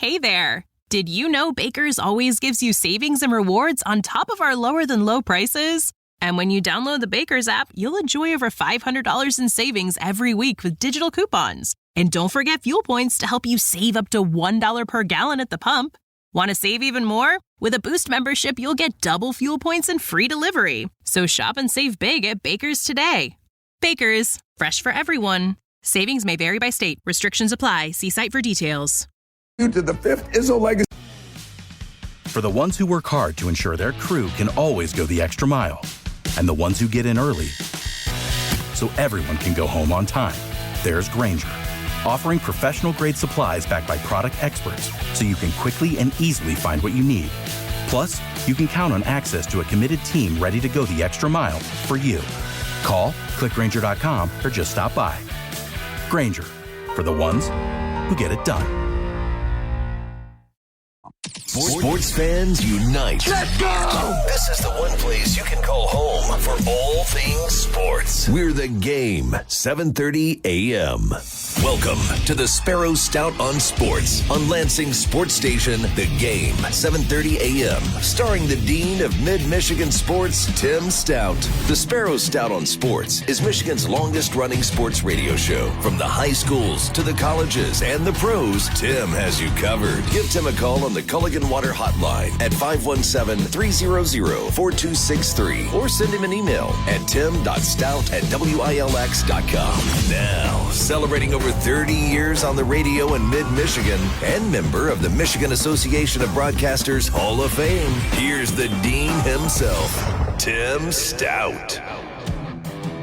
Hey there! Did you know Baker's always gives you savings and rewards on top of our lower-than-low prices? And when you download the Baker's app, you'll enjoy over $500 in savings every week with digital coupons. And don't forget fuel points to help you save up to $1 per gallon at the pump. Want to save even more? With a Boost membership, you'll get double fuel points and free delivery. So shop and save big at Baker's today. Baker's, fresh for everyone. Savings may vary by state. Restrictions apply. See site for details. To the fifth Izzo legacy. For the ones who work hard to ensure their crew can always go the extra mile, and the ones who get in early so everyone can go home on time, there's Grainger, offering professional-grade supplies backed by product experts so you can quickly and easily find what you need. Plus, you can count on access to a committed team ready to go the extra mile for you. Call, click Grainger.com, or just stop by. Grainger, for the ones who get it done. Sports fans unite. Let's go! This is the one place you can call home for all things sports. We're the Game, 7:30 a.m. Welcome to the Sparrow Stout on Sports on Lansing Sports Station, The Game, 7:30 a.m. Starring the Dean of Mid-Michigan Sports, Tim Stout. The Sparrow Stout on Sports is Michigan's longest-running sports radio show. From the high schools to the colleges and the pros, Tim has you covered. Give Tim a call on the Culligan Water Hotline at 517-300-4263 or send him an email at tim.stout@wilx.com. Now, celebrating over 30 years on the radio in mid-Michigan and member of the Michigan Association of Broadcasters Hall of Fame, here's the Dean himself, Tim Stout.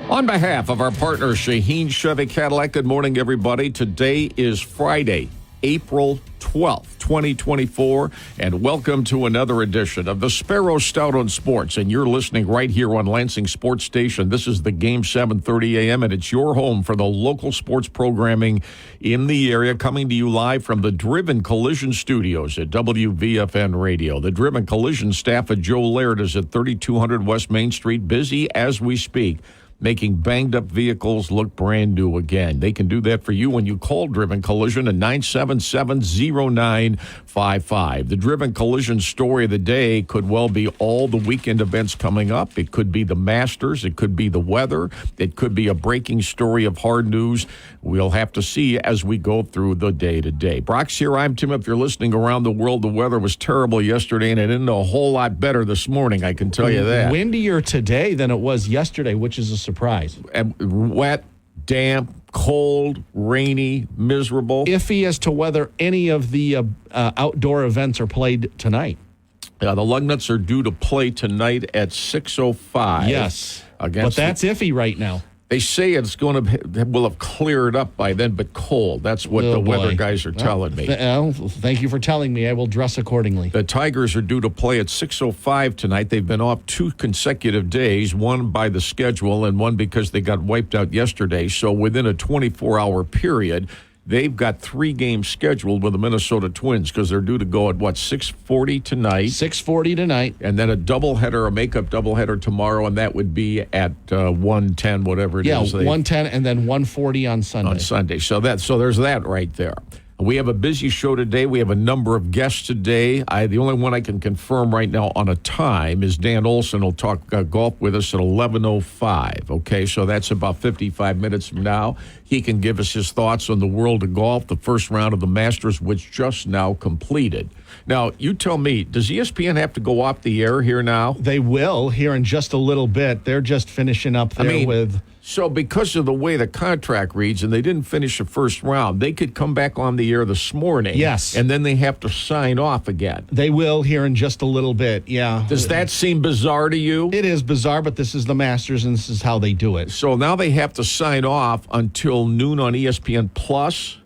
On behalf of our partner, Shaheen Chevy Cadillac, good morning, everybody. Today is Friday, April 12th, 2024, and welcome to another edition of the Sparrow Stout on Sports. And you're listening right here on Lansing Sports Station. This is the Game, 7:30 a.m., and it's your home for the local sports programming in the area, coming to you live from the Driven Collision Studios at WVFN Radio. The Driven Collision staff at Joe Laird is at 3200 West Main Street, busy as we speak, making banged-up vehicles look brand new again. They can do that for you when you call Driven Collision at 977-0955. The Driven Collision story of the day could well be all the weekend events coming up. It could be the Masters. It could be the weather. It could be a breaking story of hard news. We'll have to see as we go through the day-to-day. Brock's here. I'm Tim. If you're listening around the world, the weather was terrible yesterday, and it ended a whole lot better this morning, I can tell you that. Windier today than it was yesterday, which is a surprise. And wet, damp, cold, rainy, miserable. Iffy as to whether any of the outdoor events are played tonight. The Lugnuts are due to play tonight at 6:05. Yes, but that's iffy right now. They say it's will have cleared up by then, but cold. That's what the weather guys are telling me. Thank you for telling me. I will dress accordingly. The Tigers are due to play at 6:05 tonight. They've been off 2 consecutive days, one by the schedule and one because they got wiped out yesterday. So within a 24-hour period, they've got 3 games scheduled with the Minnesota Twins because they're due to go at, 6:40 tonight? 6:40 tonight. And then a doubleheader, a makeup doubleheader tomorrow, and that would be at 1:10, whatever it is. Yeah, 1:10 and then 1:40 on Sunday. On Sunday. So there's that right there. We have a busy show today. We have a number of guests today. The only one I can confirm right now on a time is Dan Olsen will talk golf with us at 11:05. Okay, so that's about 55 minutes from now. He can give us his thoughts on the world of golf, the first round of the Masters, which just now completed. Now, you tell me, does ESPN have to go off the air here now? They will here in just a little bit. They're just finishing up there with... So because of the way the contract reads, and they didn't finish the first round, they could come back on the air this morning. Yes. And then they have to sign off again. They will here in just a little bit, yeah. Does that seem bizarre to you? It is bizarre, but this is the Masters, and this is how they do it. So now they have to sign off until noon on ESPN Plus.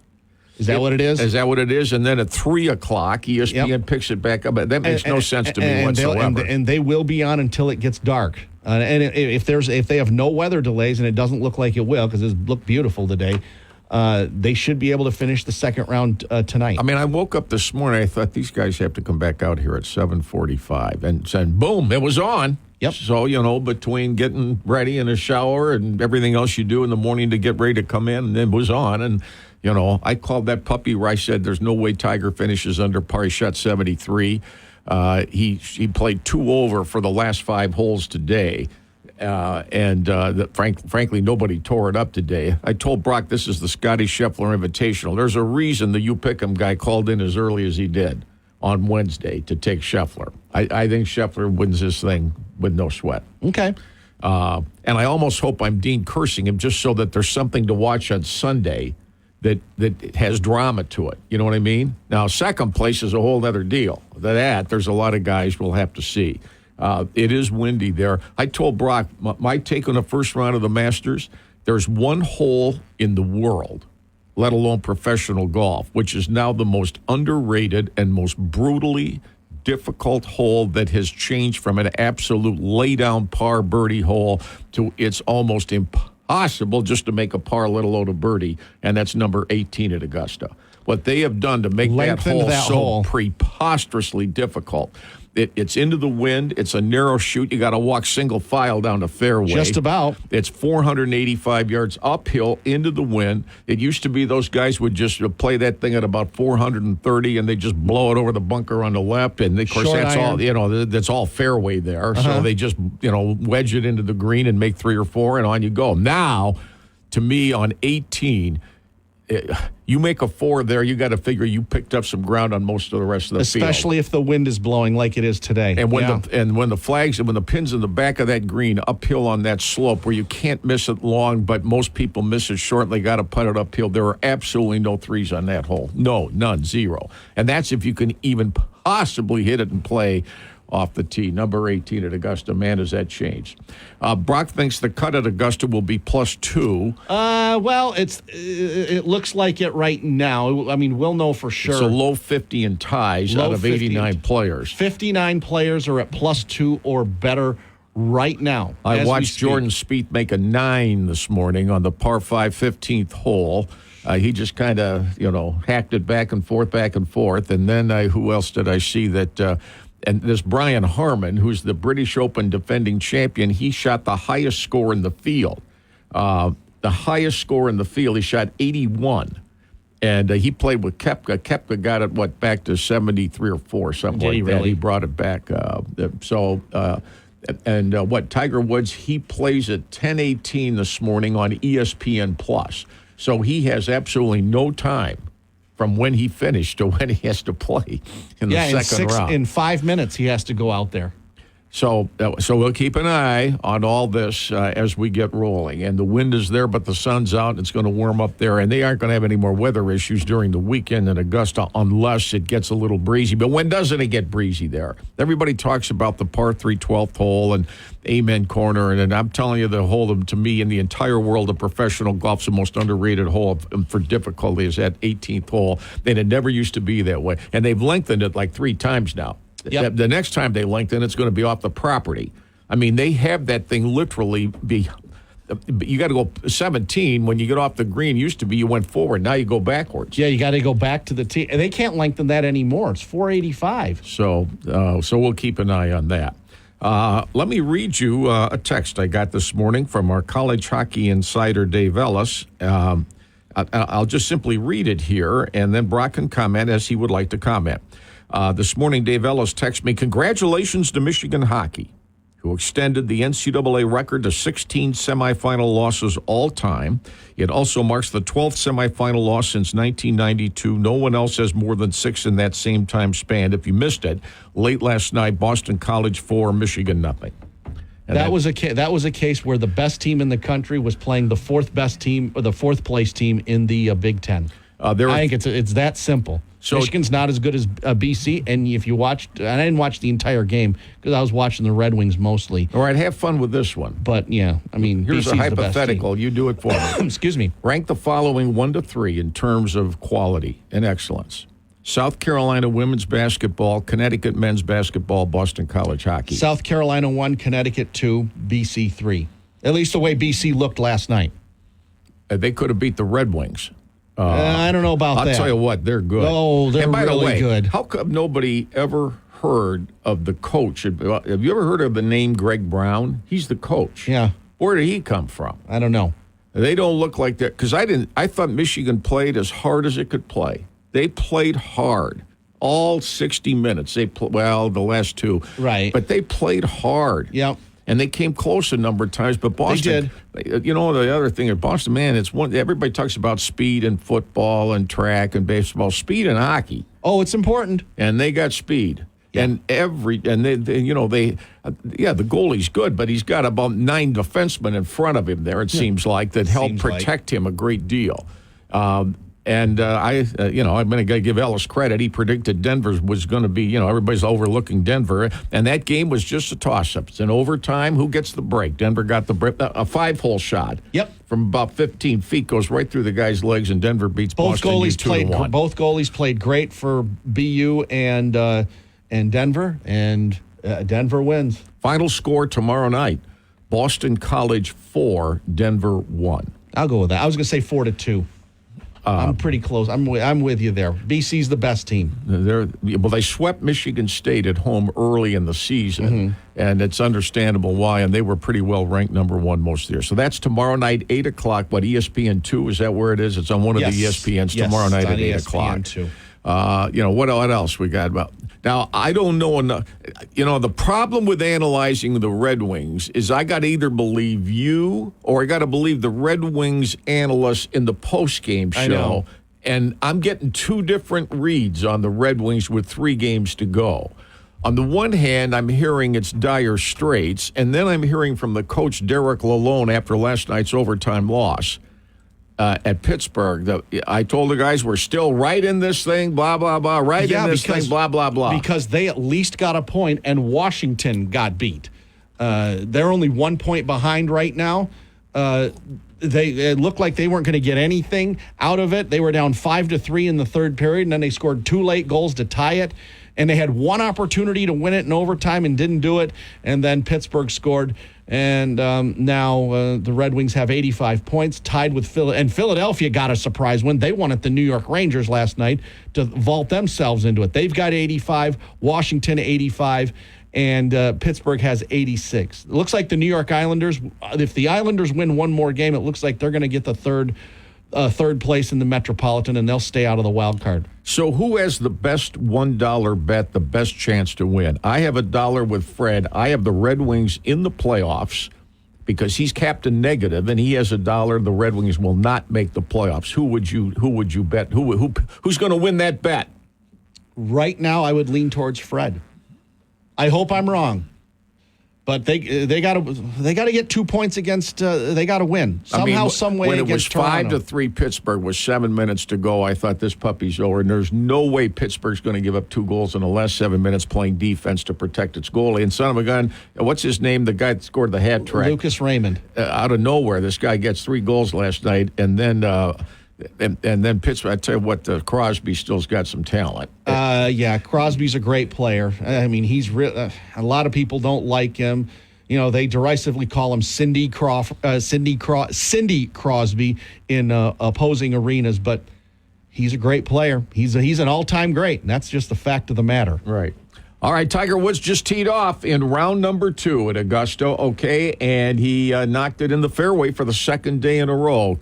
Is that what it is? Is that what it is? And then at 3 o'clock, ESPN picks it back up. That makes no sense to me whatsoever. And they will be on until it gets dark. And if they have no weather delays, and it doesn't look like it will because it looked beautiful today, they should be able to finish the second round tonight. I mean, I woke up this morning, I thought these guys have to come back out here at 7:45. And boom, it was on. Yep. So, between getting ready in a shower and everything else you do in the morning to get ready to come in, and it was on. And You know, I called that puppy where I said there's no way Tiger finishes under par. He shot 73. He played 2 over for the last 5 holes today. Frankly, nobody tore it up today. I told Brock this is the Scotty Scheffler Invitational. There's a reason the You Pick 'em guy called in as early as he did on Wednesday to take Scheffler. I think Scheffler wins this thing with no sweat. Okay. And I almost hope I'm Dean cursing him just so that there's something to watch on Sunday that has drama to it. You know what I mean? Now, second place is a whole other deal. There's a lot of guys we'll have to see. It is windy there. I told Brock, my take on the first round of the Masters, there's one hole in the world, let alone professional golf, which is now the most underrated and most brutally difficult hole that has changed from an absolute lay-down par birdie hole to it's almost impossible just to make a par, let alone a birdie, and that's number 18 at Augusta. What they have done to make that hole preposterously difficult. It's into the wind. It's a narrow chute. You got to walk single file down the fairway. Just about. It's 485 yards uphill into the wind. It used to be those guys would just play that thing at about 430, and they just blow it over the bunker on the left. And of course, that's all. That's all fairway there. So they just wedge it into the green and make 3 or 4, and on you go. Now, to me, on 18. You make a 4 there, you got to figure you picked up some ground on most of the rest of the field. Especially if the wind is blowing like it is today. And when the pins in the back of that green uphill on that slope where you can't miss it long, but most people miss it short, and they got to putt it uphill. There are absolutely no 3s on that hole. No, none, 0. And that's if you can even possibly hit it and play off the tee. Number 18 at Augusta. Man, has that changed. Brock thinks the cut at Augusta will be +2. Well, it looks like it right now. I mean, we'll know for sure. It's a low 50 in ties out of 89 players. 59 players are at +2 or better right now. I watched Jordan Spieth make a 9 this morning on the par 5 15th hole. He just kind of, hacked it back and forth. And then who else did I see that... And this Brian Harman, who's the British Open defending champion, he shot the highest score in the field. The highest score in the field, he shot 81. And he played with Koepka. Koepka got it, back to 73 or 4, something like that. He brought it back. Tiger Woods, he plays at 10:18 this morning on ESPN+. So he has absolutely no time from when he finished to when he has to play in the second round. In 5 minutes, he has to go out there. So we'll keep an eye on all this as we get rolling. And the wind is there, but the sun's out. It's going to warm up there. And they aren't going to have any more weather issues during the weekend in Augusta unless it gets a little breezy. But when doesn't it get breezy there? Everybody talks about the par 3 12th hole and Amen Corner. And I'm telling you, the hole, to me, in the entire world of professional golf's the most underrated hole for difficulty is that 18th hole. And it never used to be that way. And they've lengthened it like 3 times now. Yep. The next time they lengthen, it's going to be off the property. I mean, they have that thing literally you got to go 17 when you get off the green. Used to be you went forward. Now you go backwards. Yeah, you got to go back to the tee. And they can't lengthen that anymore. It's 485. So we'll keep an eye on that. Let me read you a text I got this morning from our college hockey insider, Dave Ellis. I'll just simply read it here, and then Brock can comment as he would like to comment. This morning, Dave Ellis texted me, "Congratulations to Michigan hockey, who extended the NCAA record to 16 semifinal losses all time. It also marks the 12th semifinal loss since 1992. No one else has more than 6 in that same time span. If you missed it, late last night, Boston College 4, Michigan nothing." And that was a case where the best team in the country was playing the 4th best team or the 4th place team in the Big Ten. I think it's that simple. So Michigan's not as good as BC, and if you watched, and I didn't watch the entire game because I was watching the Red Wings mostly. All right, have fun with this one. But yeah, I mean, here's BC's a hypothetical. You do it for me. Excuse me. Rank the following 1 to 3 in terms of quality and excellence: South Carolina women's basketball, Connecticut men's basketball, Boston College hockey. South Carolina 1, Connecticut 2, BC 3. At least the way BC looked last night. They could have beat the Red Wings. I don't know about that. I'll tell you what, they're good. Oh, they're and by really the way, good. How come nobody ever heard of the coach? Have you ever heard of the name Greg Brown? He's the coach. Yeah. Where did he come from? I don't know. They don't look like that because I thought Michigan played as hard as it could play. They played hard all 60 minutes. The last two. Right. But they played hard. Yep. And they came close a number of times, but Boston. They did. You know, the other thing at Boston, man, it's one. Everybody talks about speed in football and track and baseball, speed in hockey. Oh, it's important. And they got speed. Yeah. And the goalie's good, but he's got about 9 defensemen in front of him there. It seems like that help protect him a great deal. I'm going to give Ellis credit. He predicted Denver was going to be, everybody's overlooking Denver. And that game was just a toss-up. It's in overtime. Who gets the break? Denver got the break. A 5-hole shot. Yep. From about 15 feet, goes right through the guy's legs, and Denver beats Boston 2-1. Both goalies played great for BU and Denver, and Denver wins. Final score tomorrow night, Boston College 4, Denver 1. I'll go with that. I was going to say 4-2. I'm pretty close. I'm with you there. BC's the best team. They swept Michigan State at home early in the season, and it's understandable why, and they were pretty well ranked number 1 most of the year. So that's tomorrow night, 8 o'clock. What, ESPN 2? Is that where it is? It's on one of the ESPNs tomorrow night at 8 o'clock. 2. What else we got about? Now, I don't know enough. The problem with analyzing the Red Wings is I got to either believe you or I got to believe the Red Wings analysts in the postgame show. I know. And I'm getting 2 different reads on the Red Wings with 3 games to go. On the one hand, I'm hearing it's dire straits, and then I'm hearing from the coach, Derek Lalonde, after last night's overtime loss at Pittsburgh. I told the guys we're still right in this thing, blah, blah, blah, thing, blah, blah, blah. Because they at least got a point, and Washington got beat. They're only 1 point behind right now. It looked like they weren't going to get anything out of it. They were down 5-3 in the third period, and then they scored 2 late goals to tie it. And they had 1 opportunity to win it in overtime and didn't do it. And then Pittsburgh scored. And now the Red Wings have 85 points, tied with Philadelphia. And Philadelphia got a surprise win. They won at the New York Rangers last night to vault themselves into it. They've got 85, Washington 85, and Pittsburgh has 86. It looks like the New York Islanders, if the Islanders win 1 more game, it looks like they're going to get the third place in the Metropolitan, and they'll stay out of the wild card. So who has the best $1 bet, the best chance to win? I have $1 with Fred. I have the Red Wings in the playoffs because he's Captain Negative, and he has $1. The Red Wings will not make the playoffs. Who would you bet? Who's going to win that bet? Right now, I would lean towards Fred. I hope I'm wrong. But they got to get 2 points against. They got to win somehow, some way. When it was against Toronto. 5-3 Pittsburgh with 7 minutes to go, I thought this puppy's over, and there's no way Pittsburgh's going to give up 2 goals in the last 7 minutes playing defense to protect its goalie. And son of a gun, what's his name? The guy that scored the hat trick, Lucas Raymond. Out of nowhere, this guy gets 3 goals last night, and then. And then Pittsburgh, I tell you what, Crosby still's got some talent. Yeah, Crosby's a great player. I mean, he's a lot of people don't like him. They derisively call him Cindy Crosby in opposing arenas, but he's a great player. He's an all-time great, and that's just the fact of the matter. Right. All right, Tiger Woods just teed off in round number 2 at Augusta, okay, and he knocked it in the fairway for the 2nd day in a row.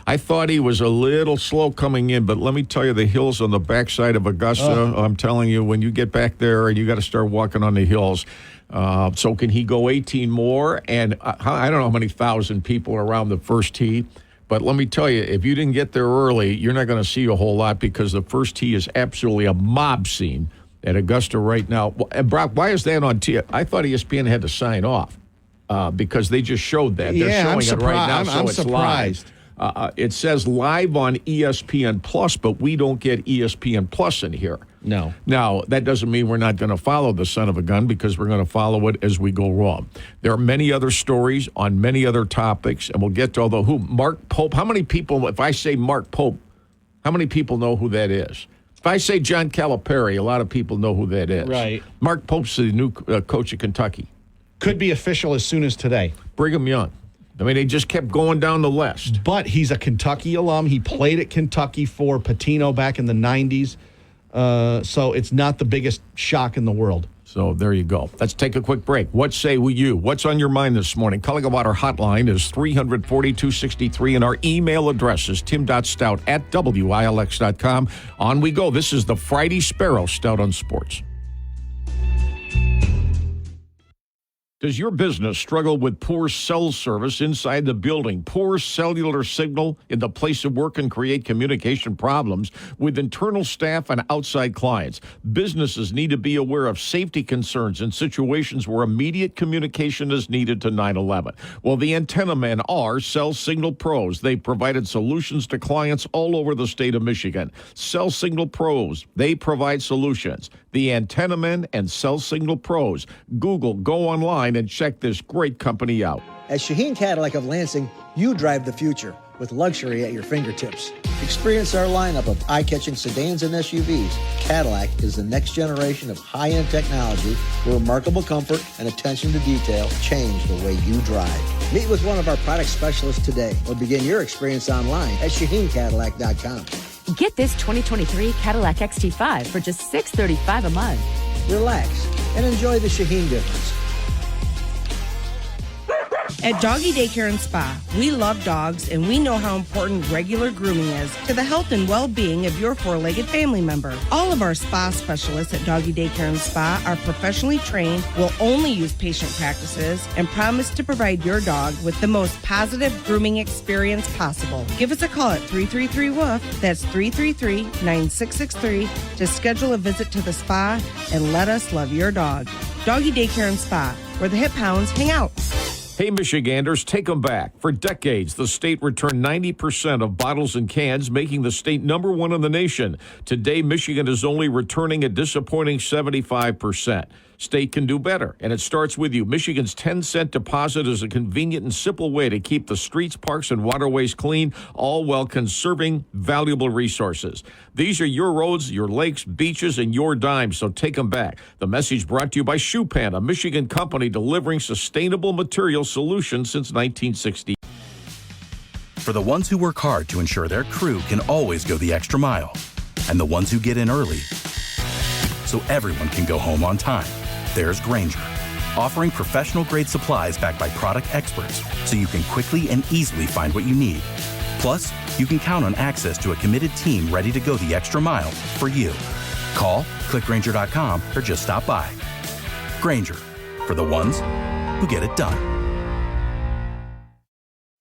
I thought he was a little slow coming in, but let me tell you, the hills on the backside of Augusta, I'm telling you, when you get back there, you got to start walking on the hills. So can he go 18 more? And I don't know how many thousand people are around the first tee, but let me tell you, if you didn't get there early, you're not going to see a whole lot because the first tee is absolutely a mob scene at Augusta right now. And Brock, why is that on TV? I thought ESPN had to sign off because they just showed that. They're showing it right now, so it's surprised. Live. It says live on ESPN Plus, but we don't get ESPN Plus in here. No. Now, that doesn't mean we're not going to follow the son of a gun because we're going to follow it as we go wrong. There are many other stories on many other topics, and we'll get to Mark Pope. How many people, if I say Mark Pope, how many people know who that is? If I say John Calipari, a lot of people know who that is. Right. Mark Pope's the new coach of Kentucky. Could be official as soon as today. Brigham Young. I mean, they just kept going down the list. But he's a Kentucky alum. He played at Kentucky for Pitino back in the 90s. So it's not the biggest shock in the world. So there you go. Let's take a quick break. What say you? What's on your mind this morning? Calling about our hotline is 340-263, and our email address is tim.stout@wilx.com. On we go. This is the Friday Sparrow Stout on Sports. Does your business struggle with poor cell service inside the building? Poor cellular signal in the place of work can create communication problems with internal staff and outside clients. Businesses need to be aware of safety concerns in situations where immediate communication is needed to 911. Well, the Antenna Men are Cell Signal Pros. They've provided solutions to clients all over the state of Michigan. Cell Signal Pros, they provide solutions. The Antenna Men and Cell Signal Pros. Google, go online, and check this great company out. At Shaheen Cadillac of Lansing, you drive the future with luxury at your fingertips. Experience our lineup of eye-catching sedans and SUVs. Cadillac is the next generation of high-end technology where remarkable comfort and attention to detail change the way you drive. Meet with one of our product specialists today or begin your experience online at ShaheenCadillac.com. Get this 2023 Cadillac XT5 for just $635 a month. Relax and enjoy the Shaheen difference. At Doggy Daycare and Spa, we love dogs and we know how important regular grooming is to the health and well-being of your four-legged family member. All of our spa specialists at Doggy Daycare and Spa are professionally trained, will only use patient practices, and promise to provide your dog with the most positive grooming experience possible. Give us a call at 333-WOOF, that's 333-9663, to schedule a visit to the spa and let us love your dog. Doggy Daycare and Spa, where the hip hounds hang out. Hey, Michiganders, take them back. For decades, the state returned 90% of bottles and cans, making the state #1 in the nation. Today, Michigan is only returning a disappointing 75%. State can do better, and it starts with you. Michigan's 10-cent deposit is a convenient and simple way to keep the streets, parks, and waterways clean, all while conserving valuable resources. These are your roads, your lakes, beaches, and your dimes, so take them back. The message brought to you by Shoepan, a Michigan company delivering sustainable material solutions since 1960. For the ones who work hard to ensure their crew can always go the extra mile, and the ones who get in early so everyone can go home on time, there's Grainger, offering professional-grade supplies backed by product experts so you can quickly and easily find what you need. Plus, you can count on access to a committed team ready to go the extra mile for you. Call, click Grainger.com, or just stop by. Grainger, for the ones who get it done.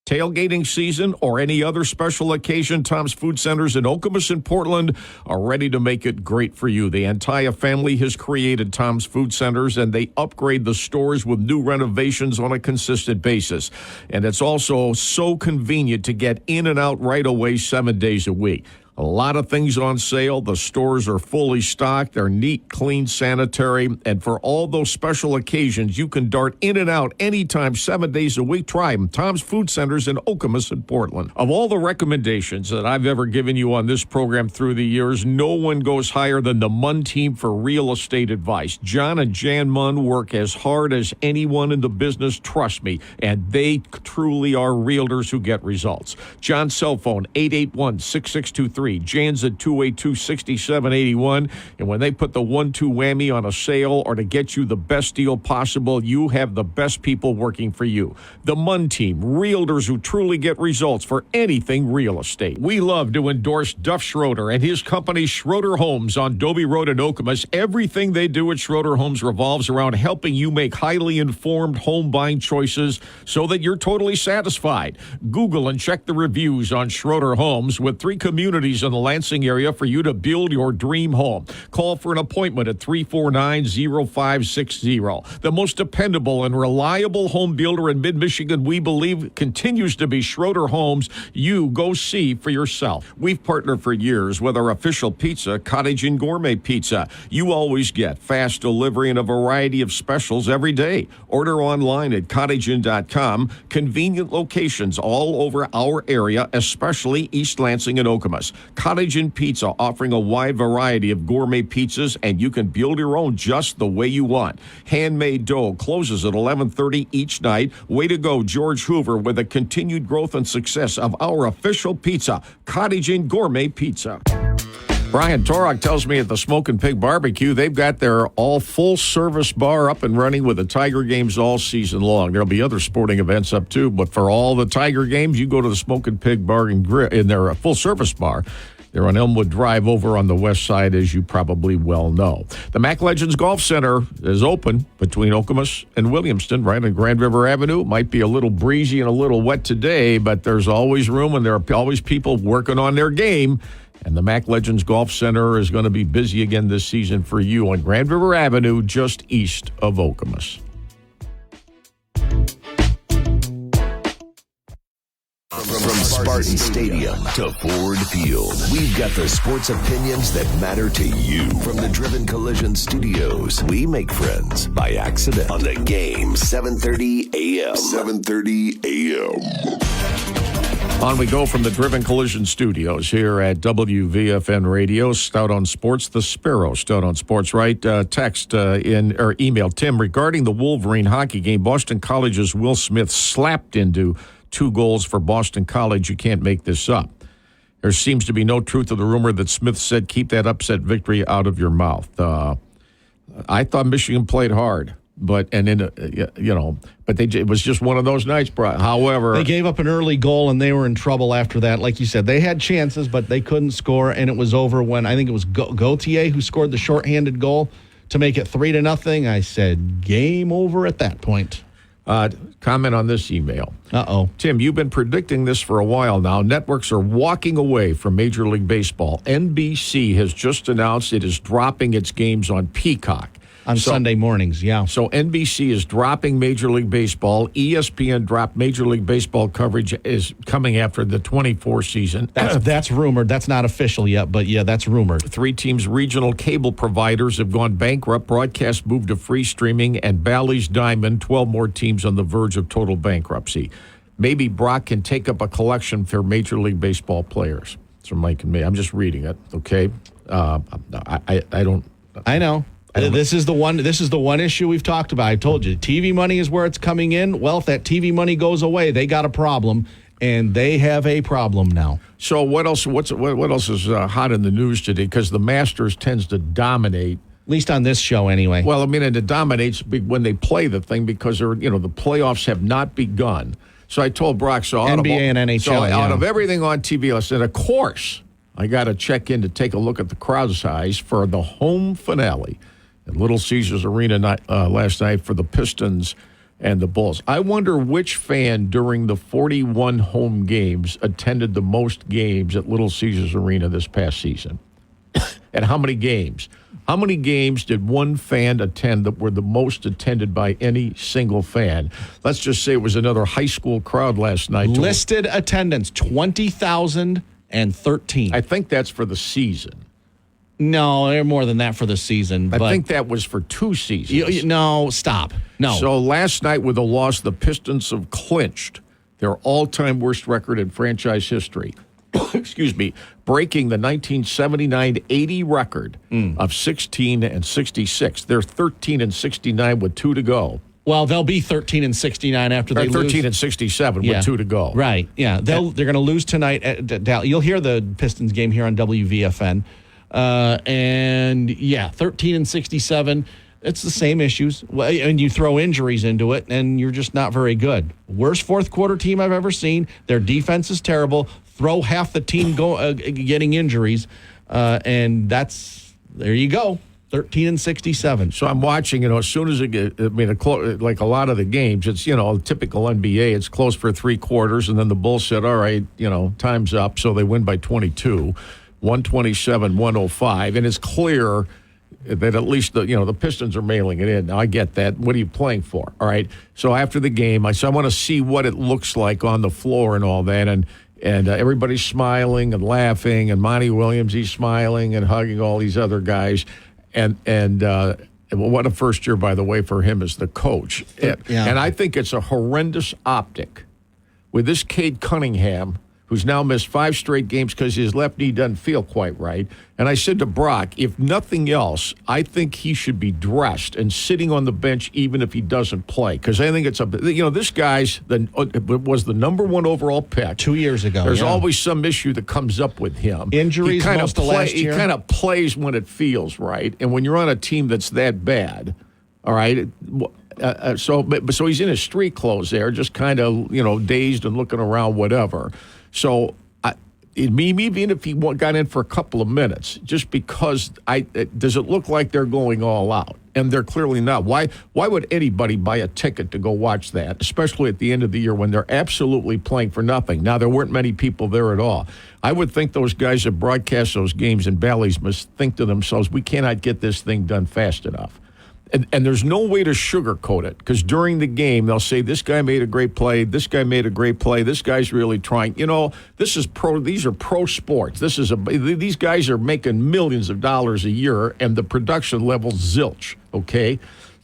Tailgating season or any other special occasion, Tom's Food Centers in Okemos and Portland are ready to make it great for you. The Antaya family has created Tom's Food Centers, and they upgrade the stores with new renovations on a consistent basis. And it's also so convenient to get in and out right away 7 days a week. A lot of things on sale. The stores are fully stocked. They're neat, clean, sanitary. And for all those special occasions, you can dart in and out anytime, 7 days a week. Try them. Tom's Food Centers in Okemos and Portland. Of all the recommendations that I've ever given you on this program through the years, no one goes higher than the Munn team for real estate advice. John and Jan Munn work as hard as anyone in the business, trust me, and they truly are realtors who get results. John's cell phone, 881-6623. Jan's at 282-6781. And when they put the 1-2 whammy on a sale or to get you the best deal possible, you have the best people working for you. The Munn team, realtors who truly get results for anything real estate. We love to endorse Duff Schroeder and his company Schroeder Homes on Dobie Road in Okemos. Everything they do at Schroeder Homes revolves around helping you make highly informed home buying choices so that you're totally satisfied. Google and check the reviews on Schroeder Homes with 3 communities in the Lansing area for you to build your dream home. Call for an appointment at 349-0560. The most dependable and reliable home builder in mid-Michigan, we believe, continues to be Schroeder Homes. You go see for yourself. We've partnered for years with our official pizza, Cottage and Gourmet Pizza. You always get fast delivery and a variety of specials every day. Order online at cottagein.com. Convenient locations all over our area, especially East Lansing and Okemos. Cottage Inn Pizza, offering a wide variety of gourmet pizzas, and you can build your own just the way you want. Handmade dough closes at 11:30 each night. Way to go, George Hoover, with the continued growth and success of our official pizza, Cottage Inn Gourmet Pizza. Brian Torok tells me at the Smokin' Pig Barbecue, they've got their all full-service bar up and running with the Tiger games all season long. There'll be other sporting events up, too, but for all the Tiger games, you go to the Smokin' Pig Bar and Grill in their full-service bar. They're on Elmwood Drive over on the west side, as you probably well know. The Mac Legends Golf Center is open between Okemos and Williamston, right on Grand River Avenue. Might be a little breezy and a little wet today, but there's always room, and there are always people working on their game. And the Mac Legends Golf Center is going to be busy again this season for you on Grand River Avenue, just east of Okemos. From Spartan Stadium to Ford Field, we've got the sports opinions that matter to you. From the Driven Collision Studios, we make friends by accident. On the game, 7:30 a.m. 7:30 a.m. On we go from the Driven Collision Studios here at WVFN Radio. Stout on Sports, the Sparrow. Stout on Sports, right? Text or email Tim regarding the Wolverine hockey game. Boston College's Will Smith slapped into 2 goals for Boston College. You can't make this up. There seems to be no truth to the rumor that Smith said, "Keep that upset victory out of your mouth." I thought Michigan played hard. But it was just one of those nights. However, they gave up an early goal and they were in trouble after that. Like you said, they had chances, but they couldn't score, and it was over when I think it was Gauthier who scored the shorthanded goal to make it 3-0. I said, game over at that point. Comment on this email. Uh-oh. Tim, you've been predicting this for a while now. Networks are walking away from Major League Baseball. NBC has just announced it is dropping its games on Peacock. On Sunday mornings, yeah. So NBC is dropping Major League Baseball. ESPN dropped Major League Baseball coverage is coming after the 24 season. That's rumored. That's not official yet, but yeah, that's rumored. 3 teams' regional cable providers have gone bankrupt. Broadcast moved to free streaming, and Bally's Diamond, 12 more teams on the verge of total bankruptcy. Maybe Brock can take up a collection for Major League Baseball players. It's from Mike and me. I'm just reading it, okay? I don't... I know. This is the one issue we've talked about. I told you, TV money is where it's coming in. Well, if that TV money goes away, they got a problem, and they have a problem now. So what else? What else is hot in the news today? Because the Masters tends to dominate, at least on this show, anyway. Well, I mean, and it dominates when they play the thing because the playoffs have not begun. So I told Brock, NBA and NHL, out of everything on TV, I said, of course, I got to check in to take a look at the crowd size for the home finale at Little Caesars Arena last night for the Pistons and the Bulls. I wonder which fan during the 41 home games attended the most games at Little Caesars Arena this past season. And how many games? How many games did one fan attend that were the most attended by any single fan? Let's just say it was another high school crowd last night. Listed attendance, 20,013. I think that's for the season. No, they're more than that for the season. I think that was for 2 seasons. No, stop. No. So last night with a loss, the Pistons have clinched their all-time worst record in franchise history. Excuse me, breaking the 1979-80 record of 16-66. They're 13-69 with 2 to go. Well, they'll be 13-69 after they lose. 13-67 with 2 to go. Right. Yeah. They're going to lose tonight at Dallas. You'll hear the Pistons game here on WVFN. 13-67. It's the same issues. And you throw injuries into it, and you're just not very good. Worst fourth quarter team I've ever seen. Their defense is terrible. Throw half the team getting injuries, and there you go. 13-67. So I'm watching, as soon as like a lot of the games, it's, typical NBA, it's close for 3 quarters, and then the Bulls said, all right, time's up, so they win by 22. 127-105, and it's clear that at least the Pistons are mailing it in. Now, I get that. What are you playing for? All right. So after the game, I want to see what it looks like on the floor and all that, and everybody's smiling and laughing, and Monty Williams, he's smiling and hugging all these other guys, and what a first year, by the way, for him as the coach. And I think it's a horrendous optic with this Cade Cunningham, who's now missed 5 straight games because his left knee doesn't feel quite right. And I said to Brock, if nothing else, I think he should be dressed and sitting on the bench even if he doesn't play. Because I think this guy's was the number 1 overall pick 2 years ago. There's always some issue that comes up with him. Injuries most of last year. He kind of plays when it feels right. And when you're on a team that's that bad, all right, so he's in his street clothes there, just kind of, dazed and looking around, whatever. So, even if he got in for a couple of minutes, just because does it look like they're going all out? And they're clearly not. Why would anybody buy a ticket to go watch that, especially at the end of the year when they're absolutely playing for nothing? Now, there weren't many people there at all. I would think those guys that broadcast those games in Bally's must think to themselves, we cannot get this thing done fast enough. And there's no way to sugarcoat it, because during the game they'll say this guy made a great play, this guy made a great play, this guy's really trying. This is pro. These are pro sports. These guys are making millions of dollars a year, and the production level's zilch. Okay,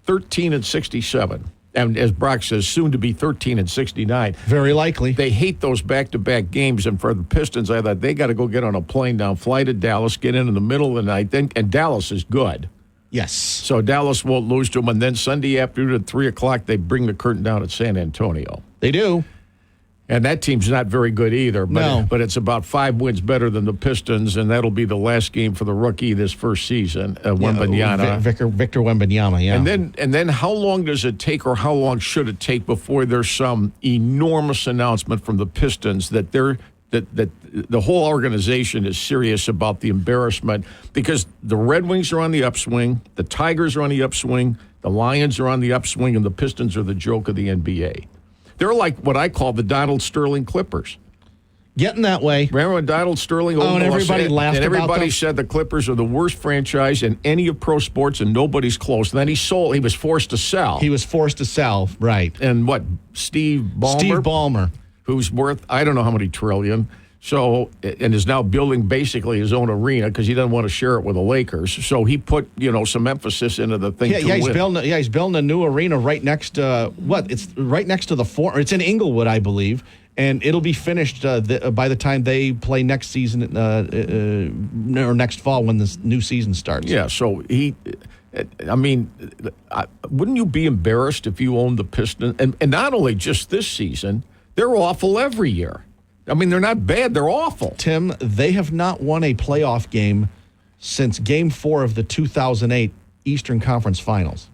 13-67, and as Brock says, soon to be 13-69. Very likely. They hate those back-to-back games, and for the Pistons, I thought they got to go get on a plane down, fly to Dallas, get in the middle of the night. And Dallas is good. Yes. So Dallas won't lose to them. And then Sunday afternoon at 3 o'clock, they bring the curtain down at San Antonio. They do. And that team's not very good either. But it's about 5 wins better than the Pistons, and that'll be the last game for the rookie this first season, Wembanyama. Victor Wembanyama, yeah. And then how long does it take, or how long should it take before there's some enormous announcement from the Pistons that that the whole organization is serious about the embarrassment? Because the Red Wings are on the upswing, the Tigers are on the upswing, the Lions are on the upswing, and the Pistons are the joke of the NBA. They're like what I call the Donald Sterling Clippers. Getting that way. Remember when Donald Sterling and everybody laughed and everybody about them? said the Clippers are the worst franchise in any of pro sports, and nobody's close. And then he was forced to sell. Right. And what, Steve Ballmer? Who's worth, I don't know how many trillion. So, and is now building basically his own arena because he doesn't want to share it with the Lakers. So he put, some emphasis into the thing. He's building a new arena right next to It's right next to the Forum. It's in Inglewood, I believe, and it'll be finished by the time they play next season or next fall when the new season starts. Yeah. So wouldn't you be embarrassed if you owned the Pistons? And not only just this season. They're awful every year. I mean, they're not bad. They're awful. Tim, they have not won a playoff game since Game 4 of the 2008 Eastern Conference Finals.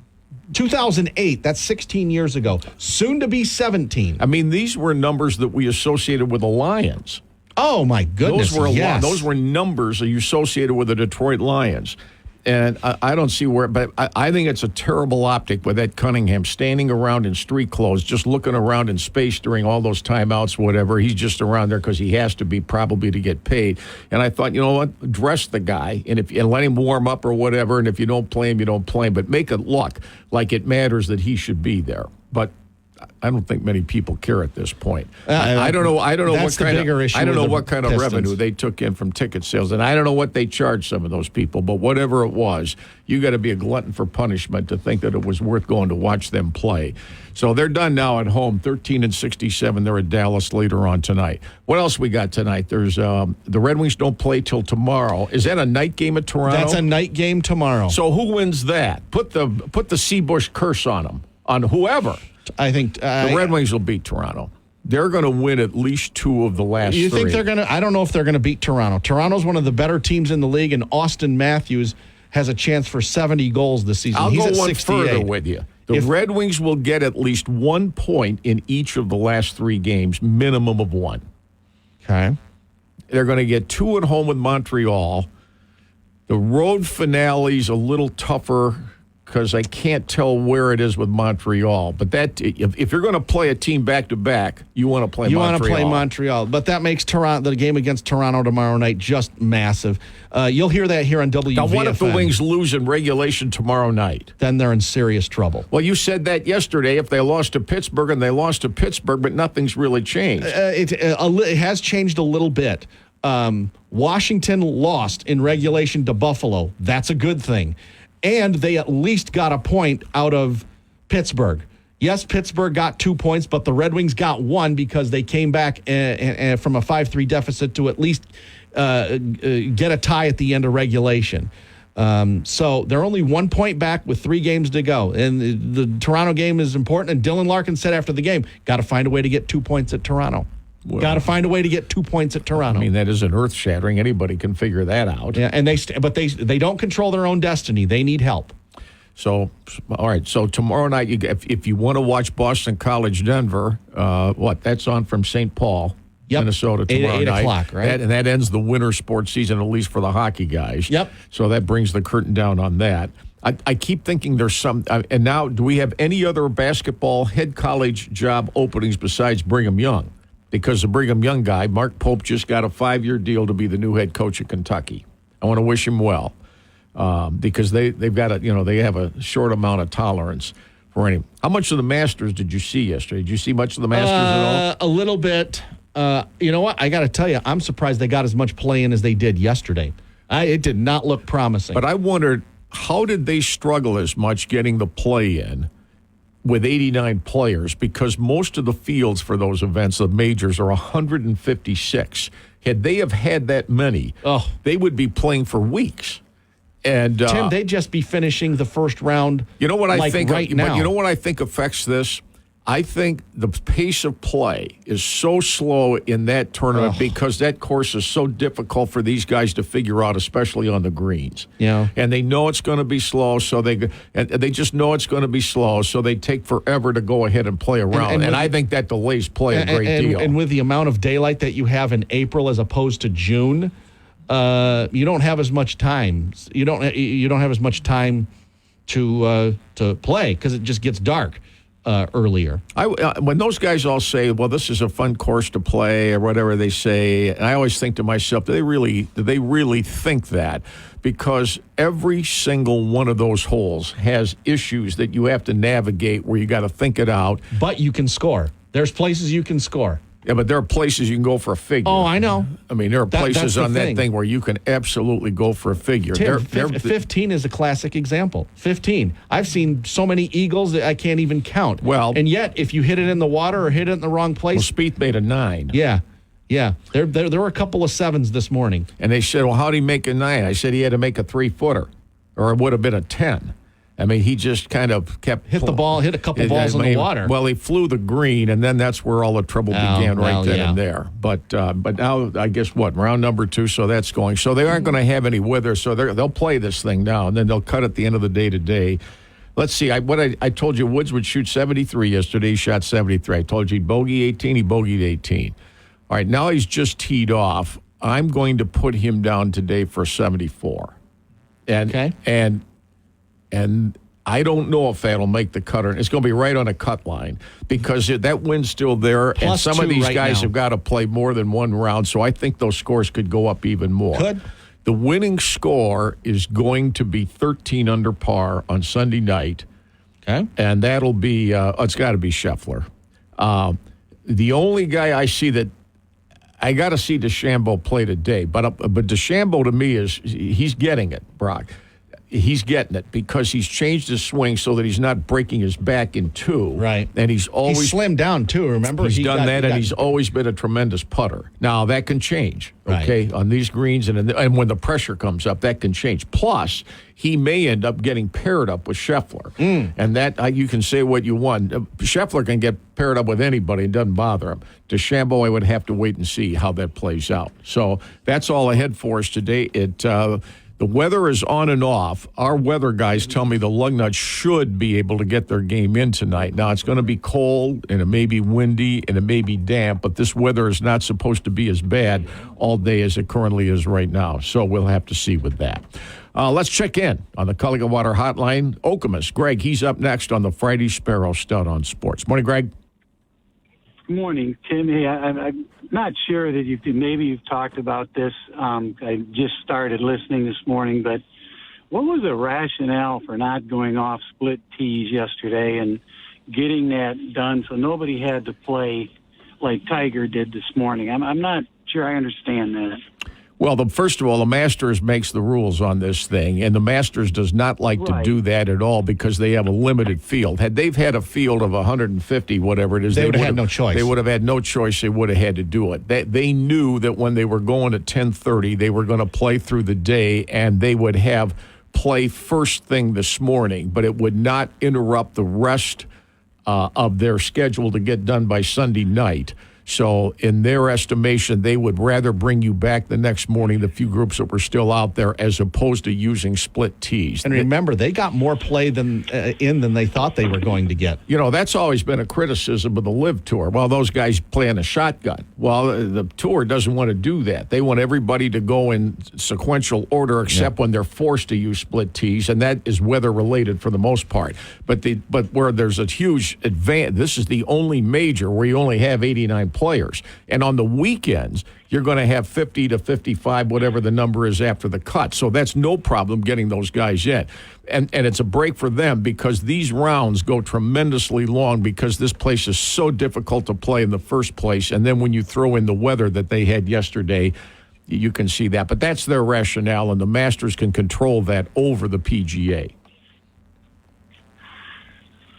2008, that's 16 years ago. Soon to be 17. I mean, these were numbers that we associated with the Lions. Oh, my goodness, Those were numbers that you associated with the Detroit Lions. And I don't see where, but I think it's a terrible optic with Ed Cunningham standing around in street clothes, just looking around in space during all those timeouts, whatever. He's just around there because he has to be, probably to get paid. And I thought, you know what, dress the guy and let him warm up or whatever. And if you don't play him, you don't play him. But make it look like it matters that he should be there. But I don't think many people care at this point. I don't know what kind of revenue they took in from ticket sales, and I don't know what they charged some of those people. But whatever it was, you got to be a glutton for punishment to think that it was worth going to watch them play. So they're done now at home, 13-67. They're at Dallas later on tonight. What else we got tonight? There's the Red Wings don't play till tomorrow. Is that a night game at Toronto? That's a night game tomorrow. So who wins that? Put the Seabush curse on them, on whoever. I think the Red Wings will beat Toronto. They're going to win at least 2 of the last 3. You think they're going to? I don't know if they're going to beat Toronto. Toronto's one of the better teams in the league, and Austin Matthews has a chance for 70 goals this season. He's go one 68. Further with you. The Red Wings will get at least 1 point in each of the last 3 games, minimum of 1. Okay. They're going to get 2 at home with Montreal. The road finale's a little tougher because I can't tell where it is with Montreal. But that if you're going to play a team back-to-back, you want to play Montreal. You want to play Montreal. But that makes the game against Toronto tomorrow night just massive. You'll hear that here on WVFN. Now, what if the Wings lose in regulation tomorrow night? Then they're in serious trouble. Well, you said that yesterday if they lost to Pittsburgh, and they lost to Pittsburgh, but nothing's really changed. It has changed a little bit. Washington lost in regulation to Buffalo. That's a good thing. And they at least got a point out of Pittsburgh. Yes, Pittsburgh got 2 points, but the Red Wings got 1 because they came back from a 5-3 deficit to at least get a tie at the end of regulation. So they're only 1 point back with 3 games to go. And the Toronto game is important. And Dylan Larkin said after the game, got to find a way to get 2 points at Toronto. Well, got to find a way to get 2 points at Toronto. I mean, that isn't earth-shattering. Anybody can figure that out. Yeah, and they don't control their own destiny. They need help. So, all right. So tomorrow night, if you want to watch Boston College Denver, that's on from St. Paul, Minnesota tomorrow night. 8 o'clock, right? And that ends the winter sports season, at least for the hockey guys. Yep. So that brings the curtain down on that. I keep thinking there's some. And now, do we have any other basketball head college job openings besides Brigham Young? Because the Brigham Young guy, Mark Pope, just got a 5-year deal to be the new head coach of Kentucky. I want to wish him well. Because they've got they have a short amount of tolerance for any. How much of the Masters did you see yesterday? Did you see much of the Masters at all? A little bit. You know what? I got to tell you, I'm surprised they got as much play in as they did yesterday. It did not look promising. But I wondered, how did they struggle as much getting the play in with 89 players? Because most of the fields for those events, the majors, are 156. Had they have had that many, they would be playing for weeks. And Tim, they'd just be finishing the first round. You know what I think right now. But you know what I think affects this? I think the pace of play is so slow in that tournament because that course is so difficult for these guys to figure out, especially on the greens. Yeah, and they know it's going to be slow, so they just know it's going to be slow, so they take forever to go ahead and play around. And I think that delays play a great deal. And with the amount of daylight that you have in April as opposed to June. You don't have as much time. You don't have as much time to play because it just gets dark earlier. When those guys all say, "Well, this is a fun course to play," or whatever they say, and I always think to myself, do they really think that? Because every single one of those holes has issues that you have to navigate where you got to think it out. But you can score. There's places you can score. Yeah, but there are places you can go for a figure. Oh, I know. I mean, there are places on that thing where you can absolutely go for a figure. Tim, 15 is a classic example. 15. I've seen so many eagles that I can't even count. Well, and yet, if you hit it in the water or hit it in the wrong place. Well, Spieth made a 9. Yeah. There were a couple of 7s this morning. And they said, well, how did he make a 9? I said he had to make a 3-footer, or it would have been a 10. I mean, he just kind of kept... hit a couple balls in the water. Well, he flew the green, and then that's where all the trouble began and there. But now, I guess, round number 2, so that's going. So they aren't going to have any weather, so they'll play this thing now, and then they'll cut at the end of the day today. Let's see. I told you Woods would shoot 73 yesterday. He shot 73. I told you he'd bogey 18. He bogeyed 18. All right, now he's just teed off. I'm going to put him down today for 74. And I don't know if that'll make the cut. It's going to be right on a cut line because that wind's still there. Plus and some of these guys now have got to play more than one round, so I think those scores could go up even more. Could. The winning score is going to be 13 under par on Sunday night. Okay. And that'll be, it's got to be Scheffler. The only guy I see that, I got to see DeChambeau play today, but DeChambeau to me he's getting it, Brock. He's getting it because he's changed his swing so that he's not breaking his back in two. Right. And he's slimmed down too, remember? He's done that, and he's always been a tremendous putter. Now, that can change, okay, on these greens, and when the pressure comes up, that can change. Plus, he may end up getting paired up with Scheffler. And that, you can say what you want. Scheffler can get paired up with anybody. It doesn't bother him. DeChambeau, I would have to wait and see how that plays out. So that's all ahead for us today. The weather is on and off. Our weather guys tell me the Lugnuts should be able to get their game in tonight. Now, it's going to be cold, and it may be windy, and it may be damp, but this weather is not supposed to be as bad all day as it currently is right now. So we'll have to see with that. Let's check in on the Culligan Water Hotline. Okemos, Greg, he's up next on the Friday Sparrow Stout on Sports. Morning, Greg. Good morning, Tim. Hey, I'm not sure that you've talked about this. I just started listening this morning, but what was the rationale for not going off split tees yesterday and getting that done so nobody had to play like Tiger did this morning? I'm not sure I understand that. Well, first of all, the Masters makes the rules on this thing, and the Masters does not like to do that at all because they have a limited field. Had they've had a field of 150, whatever it is, they would have had no choice. They would have had no choice. They would have had to do it. They knew that when they were going at 10:30, they were going to play through the day, and they would have play first thing this morning, but it would not interrupt the rest of their schedule to get done by Sunday night. So in their estimation, they would rather bring you back the next morning, the few groups that were still out there, as opposed to using split tees. And remember, they got more play than they thought they were going to get. You know, that's always been a criticism of the LIV Tour. Well, those guys play in a shotgun. Well, the Tour doesn't want to do that. They want everybody to go in sequential order except when they're forced to use split tees, and that is weather-related for the most part. But where there's a huge advantage, this is the only major where you only have 89 players. And on the weekends, you're going to have 50 to 55, whatever the number is after the cut. So that's no problem getting those guys in. And it's a break for them because these rounds go tremendously long because this place is so difficult to play in the first place. And then when you throw in the weather that they had yesterday, you can see that. But that's their rationale, and the Masters can control that over the PGA.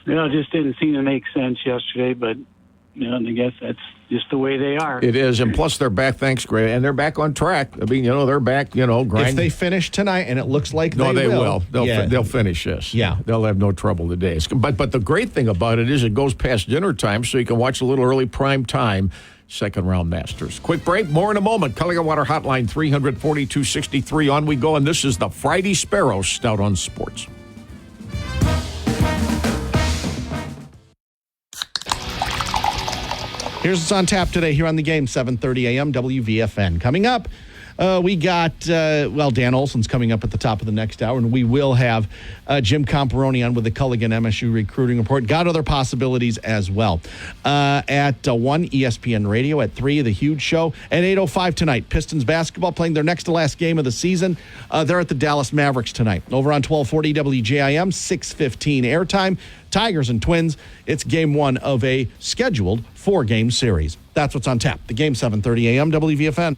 It just didn't seem to make sense yesterday, but I guess that's just the way they are. It is, and plus they're back, thanks, Gray, and they're back on track. I mean, they're back, grinding. If they finish tonight, and it looks like they will. will. They'll finish this. Yeah. They'll have no trouble today. But the great thing about it is it goes past dinner time, so you can watch a little early prime time second-round Masters. Quick break, more in a moment. Culligan Water Hotline, 342-63. On we go, and this is the Friday Sparrow Stout on Sports. Here's what's on tap today here on the game, 7:30 a.m. WVFN. Coming up, we got, Dan Olsen's coming up at the top of the next hour, and we will have Jim Comparoni on with the Culligan MSU Recruiting Report. Got other possibilities as well. At 1, ESPN Radio. At 3, The Huge Show. At 8:05 tonight, Pistons basketball playing their next to last game of the season. They're at the Dallas Mavericks tonight. Over on 1240 WJIM, 6:15 airtime. Tigers and Twins. It's game 1 of a scheduled 4-game series. That's what's on tap. The game, 7:30 a.m. WVFN.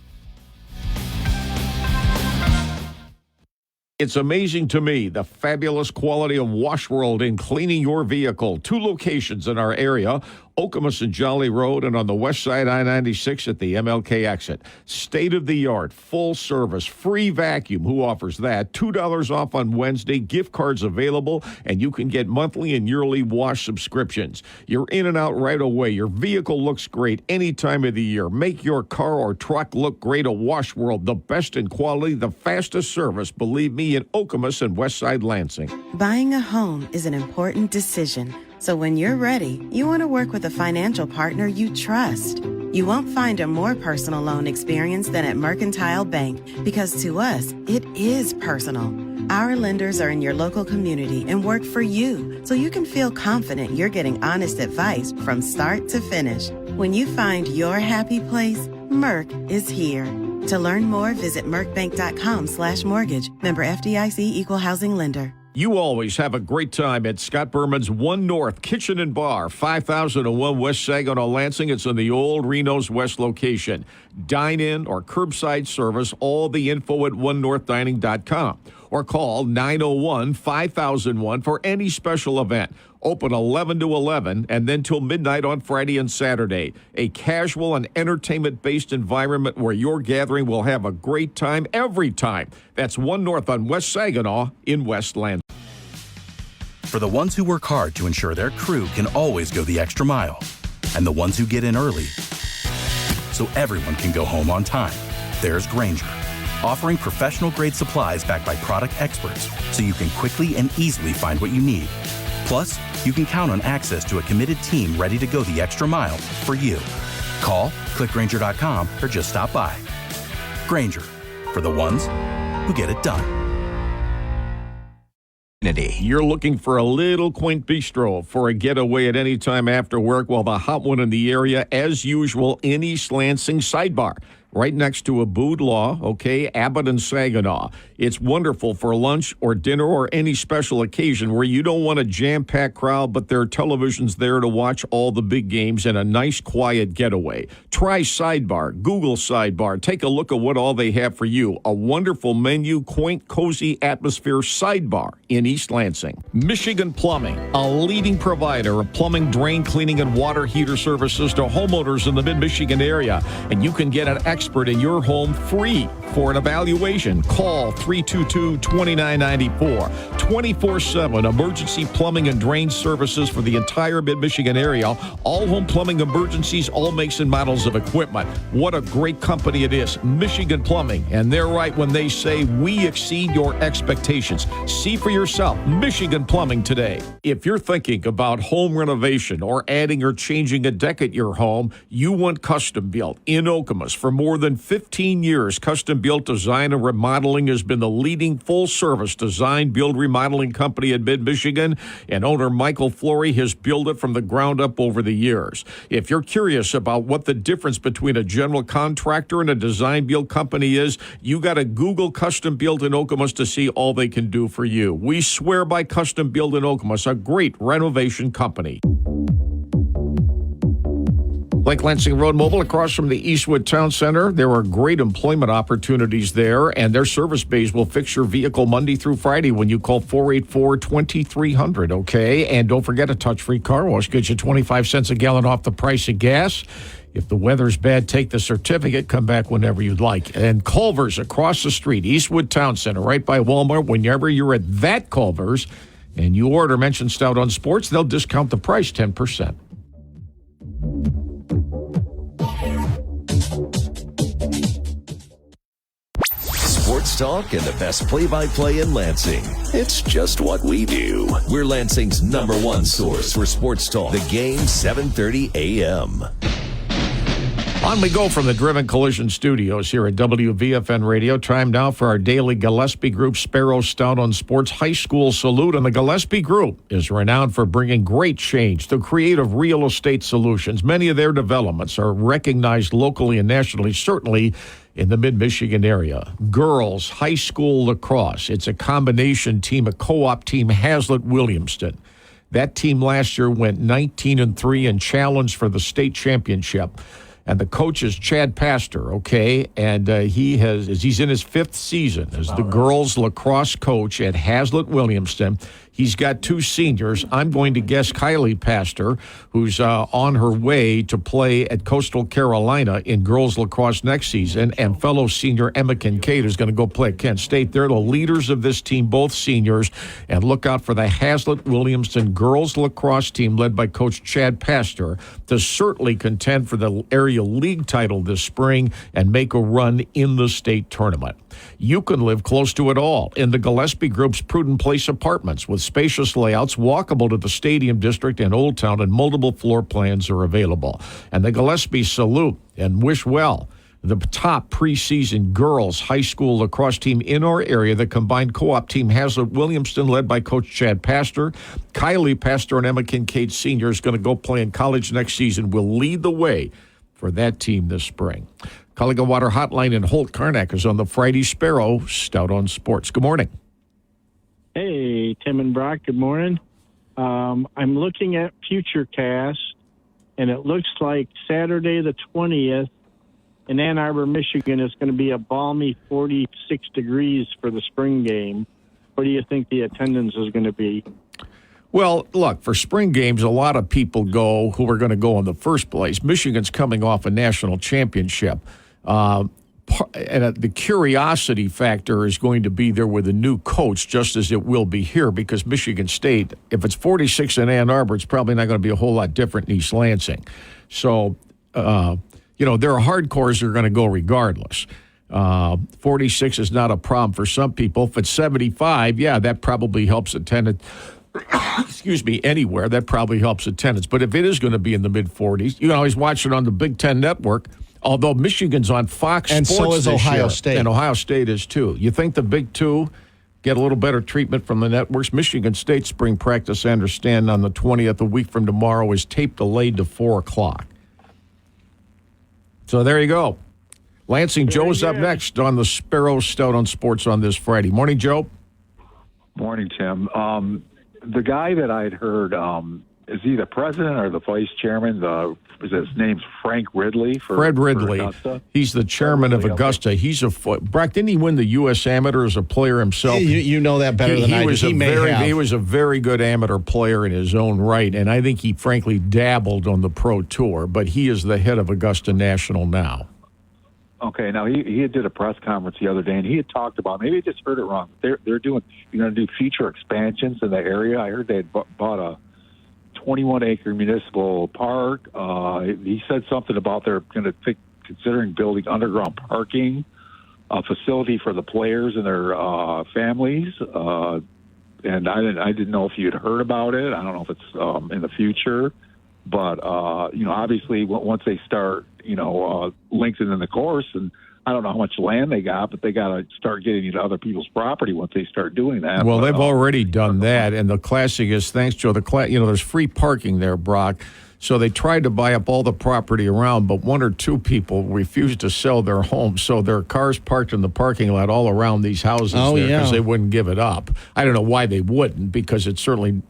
It's amazing to me the fabulous quality of Wash World in cleaning your vehicle. 2 locations in our area, Okemos and Jolly Road, and on the west side, I-96 at the MLK exit. State-of-the-art, full service, free vacuum. Who offers that? $2 off on Wednesday, gift cards available, and you can get monthly and yearly wash subscriptions. You're in and out right away. Your vehicle looks great any time of the year. Make your car or truck look great at Wash World. The best in quality, the fastest service, believe me, in Okemos and Westside Lansing. Buying a home is an important decision. So when you're ready, you want to work with a financial partner you trust. You won't find a more personal loan experience than at Mercantile Bank, because to us, it is personal. Our lenders are in your local community and work for you, so you can feel confident you're getting honest advice from start to finish. When you find your happy place, Merc is here. To learn more, visit mercbank.com/mortgage. Member FDIC, Equal Housing Lender. You always have a great time at Scott Berman's One North Kitchen and Bar, 5001 West Saginaw, Lansing. It's in the old Reno's West location. Dine-in or curbside service, all the info at onenorthdining.com. Or call 901-5001 for any special event. Open 11 to 11 and then till midnight on Friday and Saturday. A casual and entertainment-based environment where your gathering will have a great time every time. That's One North on West Saginaw in West Lansing. For the ones who work hard to ensure their crew can always go the extra mile, and the ones who get in early so everyone can go home on time, there's Grainger, offering professional-grade supplies backed by product experts so you can quickly and easily find what you need. Plus, you can count on access to a committed team ready to go the extra mile for you. Call, click Grainger.com, or just stop by. Grainger, for the ones who get it done. You're looking for a little quaint bistro for a getaway at any time after work? Well, the hot one in the area, as usual, in East Lansing, Sidebar. right next to Abood Law, okay, Abbott and Saginaw. It's wonderful for lunch or dinner or any special occasion where you don't want a jam-packed crowd, but there are televisions there to watch all the big games and a nice, quiet getaway. Try Sidebar, Google Sidebar. Take a look at what all they have for you. A wonderful menu, quaint, cozy atmosphere. Sidebar in East Lansing. Michigan Plumbing, a leading provider of plumbing, drain cleaning, and water heater services to homeowners in the mid-Michigan area. And you can get an expert in your home free for an evaluation. Call 322-2994. 24/7 emergency plumbing and drain services for the entire mid-Michigan area. All home plumbing emergencies, all makes and models of equipment. What a great company it is. Michigan Plumbing. And they're right when they say we exceed your expectations. See for yourself. Michigan Plumbing today. If you're thinking about home renovation or adding or changing a deck at your home, you want Custom Built in Okemos. For more than 15 years, Custom Built Design and Remodeling has been the leading full-service design, build, remodeling company in mid-Michigan, and owner Michael Flory has built it from the ground up over the years. If you're curious about what the difference between a general contractor and a design build company is, you got to Google Custom Built in Okemos to see all they can do for you. We swear by Custom Built in Okemos, a great renovation company. Lake Lansing Road Mobile, across from the Eastwood Town Center. There are great employment opportunities there, and their service bays will fix your vehicle Monday through Friday when you call 484-2300, okay? And don't forget, a touch-free car wash gets you 25 cents a gallon off the price of gas. If the weather's bad, take the certificate. Come back whenever you'd like. And Culver's across the street, Eastwood Town Center, right by Walmart. Whenever you're at that Culver's and you order, mention Stout on Sports, they'll discount the price 10%. Sports talk and the best play-by-play in Lansing. It's just what we do. We're Lansing's #1 source for sports talk. The Game, 7:30 a.m. On we go from the Driven Collision Studios here at WVFN Radio. Time now for our daily Gillespie Group Sparrow Stout on Sports High School Salute. And the Gillespie Group is renowned for bringing great change to creative real estate solutions. Many of their developments are recognized locally and nationally, certainly in the mid-Michigan area. Girls high school lacrosse. It's a combination team, a co-op team, Hazlitt-Williamston. That team last year went 19-3 and challenged for the state championship. And the coach is Chad Pastor, okay? And he's in his 5th season as the girls lacrosse coach at Hazlitt-Williamston. He's got 2 seniors. I'm going to guess Kylie Pastor, who's on her way to play at Coastal Carolina in girls lacrosse next season, and fellow senior Emma Kincaid is going to go play at Kent State. They're the leaders of this team, both seniors. And look out for the Hazlitt-Williamston girls lacrosse team led by Coach Chad Pastor to certainly contend for the area league title this spring and make a run in the state tournament. You can live close to it all in the Gillespie Group's Prudent Place Apartments with spacious layouts, walkable to the Stadium District and Old Town, and multiple floor plans are available. And the Gillespie salute and wish well the top preseason girls high school lacrosse team in our area, the combined co-op team Hazlitt-Williamston, led by Coach Chad Pastor. Kylie Pastor and Emma Kincaid Sr. is going to go play in college next season, will lead the way for that team this spring. Cullington Water Hotline in Holt Karnak is on the Friday Sparrow Stout on Sports. Good morning. Hey, Tim and Brock, good morning. I'm looking at Futurecast, and it looks like Saturday the 20th in Ann Arbor, Michigan is going to be a balmy 46 degrees for the spring game. What do you think the attendance is going to be? Well, look, for spring games, a lot of people go who are going to go in the first place. Michigan's coming off a national championship. And the curiosity factor is going to be there with a new coach, just as it will be here, because Michigan State, if it's 46 in Ann Arbor, it's probably not going to be a whole lot different in East Lansing. So, there are hardcores that are going to go regardless. 46 is not a problem for some people. If it's 75, yeah, that probably helps attendance. Anywhere, that probably helps attendance. But if it is going to be in the mid-40s, you can always watch it on the Big Ten Network, although Michigan's on Fox and Sports so is Ohio State. And Ohio State is, too. You think the Big Two get a little better treatment from the networks? Michigan State spring practice, I understand, on the 20th, a week from tomorrow, is tape delayed to 4 o'clock. So there you go. Lansing, Joe's up next on the Sparrow Stout on Sports on this Friday. Morning, Joe. Morning, Tim. The guy that I'd heard, is he the president or the vice chairman? His name's Frank Ridley. Fred Ridley. He's the chairman of Augusta. He's Brock, didn't he win the U.S. Amateur as a player himself? You know that better than I do. He was a very good amateur player in his own right, and I think he frankly dabbled on the pro tour, but he is the head of Augusta National now. Okay, now he did a press conference the other day, and he had talked about, maybe I just heard it wrong, they're going to do future expansions in the area. I heard they had bought a 21-acre municipal park. He said something about they're going to considering building underground parking, a facility for the players and their families. And I didn't know if you had heard about it. I don't know if it's in the future. But, obviously once they start, lengthening the course, and I don't know how much land they got, but they got to start getting into other people's property once they start doing that. Well, they've already done that. And the classic is, thanks, Joe, there's free parking there, Brock. So they tried to buy up all the property around, but one or two people refused to sell their homes. So there are cars parked in the parking lot all around these houses because they wouldn't give it up. I don't know why they wouldn't, because it's certainly,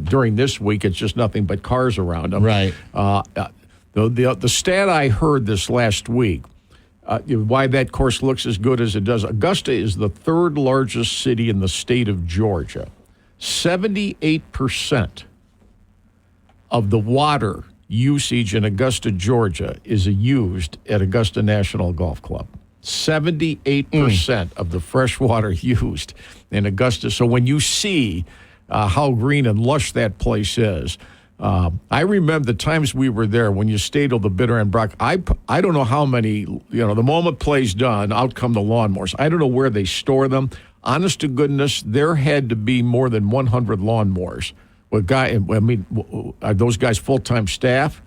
during this week, it's just nothing but cars around them. Right. The stat I heard this last week, why that course looks as good as it does, Augusta is the third largest city in the state of Georgia. 78% of the water usage in Augusta, Georgia, is used at Augusta National Golf Club. 78% of the fresh water used in Augusta. So when you see how green and lush that place is, I remember the times we were there when you stayed till the bitter end, Brock. I don't know how many, the moment play's done, out come the lawnmowers. I don't know where they store them. Honest to goodness, there had to be more than 100 lawnmowers. Are those guys full-time staff?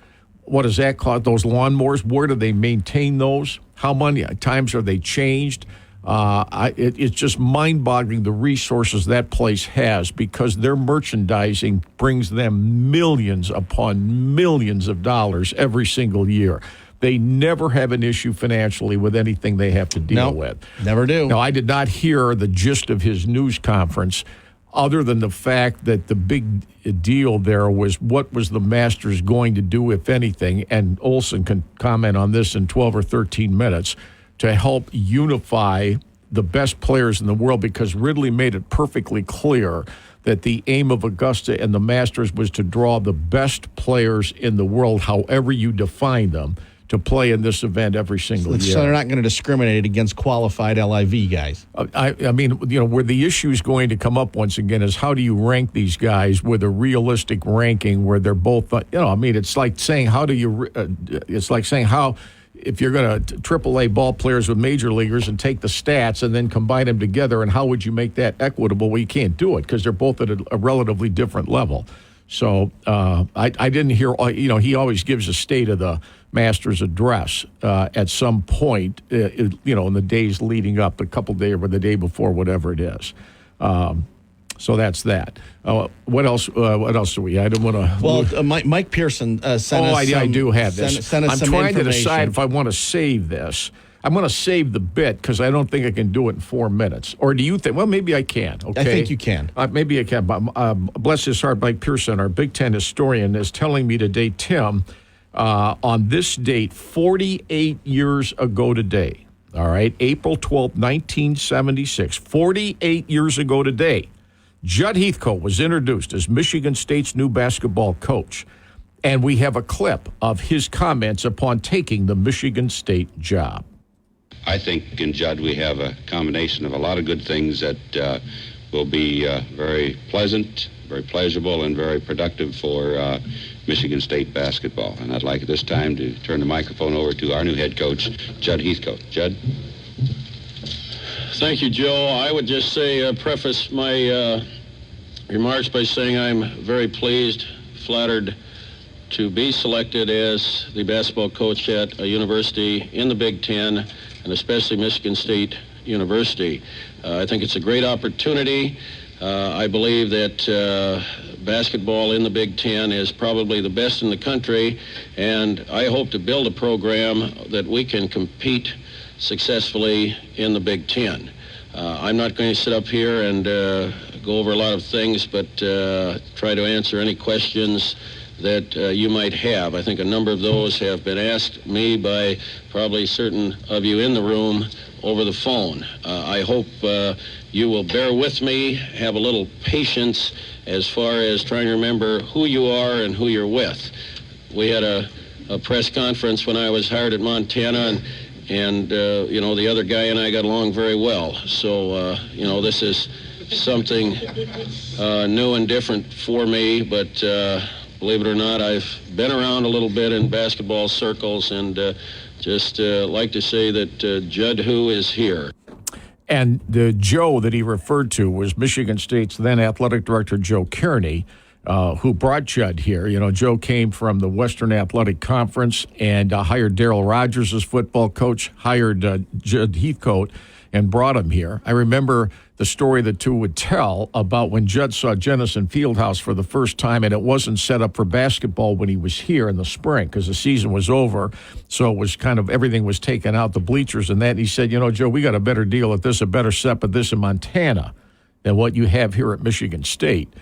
What does that cost? Those lawnmowers, where do they maintain those? How many times are they changed? It's just mind-boggling the resources that place has, because their merchandising brings them millions upon millions of dollars every single year. They never have an issue financially with anything they have to deal with. Never do. Now, I did not hear the gist of his news conference, other than the fact that the big deal there was what was the Masters going to do, if anything, and Olsen can comment on this in 12 or 13 minutes, to help unify the best players in the world, because Ridley made it perfectly clear that the aim of Augusta and the Masters was to draw the best players in the world, however you define them, to play in this event every single year. So they're not going to discriminate against qualified LIV guys. I mean, where the issue is going to come up once again is how do you rank these guys with a realistic ranking where they're both, it's like saying if you're going to AAA ball players with major leaguers and take the stats and then combine them together, and how would you make that equitable? Well, you can't do it because they're both at a relatively different level. So I didn't hear, he always gives a state of the Masters address at some point, in the days leading up, a couple days or the day before, whatever it is. So that's that. What else? What else do we? I don't want to. Well, Mike Pearson sent us. I do have this. Sent us I'm some trying to information. decide if I want to save this. I'm going to save the bit because I don't think I can do it in 4 minutes. Or do you think? Well, maybe I can. Okay, I think you can. Maybe I can. But bless his heart, Mike Pearson, our Big Ten historian, is telling me today, Tim, on this date, 48 years ago today. All right, April 12th, 1976. 48 years ago today, Judd Heathcote was introduced as Michigan State's new basketball coach. And we have a clip of his comments upon taking the Michigan State job. I think in Judd we have a combination of a lot of good things that will be very pleasant, very pleasurable, and very productive for Michigan State basketball. And I'd like at this time to turn the microphone over to our new head coach, Judd Heathcote. Judd? Thank you, Joe. I would just say, preface my remarks by saying I'm very pleased, flattered to be selected as the basketball coach at a university in the Big Ten, and especially Michigan State University. I think it's a great opportunity. I believe that basketball in the Big Ten is probably the best in the country, and I hope to build a program that we can compete successfully in the Big Ten. I'm not going to sit up here and go over a lot of things, but try to answer any questions that you might have. I think a number of those have been asked me by probably certain of you in the room over the phone. I hope you will bear with me, have a little patience as far as trying to remember who you are and who you're with. We had a press conference when I was hired at Montana, and the other guy and I got along very well. So, this is something new and different for me, but believe it or not, I've been around a little bit in basketball circles, and just like to say that Judd Who is here. And the Joe that he referred to was Michigan State's then athletic director, Joe Kearney, who brought Judd here. Joe came from the Western Athletic Conference and hired Darrell Rogers as football coach, hired Judd Heathcote, and brought him here. I remember the story the two would tell about when Judd saw Jennison Fieldhouse for the first time, and it wasn't set up for basketball when he was here in the spring because the season was over. So it was kind of everything was taken out, the bleachers and that. And he said, Joe, we got a better deal at this, a better set at this in Montana than what you have here at Michigan State.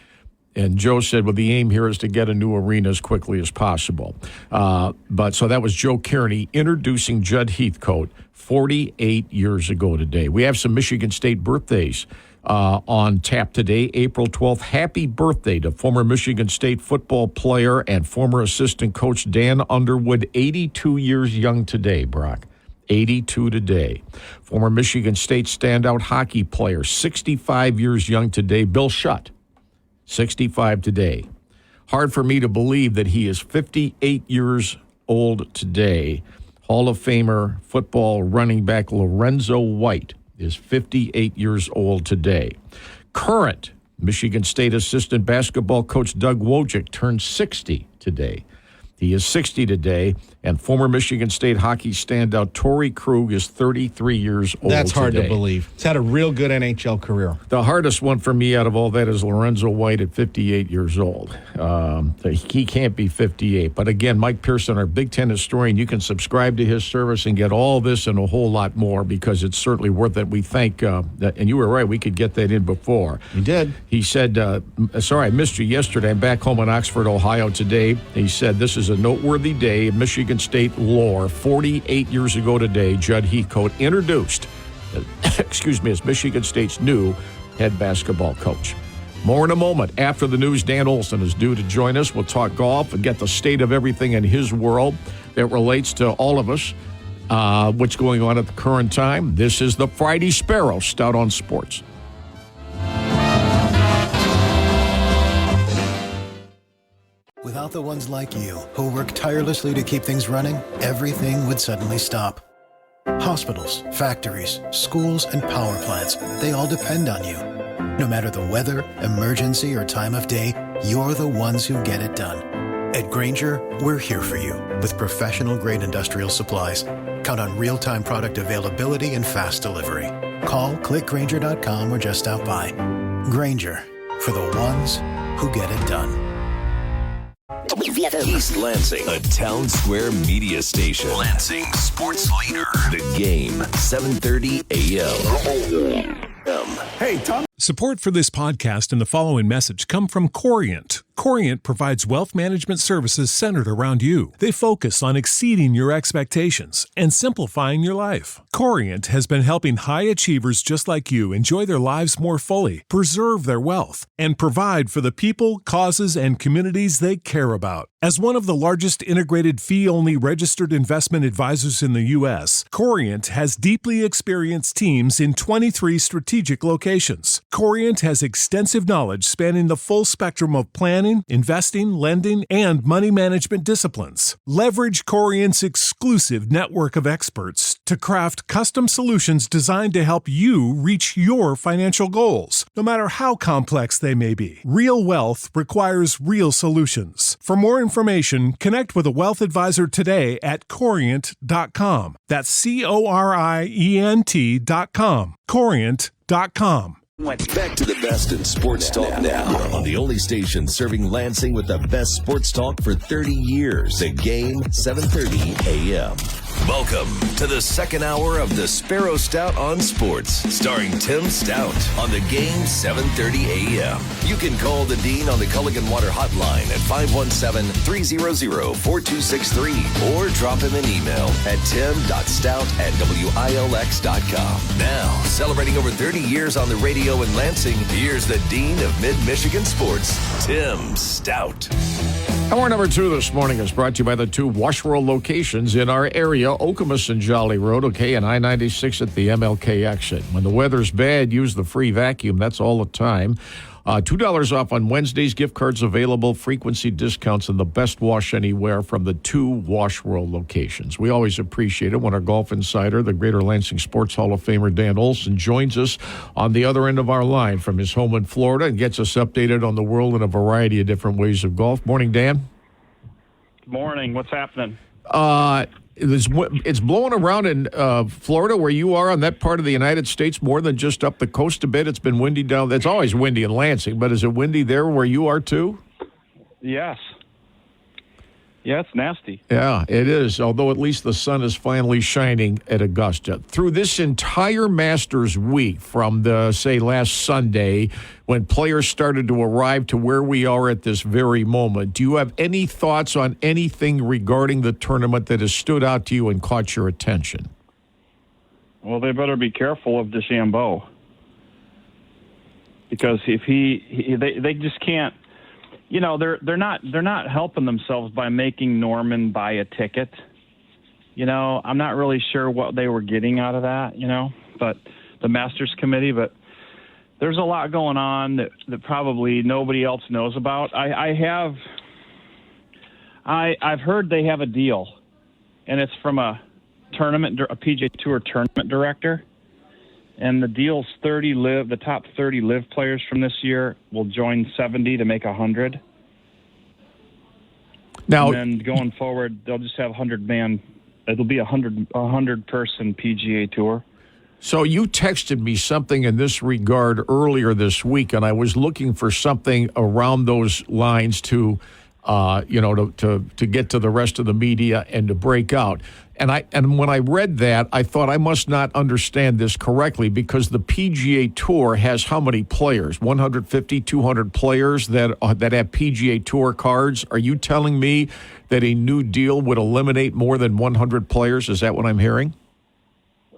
And Joe said, well, the aim here is to get a new arena as quickly as possible. So that was Joe Kearney introducing Judd Heathcote 48 years ago today. We have some Michigan State birthdays on tap today, April 12th. Happy birthday to former Michigan State football player and former assistant coach Dan Underwood, 82 years young today, Brock. 82 today. Former Michigan State standout hockey player, 65 years young today, Bill Schutt. 65 today. Hard for me to believe that he is 58 years old today. Hall of Famer football running back Lorenzo White is 58 years old today. Current Michigan State assistant basketball coach Doug Wojcik turned 60 today. He is 60 today, and former Michigan State hockey standout Torrey Krug is 33 years old. That's hard today. to believe. He's had a real good NHL career. The hardest one for me out of all that is Lorenzo White at 58 years old. He can't be 58. But again, Mike Pearson, our Big Ten historian, you can subscribe to his service and get all this and a whole lot more because it's certainly worth it. We thank, and you were right, we could get that in before. You did. He said, sorry, I missed you yesterday. I'm back home in Oxford, Ohio today. He said, this is a noteworthy day in Michigan State lore. 48 years ago today, Judd Heathcote introduced, as Michigan State's new head basketball coach. More in a moment. After the news, Dan Olsen is due to join us. We'll talk golf and get the state of everything in his world that relates to all of us, what's going on at the current time. This is the Friday Sparrow Stout on Sports. Without the ones like you, who work tirelessly to keep things running, everything would suddenly stop. Hospitals, factories, schools, and power plants, they all depend on you. No matter the weather, emergency, or time of day, you're the ones who get it done. At Grainger, we're here for you with professional-grade industrial supplies. Count on real-time product availability and fast delivery. Call, clickgrainger.com, or just stop by. Grainger, for the ones who get it done. East Lansing, a town square media station. Lansing sports leader. The Game, 7:30 a.m. Hey, Tom. Support for this podcast and the following message come from Corient. Corient provides wealth management services centered around you. They focus on exceeding your expectations and simplifying your life. Corient has been helping high achievers just like you enjoy their lives more fully, preserve their wealth, and provide for the people, causes, and communities they care about. As one of the largest integrated fee-only registered investment advisors in the U.S., Corient has deeply experienced teams in 23 strategic locations. Corient has extensive knowledge spanning the full spectrum of planning, investing, lending, and money management disciplines. Leverage Corient's exclusive network of experts to craft custom solutions designed to help you reach your financial goals, no matter how complex they may be. Real wealth requires real solutions. For more information, connect with a wealth advisor today at Corient.com. That's Corient.com. Corient.com. Back to the best in sports talk now on the only station serving Lansing with the best sports talk for 30 years. The Game, 7:30 a.m. Welcome to the second hour of the Sparrow Stout on Sports, starring Tim Stout on the game 7:30 a.m. You can call the Dean on the Culligan Water Hotline at 517-300-4263 or drop him an email at tim.stout@wilx.com. Now, celebrating over 30 years on the radio in Lansing, here's the Dean of Mid-Michigan Sports, Tim Stout. Hour number 2 this morning is brought to you by the 2 Wash World locations in our area, Okemos and Jolly Road, and I-96 at the MLK exit. When the weather's bad, use the free vacuum. That's all the time. $2 off on Wednesdays, gift cards available, frequency discounts, and the best wash anywhere from the 2 Wash World locations. We always appreciate it when our golf insider, the Greater Lansing Sports Hall of Famer Dan Olsen, joins us on the other end of our line from his home in Florida and gets us updated on the world in a variety of different ways of golf. Morning, Dan. Good morning. What's happening? It's blowing around in Florida where you are on that part of the United States more than just up the coast a bit. It's been windy down. It's always windy in Lansing, but is it windy there where you are too? Yes. Yeah, it's nasty. Yeah, it is, although at least the sun is finally shining at Augusta. Through this entire Masters week from say, last Sunday, when players started to arrive to where we are at this very moment, do you have any thoughts on anything regarding the tournament that has stood out to you and caught your attention? Well, they better be careful of DeChambeau. Because if they just can't. You know, they're not helping themselves by making Norman buy a ticket. You know, I'm not really sure what they were getting out of that, but the Masters Committee, but there's a lot going on that probably nobody else knows about. I've heard they have a deal, and it's from a PGA Tour tournament director. And the deal's the top 30 live players from this year will join 70 to make 100. Now, and then going forward, they'll just have 100-man. It'll be a 100-person PGA Tour. So you texted me something in this regard earlier this week, and I was looking for something around those lines to get to the rest of the media and to break out. And when I read that, I thought I must not understand this correctly because the PGA Tour has how many players? 150, 200 players that have PGA Tour cards. Are you telling me that a new deal would eliminate more than 100 players? Is that what I'm hearing?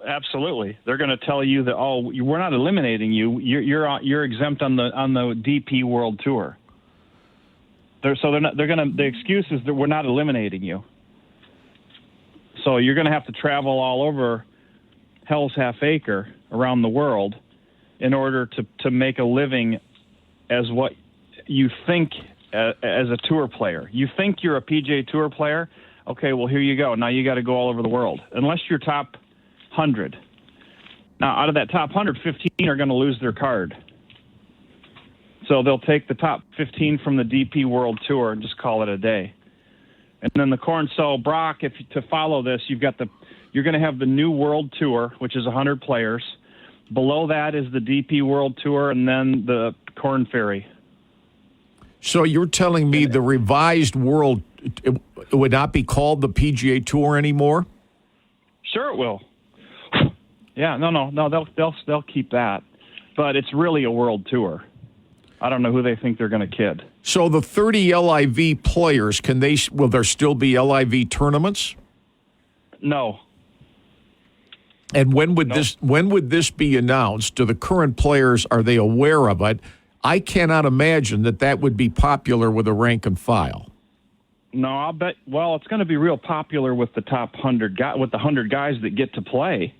Absolutely. They're going to tell you that we're not eliminating you. You're exempt on the DP World Tour. The excuse is that we're not eliminating you. So you're going to have to travel all over Hell's Half Acre around the world in order to make a living as what you think as a tour player. You think you're a PGA Tour player? Okay, well, here you go. Now you got to go all over the world. Unless you're top 100. Now, out of that top 100, 15 are going to lose their card. So they'll take the top 15 from the DP World Tour and just call it a day. And then Brock, to follow this, you're going to have the new World Tour, which is 100 players. Below that is the DP World Tour, and then the Korn Ferry. So you're telling me the revised world it would not be called the PGA Tour anymore? Sure, it will. Yeah, no, they'll keep that, but it's really a World Tour. I don't know who they think they're going to kid. So the 30 LIV players, will there still be LIV tournaments? No. And when would this be announced? To the current players, are they aware of it? I cannot imagine that would be popular with a rank and file. No, I'll bet. Well, it's going to be real popular with the top 100 with the 100 guys that get to play,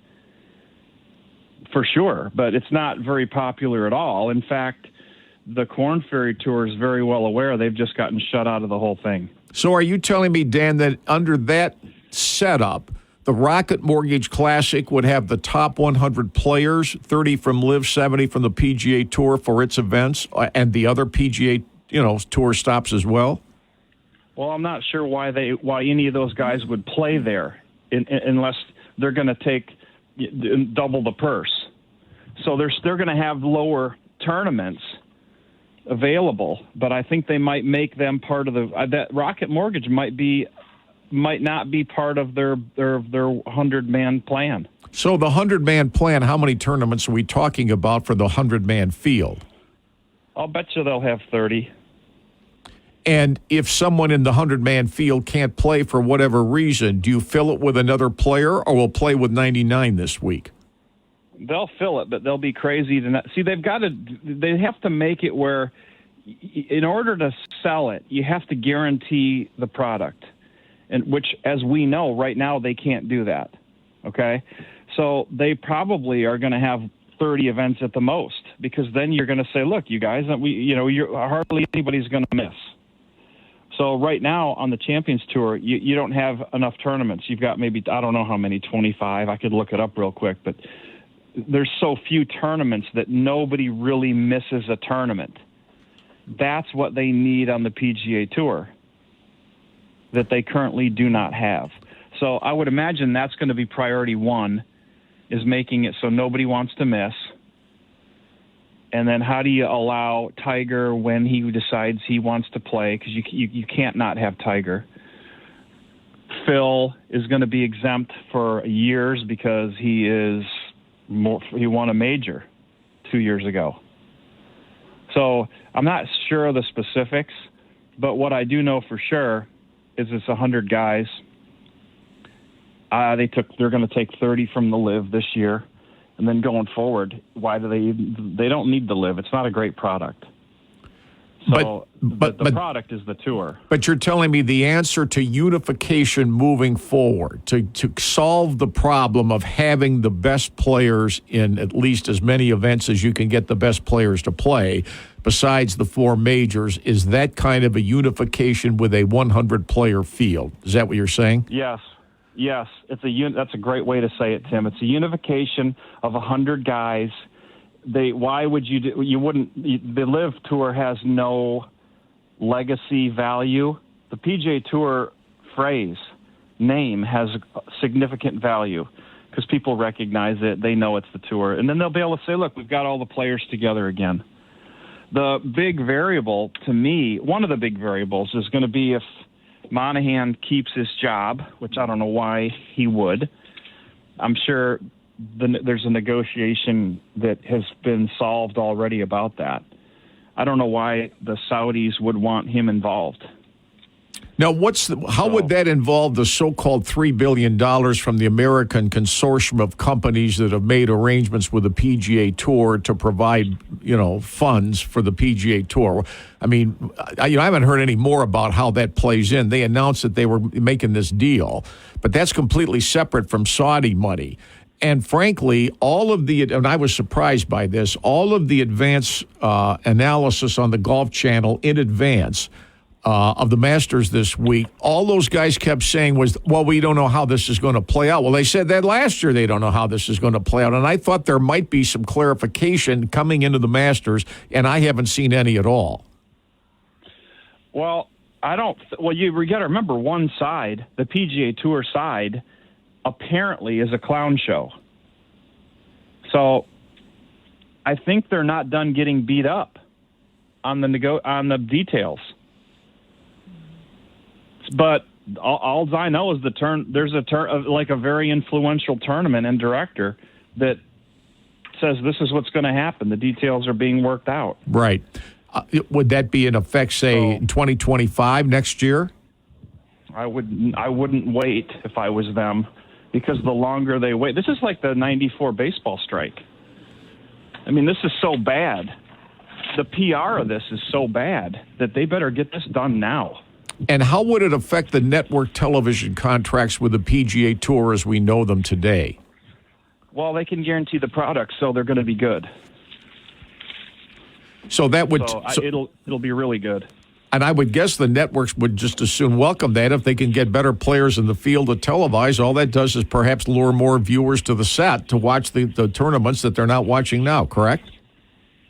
for sure. But it's not very popular at all. In fact, the Korn Ferry Tour is very well aware they've just gotten shut out of the whole thing. So are you telling me, Dan, that under that setup, the Rocket Mortgage Classic would have the top 100 players, 30 from LIV, 70 from the PGA Tour for its events, and the other PGA Tour stops as well? Well, I'm not sure why any of those guys would play there unless they're going to take double the purse. So they're going to have lower tournaments available, but I think they might make them part of that Rocket Mortgage might be might not be part of their 100-man plan. So the 100-man plan, how many tournaments are we talking about for the 100-man field? I'll bet you they'll have 30. And if someone in the 100-man field can't play for whatever reason, do you fill it with another player or will play with 99 this week? They'll fill it, but they'll be crazy to not. See, they have to make it where in order to sell it, you have to guarantee the product, and which, as we know, right now they can't do that. Okay, so they probably are going to have 30 events at the most, because then you're going to say, look, you guys, hardly anybody's going to miss. So right now on the Champions Tour, you don't have enough tournaments. You've got maybe, I don't know how many, 25. I could look it up real quick, but there's so few tournaments that nobody really misses a tournament. That's what they need on the PGA Tour that they currently do not have. So I would imagine that's going to be priority one, is making it so nobody wants to miss. And then how do you allow Tiger when he decides he wants to play? Because you can't not have Tiger. Phil is going to be exempt for years because he won a major 2 years ago. So I'm not sure of the specifics, but what I do know for sure is it's 100 guys. They're going to take 30 from the LIV this year. And then going forward, why do they don't need the LIV? It's not a great product. So but the product is the tour. But you're telling me the answer to unification moving forward, to solve the problem of having the best players in at least as many events as you can get the best players to play, besides the four majors, is that kind of a unification with a 100-player field. Is that what you're saying? Yes, that's a great way to say it, Tim. It's a unification of 100 guys. Why would you wouldn't? The LIV Tour has no legacy value. The PGA Tour name has significant value because people recognize it. They know it's the tour, and then they'll be able to say, "Look, we've got all the players together again." The big variable to me, one of the big variables, is going to be if Monahan keeps his job, which I don't know why he would. I'm sure there's a negotiation that has been solved already about that. I don't know why the Saudis would want him involved. Now, how would that involve the so-called $3 billion from the American consortium of companies that have made arrangements with the PGA Tour to provide, funds for the PGA Tour? I mean, I haven't heard any more about how that plays in. They announced that they were making this deal, but that's completely separate from Saudi money. And frankly, and I was surprised by this, all of the advanced analysis on the Golf Channel in advance of the Masters this week, all those guys kept saying was, well, we don't know how this is going to play out. Well, they said that last year they don't know how this is going to play out. And I thought there might be some clarification coming into the Masters, and I haven't seen any at all. Well, you got to remember one side, the PGA Tour side, apparently is a clown show. So I think they're not done getting beat up on the details. But all I know is there's a very influential tournament and director that says this is what's going to happen. The details are being worked out. Right. Would that be in effect, say, in 2025, next year? I wouldn't wait if I was them, because the longer they wait, this is like the '94 baseball strike. I mean, this is so bad. The PR of this is so bad that they better get this done now. And how would it affect the network television contracts with the PGA Tour as we know them today? Well, they can guarantee the product, so they're going to be good. So that would it'll be really good. And I would guess the networks would just as soon welcome that if they can get better players in the field to televise. All that does is perhaps lure more viewers to the set to watch the tournaments that they're not watching now. Correct?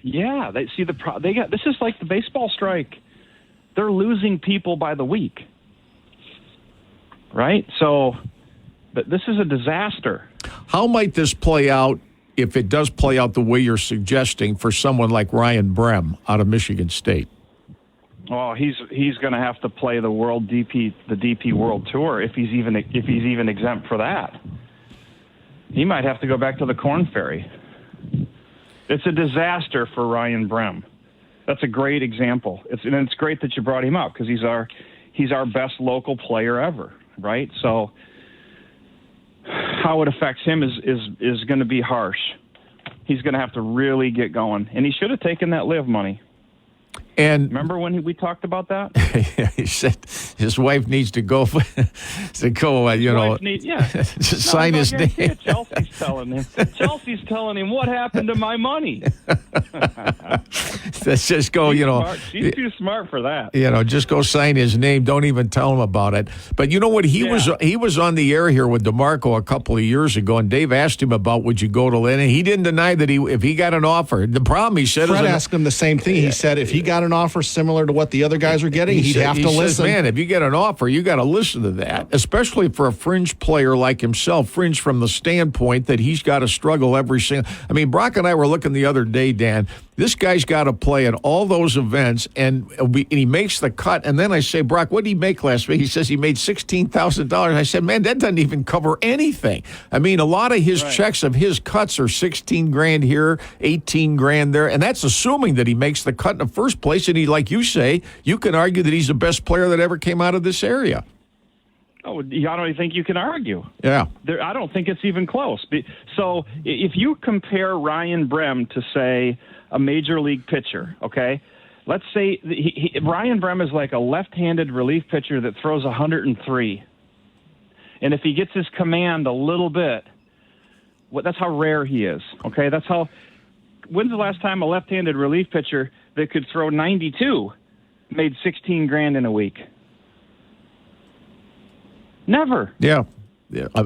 Yeah, this is like the baseball strike. They're losing people by the week, right? So, but this is a disaster. How might this play out if it does play out the way you're suggesting for someone like Ryan Brehm out of Michigan State? Oh, he's going to have to play the DP World Tour if he's even exempt for that. He might have to go back to the Korn Ferry. It's a disaster for Ryan Brem. That's a great example. It's great that you brought him up because he's our best local player ever, right? So how it affects him is going to be harsh. He's going to have to really get going, and he should have taken that live money. And remember when we talked about that? He said his wife needs to go sign his name. Chelsea's telling him what happened to my money. Let's just go, She's too smart for that. Just go sign his name. Don't even tell him about it. But you know what? He was on the air here with DeMarco a couple of years ago, and Dave asked him about would you go to Lynn, and he didn't deny that if he got an offer. The problem, he said, Fred asked him the same thing. He said if he got an offer similar to what the other guys are getting, he'd have to listen. Man, if you get an offer, you got to listen to that, especially for a fringe player like himself. Fringe from the standpoint that he's got to struggle every single. I mean, Brock and I were looking the other day, Dan. This guy's got to play at all those events, and he makes the cut. And then I say, Brock, what did he make last week? He says he made $16,000. I said, man, that doesn't even cover anything. I mean, a lot of his checks of his cuts are $16,000 here, $18,000 there, and that's assuming that he makes the cut in the first place. And he, like you say, you can argue that he's the best player that ever came out of this area. Oh, I don't even think you can argue. Yeah. I don't think it's even close. So if you compare Ryan Brem to, say, a major league pitcher, okay? Let's say Ryan Brem is like a left-handed relief pitcher that throws 103. And if he gets his command a little bit, that's how rare he is, okay? When's the last time a left-handed relief pitcher that could throw 92 made $16,000 in a week? Never. Yeah.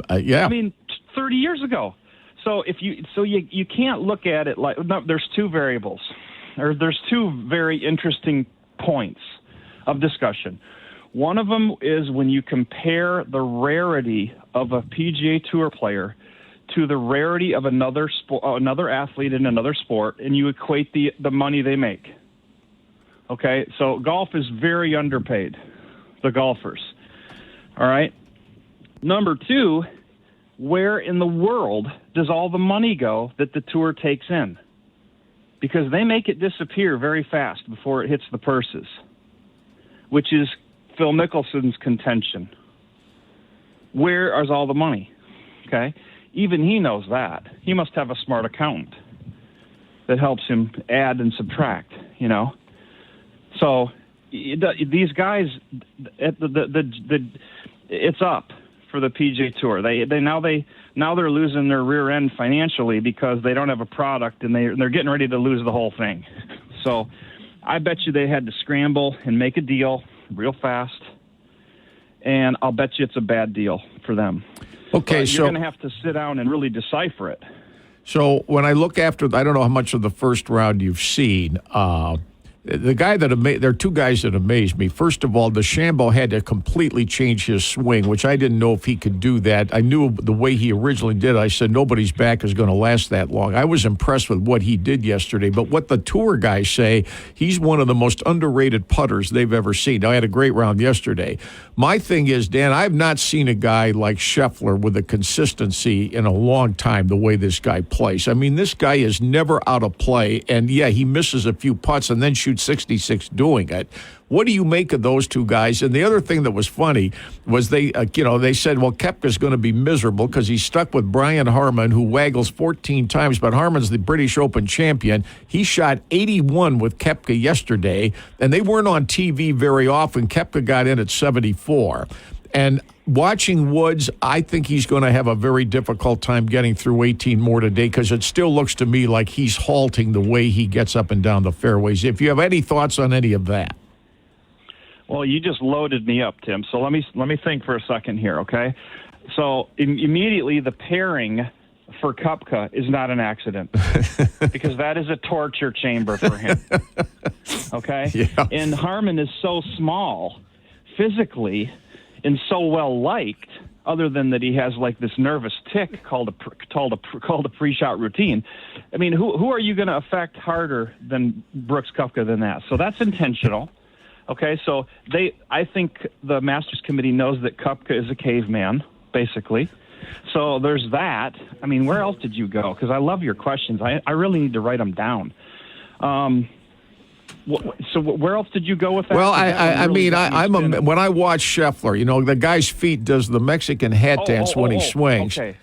I mean, 30 years ago. So you can't look at it like there's two variables, or there's two very interesting points of discussion. One of them is when you compare the rarity of a PGA Tour player to the rarity of another athlete in another sport, and you equate the money they make. Okay, so golf is very underpaid, the golfers. All right. Number two, where in the world does all the money go that the tour takes in? Because they make it disappear very fast before it hits the purses, which is Phil Mickelson's contention. Where is all the money? Okay? Even he knows that. He must have a smart accountant that helps him add and subtract, So these guys, it's up for the PGA Tour. Now they're losing their rear end financially because they don't have a product, and they're getting ready to lose the whole thing. So I bet you they had to scramble and make a deal real fast, and I'll bet you it's a bad deal for them. Okay, but you're going to have to sit down and really decipher it. So when I look after, I don't know how much of the first round you've seen. The guy there are two guys that amazed me. First of all, DeChambeau had to completely change his swing, which I didn't know if he could do that. I knew the way he originally did. I said nobody's back is going to last that long. I was impressed with what he did yesterday. But what the tour guys say, he's one of the most underrated putters they've ever seen. Now, I had a great round yesterday. My thing is, Dan, I've not seen a guy like Scheffler with a consistency in a long time the way this guy plays. I mean, this guy is never out of play. And, yeah, he misses a few putts and then shoots 66 doing it. What do you make of those two guys? And the other thing that was funny was they said, well, Koepka's going to be miserable because he's stuck with Brian Harman, who waggles 14 times, but Harman's the British Open champion. He shot 81 with Koepka yesterday, and they weren't on TV very often. Koepka got in at 74. And watching Woods, I think he's going to have a very difficult time getting through 18 more today because it still looks to me like he's halting the way he gets up and down the fairways. If you have any thoughts on any of that. Well, you just loaded me up, Tim. So let me think for a second here, okay? So immediately the pairing for Koepka is not an accident because that is a torture chamber for him, okay? Yeah. And Harman is so small physically and so well liked, other than that he has like this nervous tick called a pre-shot routine. I mean, who are you going to affect harder than Brooks Koepka than that? So that's intentional. Okay, so I think the Masters Committee knows that Koepka is a caveman, basically. So there's that. I mean, where else did you go? Because I love your questions. I really need to write them down. So where else did you go with that? Well, when I watch Scheffler, the guy's feet does the Mexican hat dance when he swings. Okay.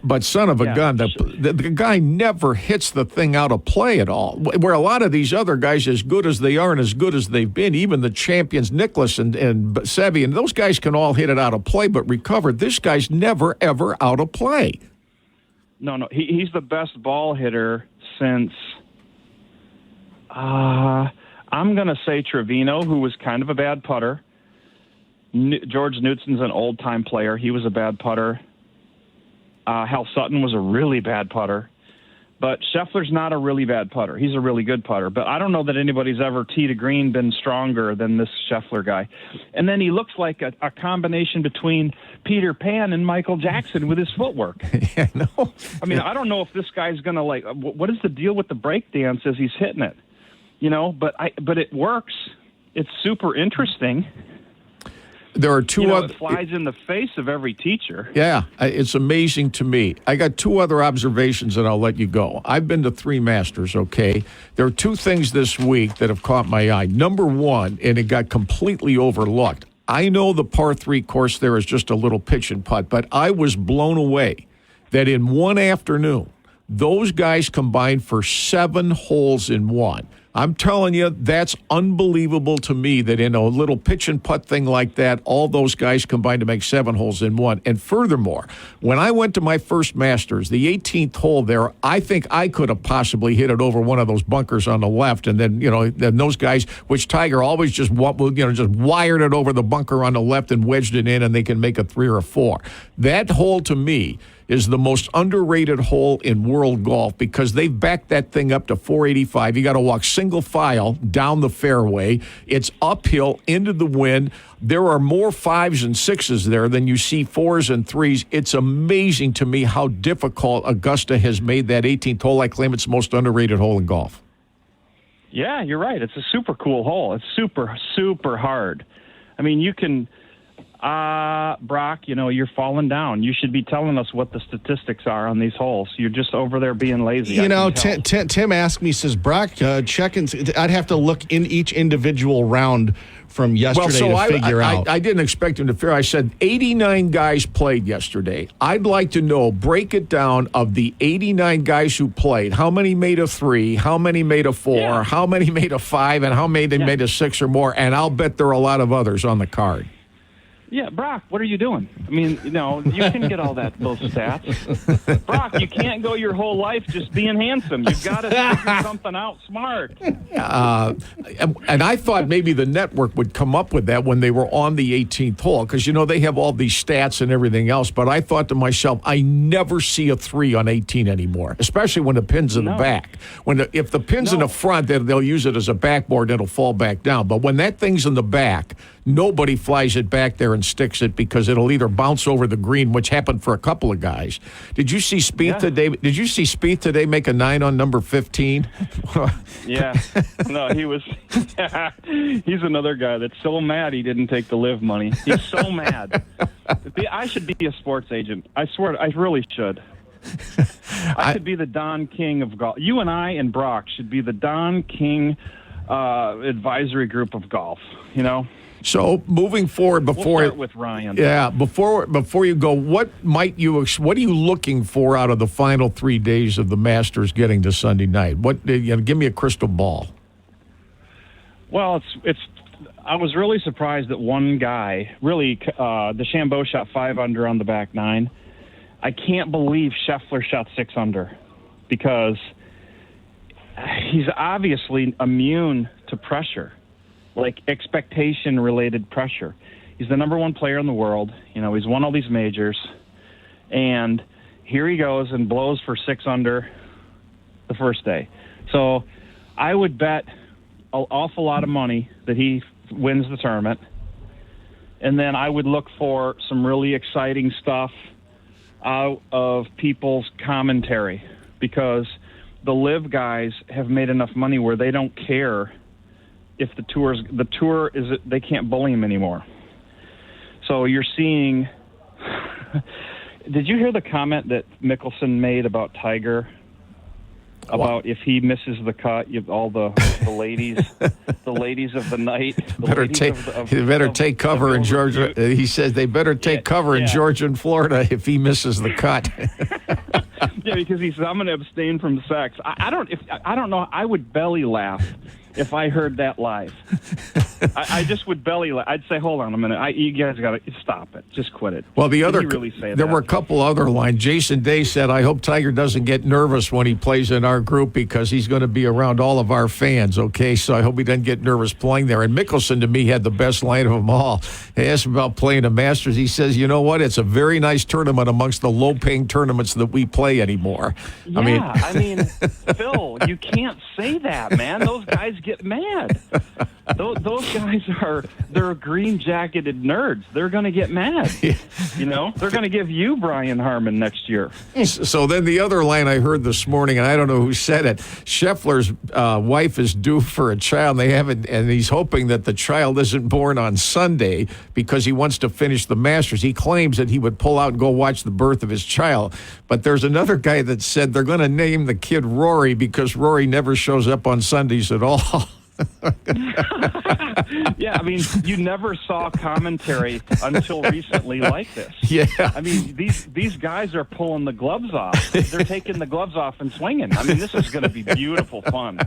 But son of a gun, the guy never hits the thing out of play at all. Where a lot of these other guys, as good as they are and as good as they've been, even the champions, Nicklaus and Seve, and those guys can all hit it out of play but recover. This guy's never, ever out of play. No, he's the best ball hitter since, I'm going to say Trevino, who was kind of a bad putter. George Knudsen's an old-time player. He was a bad putter. Hal Sutton was a really bad putter. But Scheffler's not a really bad putter. He's a really good putter. But I don't know that anybody's ever tee to green been stronger than this Scheffler guy. And then he looks like a combination between Peter Pan and Michael Jackson with his footwork. Yeah, I know. I mean, I don't know if this guy's going to, what is the deal with the break dance as he's hitting it? But it works. It's super interesting. There are two other. It flies in the face of every teacher. Yeah, it's amazing to me. I got two other observations, and I'll let you go. I've been to 3 Masters, okay? There are 2 things this week that have caught my eye. Number one, and it got completely overlooked. I know the par 3 course there is just a little pitch and putt, but I was blown away that in one afternoon, those guys combined for 7 holes in one. I'm telling you, that's unbelievable to me that in a little pitch and putt thing like that, all those guys combined to make 7 holes in one. And furthermore, when I went to my first Masters, the 18th hole there, I think I could have possibly hit it over one of those bunkers on the left. And then, then those guys, which Tiger always just wired it over the bunker on the left and wedged it in, and they can make a 3 or a 4. That hole to me is the most underrated hole in world golf because they've backed that thing up to 485. You got to walk single file down the fairway. It's uphill into the wind. There are more 5s and 6s there than you see 4s and 3s. It's amazing to me how difficult Augusta has made that 18th hole. I claim it's the most underrated hole in golf. Yeah, you're right. It's a super cool hole. It's super, super hard. I mean, you can... Brock, you're falling down. You should be telling us what the statistics are on these holes. You're just over there being lazy. Tim asked me, says, Brock, check and I'd have to look in each individual round from yesterday to figure out. I didn't expect him to figure. I said 89 guys played yesterday. I'd like to know, break it down of the 89 guys who played. How many made a 3? How many made a 4? How many made a 5? And how many made a 6 or more? And I'll bet there are a lot of others on the card. Yeah, Brock, what are you doing? I mean, you can get all those stats. Brock, you can't go your whole life just being handsome. You've got to figure something out smart. And I thought maybe the network would come up with that when they were on the 18th hole because, they have all these stats and everything else. But I thought to myself, I never see a 3 on 18 anymore, especially when the pin's in the back. If the pin's in the front, they'll use it as a backboard and it'll fall back down. But when that thing's in the back, nobody flies it back there and sticks it because it'll either bounce over the green, which happened for a couple of guys. Did you see Spieth today? Did you see Spieth today make a 9 on number 15? Yeah. No, he was. He's another guy that's so mad he didn't take the live money. He's so mad. I should be a sports agent. I swear, I really should. I could be the Don King of golf. You and I and Brock should be the Don King advisory group of golf. So moving forward, we'll start with Ryan. Yeah, before you go, what are you looking for out of the final 3 days of the Masters getting to Sunday night? Give me a crystal ball. Well, I was really surprised that one guy, DeChambeau shot 5 under on the back 9. I can't believe Scheffler shot 6 under because he's obviously immune to pressure. Like expectation-related pressure. He's the number 1 player in the world. He's won all these majors. And here he goes and blows for 6 under the first day. So I would bet an awful lot of money that he wins the tournament. And then I would look for some really exciting stuff out of people's commentary because the live guys have made enough money where they don't care if the tour is they can't bully him anymore. So you're seeing. Did you hear the comment that Mickelson made about Tiger? About if he misses the cut, all the ladies, the ladies of the night. Better take cover in Georgia. He says they better take cover in Georgia and Florida if he misses the cut. Yeah, because he says I'm going to abstain from sex. I don't know. I would belly laugh if I heard that live. I just would belly laugh. I'd say, hold on a minute. You guys got to stop it. Just quit it. Well, Did he really say there that? were a couple other lines. Jason Day said, I hope Tiger doesn't get nervous when he plays in our group because he's going to be around all of our fans, okay? So I hope he doesn't get nervous playing there. And Mickelson, to me, had the best line of them all. He asked him about playing a Masters. He says, you know what? It's a very nice tournament amongst the low-paying tournaments that we play anymore. Yeah, I mean, Phil, you can't say that, man. Those guys get mad. Those guys they're green-jacketed nerds. They're going to get mad. You know, they're going to give you Brian Harmon next year. So then the other line I heard this morning, and I don't know who said it, Scheffler's wife is due for a child, and he's hoping that the child isn't born on Sunday because he wants to finish the Masters. He claims that he would pull out and go watch the birth of his child. But there's another guy that said they're going to name the kid Rory because Rory never shows up on Sundays at all. Yeah, I mean, you never saw commentary until recently like this. Yeah. I mean, these guys are pulling the gloves off. They're taking the gloves off and swinging. I mean, this is going to be beautiful fun.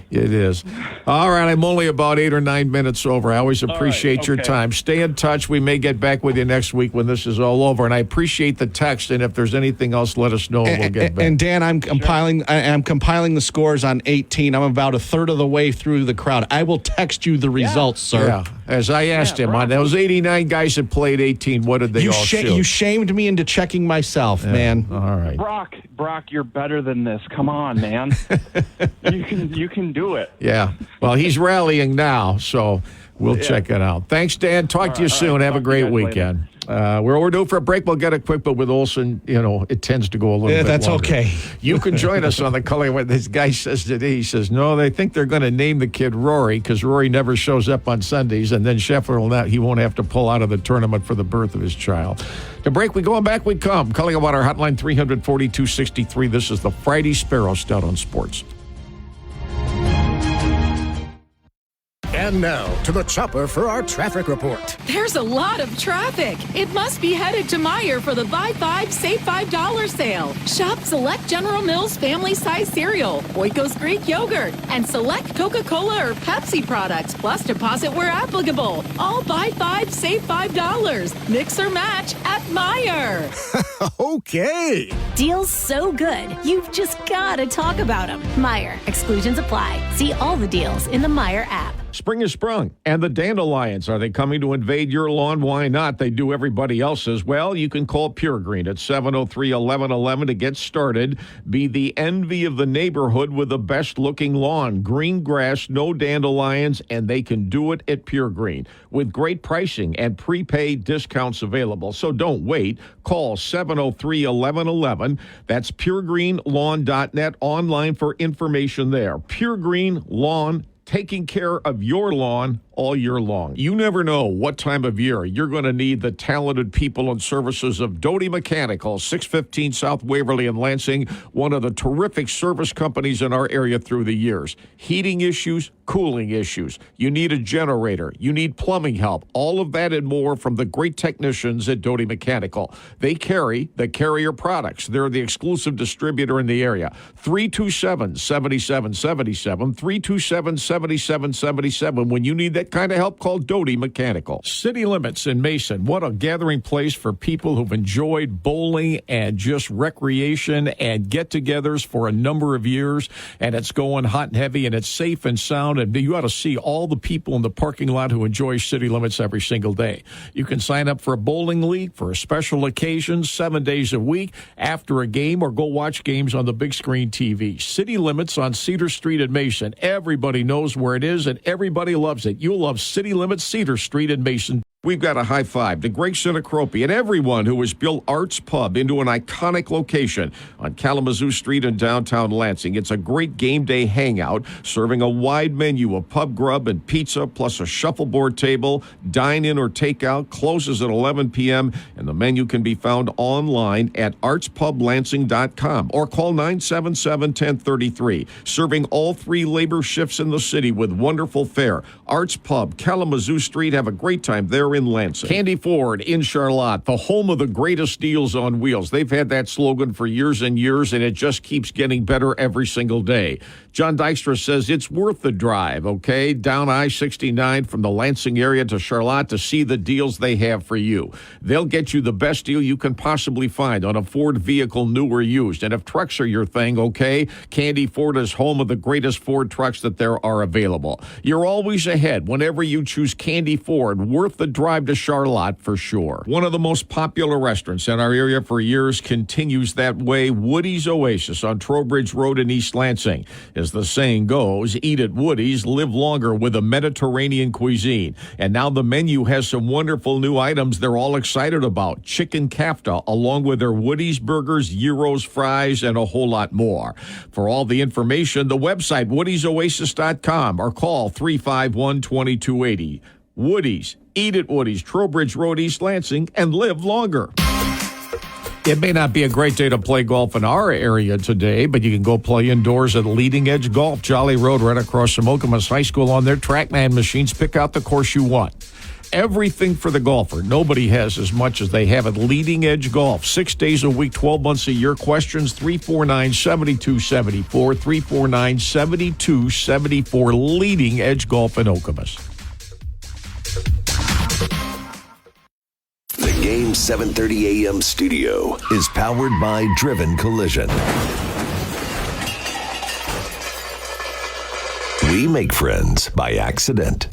It is. All right, I'm only about 8 or 9 minutes over. I always appreciate your time. Stay in touch. We may get back with you next week when this is all over. And I appreciate the text. And if there's anything else, let us know. We'll get back. And Dan, I'm compiling the scores on 18. I'm about a third of the way through the crowd. I will text you the results, sir. Yeah. As I asked him, on those 89 guys that played 18, what did they all shoot? You shamed me into checking myself, man. All right. Brock, you're better than this. Come on, man. You can do it. Yeah. Well, he's rallying now, so we'll check it out. Thanks, Dan. Talk to you soon. Have a great weekend. We're due for a break. We'll get it quick, but with Olsen, it tends to go a little bit that's longer. Okay. You can join us on the color. What this guy says today, he says, no, they think they're going to name the kid Rory because Rory never shows up on Sundays, and then Scheffler he won't have to pull out of the tournament for the birth of his child. To break, we go, and back we come. Culling Water Hotline 342-63. This is the Friday Sparrow Stout on Sports. And now to the chopper for our traffic report. There's a lot of traffic. It must be headed to Meijer for the Buy 5, Save $5 sale. Shop select General Mills family size cereal, Oikos Greek yogurt, and select Coca-Cola or Pepsi products, plus deposit where applicable. All Buy 5, Save $5. Mix or match at Meijer. Okay. Deals so good, you've just got to talk about them. Meijer. Exclusions apply. See all the deals in the Meijer app. Spring has sprung, and the dandelions, are they coming to invade your lawn? Why not? They do everybody else's. Well, you can call Pure Green at 703-1111 to get started. Be the envy of the neighborhood with the best-looking lawn. Green grass, no dandelions, and they can do it at Pure Green with great pricing and prepaid discounts available. So don't wait. Call 703-1111. That's puregreenlawn.net, online for information there. Pure Green Lawn, taking care of your lawn all year long. You never know what time of year you're going to need the talented people and services of Doty Mechanical, 615 South Waverly in Lansing, one of the terrific service companies in our area through the years. Heating issues, cooling issues. You need a generator. You need plumbing help. All of that and more from the great technicians at Doty Mechanical. They carry the Carrier products. They're the exclusive distributor in the area. 327-7777, 327-7777. When you need that kind of help, call Doty Mechanical. City Limits in Mason. What a gathering place for people who've enjoyed bowling and just recreation and get-togethers for a number of years. And it's going hot and heavy, and it's safe and sound. And you ought to see all the people in the parking lot who enjoy City Limits every single day. You can sign up for a bowling league for a special occasion 7 days a week after a game, or go watch games on the big screen TV. City Limits on Cedar Street in Mason. Everybody knows where it is, and everybody loves it. You'll love City Limits, Cedar Street in Mason. we've got a high five to Greg Sinacropi and everyone who has built Arts Pub into an iconic location on Kalamazoo Street in downtown Lansing. It's a great game day hangout, serving a wide menu of pub grub and pizza, plus a shuffleboard table, dine-in or takeout, closes at 11 p.m., and the menu can be found online at artspublansing.com or call 977-1033. Serving all 3 labor shifts in the city with wonderful fare. Arts Pub, Kalamazoo Street. Have a great time there in Lansing. Candy Ford in Charlotte, the home of the greatest deals on wheels. They've had that slogan for years and years, and it just keeps getting better every single day. John Dykstra says it's worth the drive, okay? Down I-69 from the Lansing area to Charlotte to see the deals they have for you. They'll get you the best deal you can possibly find on a Ford vehicle, new or used. And if trucks are your thing, okay, Candy Ford is home of the greatest Ford trucks that there are available. You're always ahead whenever you choose Candy Ford. Worth the drive to Charlotte for sure. One of the most popular restaurants in our area for years continues that way. Woody's Oasis on Trowbridge Road in East Lansing. As the saying goes, eat at Woody's, live longer with a Mediterranean cuisine. And now the menu has some wonderful new items they're all excited about. Chicken kafta, along with their Woody's burgers, gyros, fries, and a whole lot more. For all the information, the website, woodysoasis.com, or call 351-2280. Woody's. Eat at Woody's, Trowbridge Road, East Lansing, and live longer. It may not be a great day to play golf in our area today, but you can go play indoors at Leading Edge Golf, Jolly Road, right across from Okemos High School on their TrackMan machines. Pick out the course you want. Everything for the golfer. Nobody has as much as they have at Leading Edge Golf. 6 days a week, 12 months a year. Questions 349-7274, 349-7274. Leading Edge Golf in Okemos. The Game 7:30 a.m. studio is powered by Driven Collision. We make friends by accident.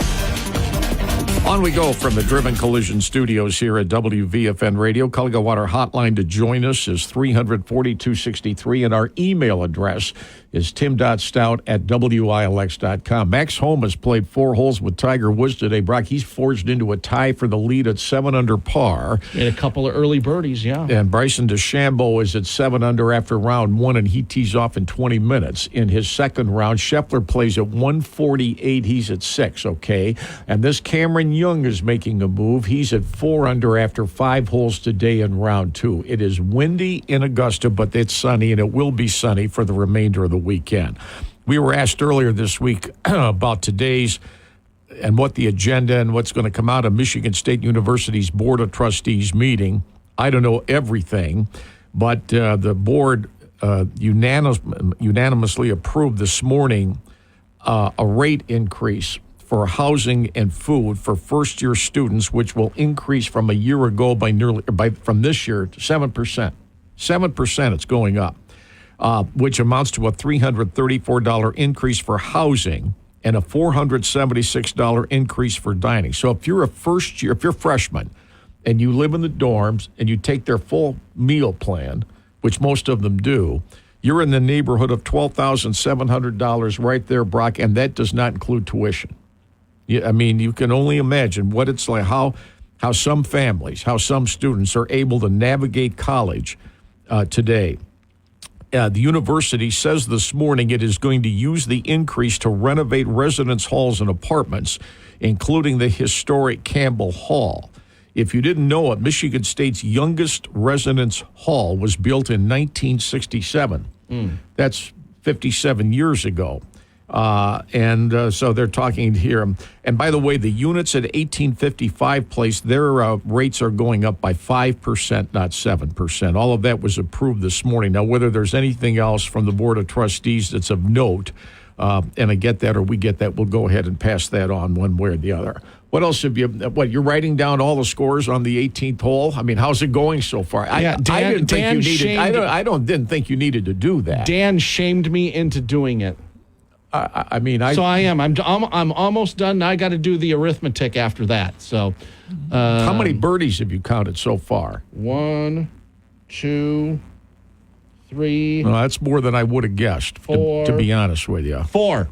On we go from the Driven Collision studios here at WVFN Radio. Cullingga Water hotline to join us is 340-263, and our email address is tim.stout@wilx.com. Max Homa played 4 holes with Tiger Woods today. Brock, he's forged into a tie for the lead at 7 under par. Made a couple of early birdies, yeah. And Bryson DeChambeau is at 7 under after round 1, and he tees off in 20 minutes. In his second round, Scheffler plays at 148. He's at 6, okay? And this Cameron Young is making a move. He's at 4 under after 5 holes today in round 2. It is windy in Augusta, but it's sunny, and it will be sunny for the remainder of the weekend. We were asked earlier this week about today's and what the agenda and what's going to come out of Michigan State University's Board of Trustees meeting. I don't know everything, but the board unanimously approved this morning a rate increase for housing and food for first-year students, which will increase from a year ago from this year to 7%. 7% it's going up. Which amounts to a $334 increase for housing and a $476 increase for dining. So if you're a freshman and you live in the dorms and you take their full meal plan, which most of them do, you're in the neighborhood of $12,700 right there, Brock, and that does not include tuition. I mean, you can only imagine what it's like, how some families, how some students are able to navigate college today. The university says this morning it is going to use the increase to renovate residence halls and apartments, including the historic Campbell Hall. If you didn't know it, Michigan State's youngest residence hall was built in 1967. That's 57 years ago. So they're talking here. And by the way, the units at 1855 Place, their rates are going up by 5%, not 7%. All of that was approved this morning. Now, whether there's anything else from the Board of Trustees that's of note, and I get that or we get that, we'll go ahead and pass that on one way or the other. What else have you're writing down all the scores on the 18th hole? I mean, how's it going so far? Yeah, I didn't think you needed to do that. Dan shamed me into doing it. So I am. I'm almost done. I got to do the arithmetic after that. So, how many birdies have you counted so far? 1, 2, 3. Well, that's more than I would have guessed. 4. To be honest with you, 4.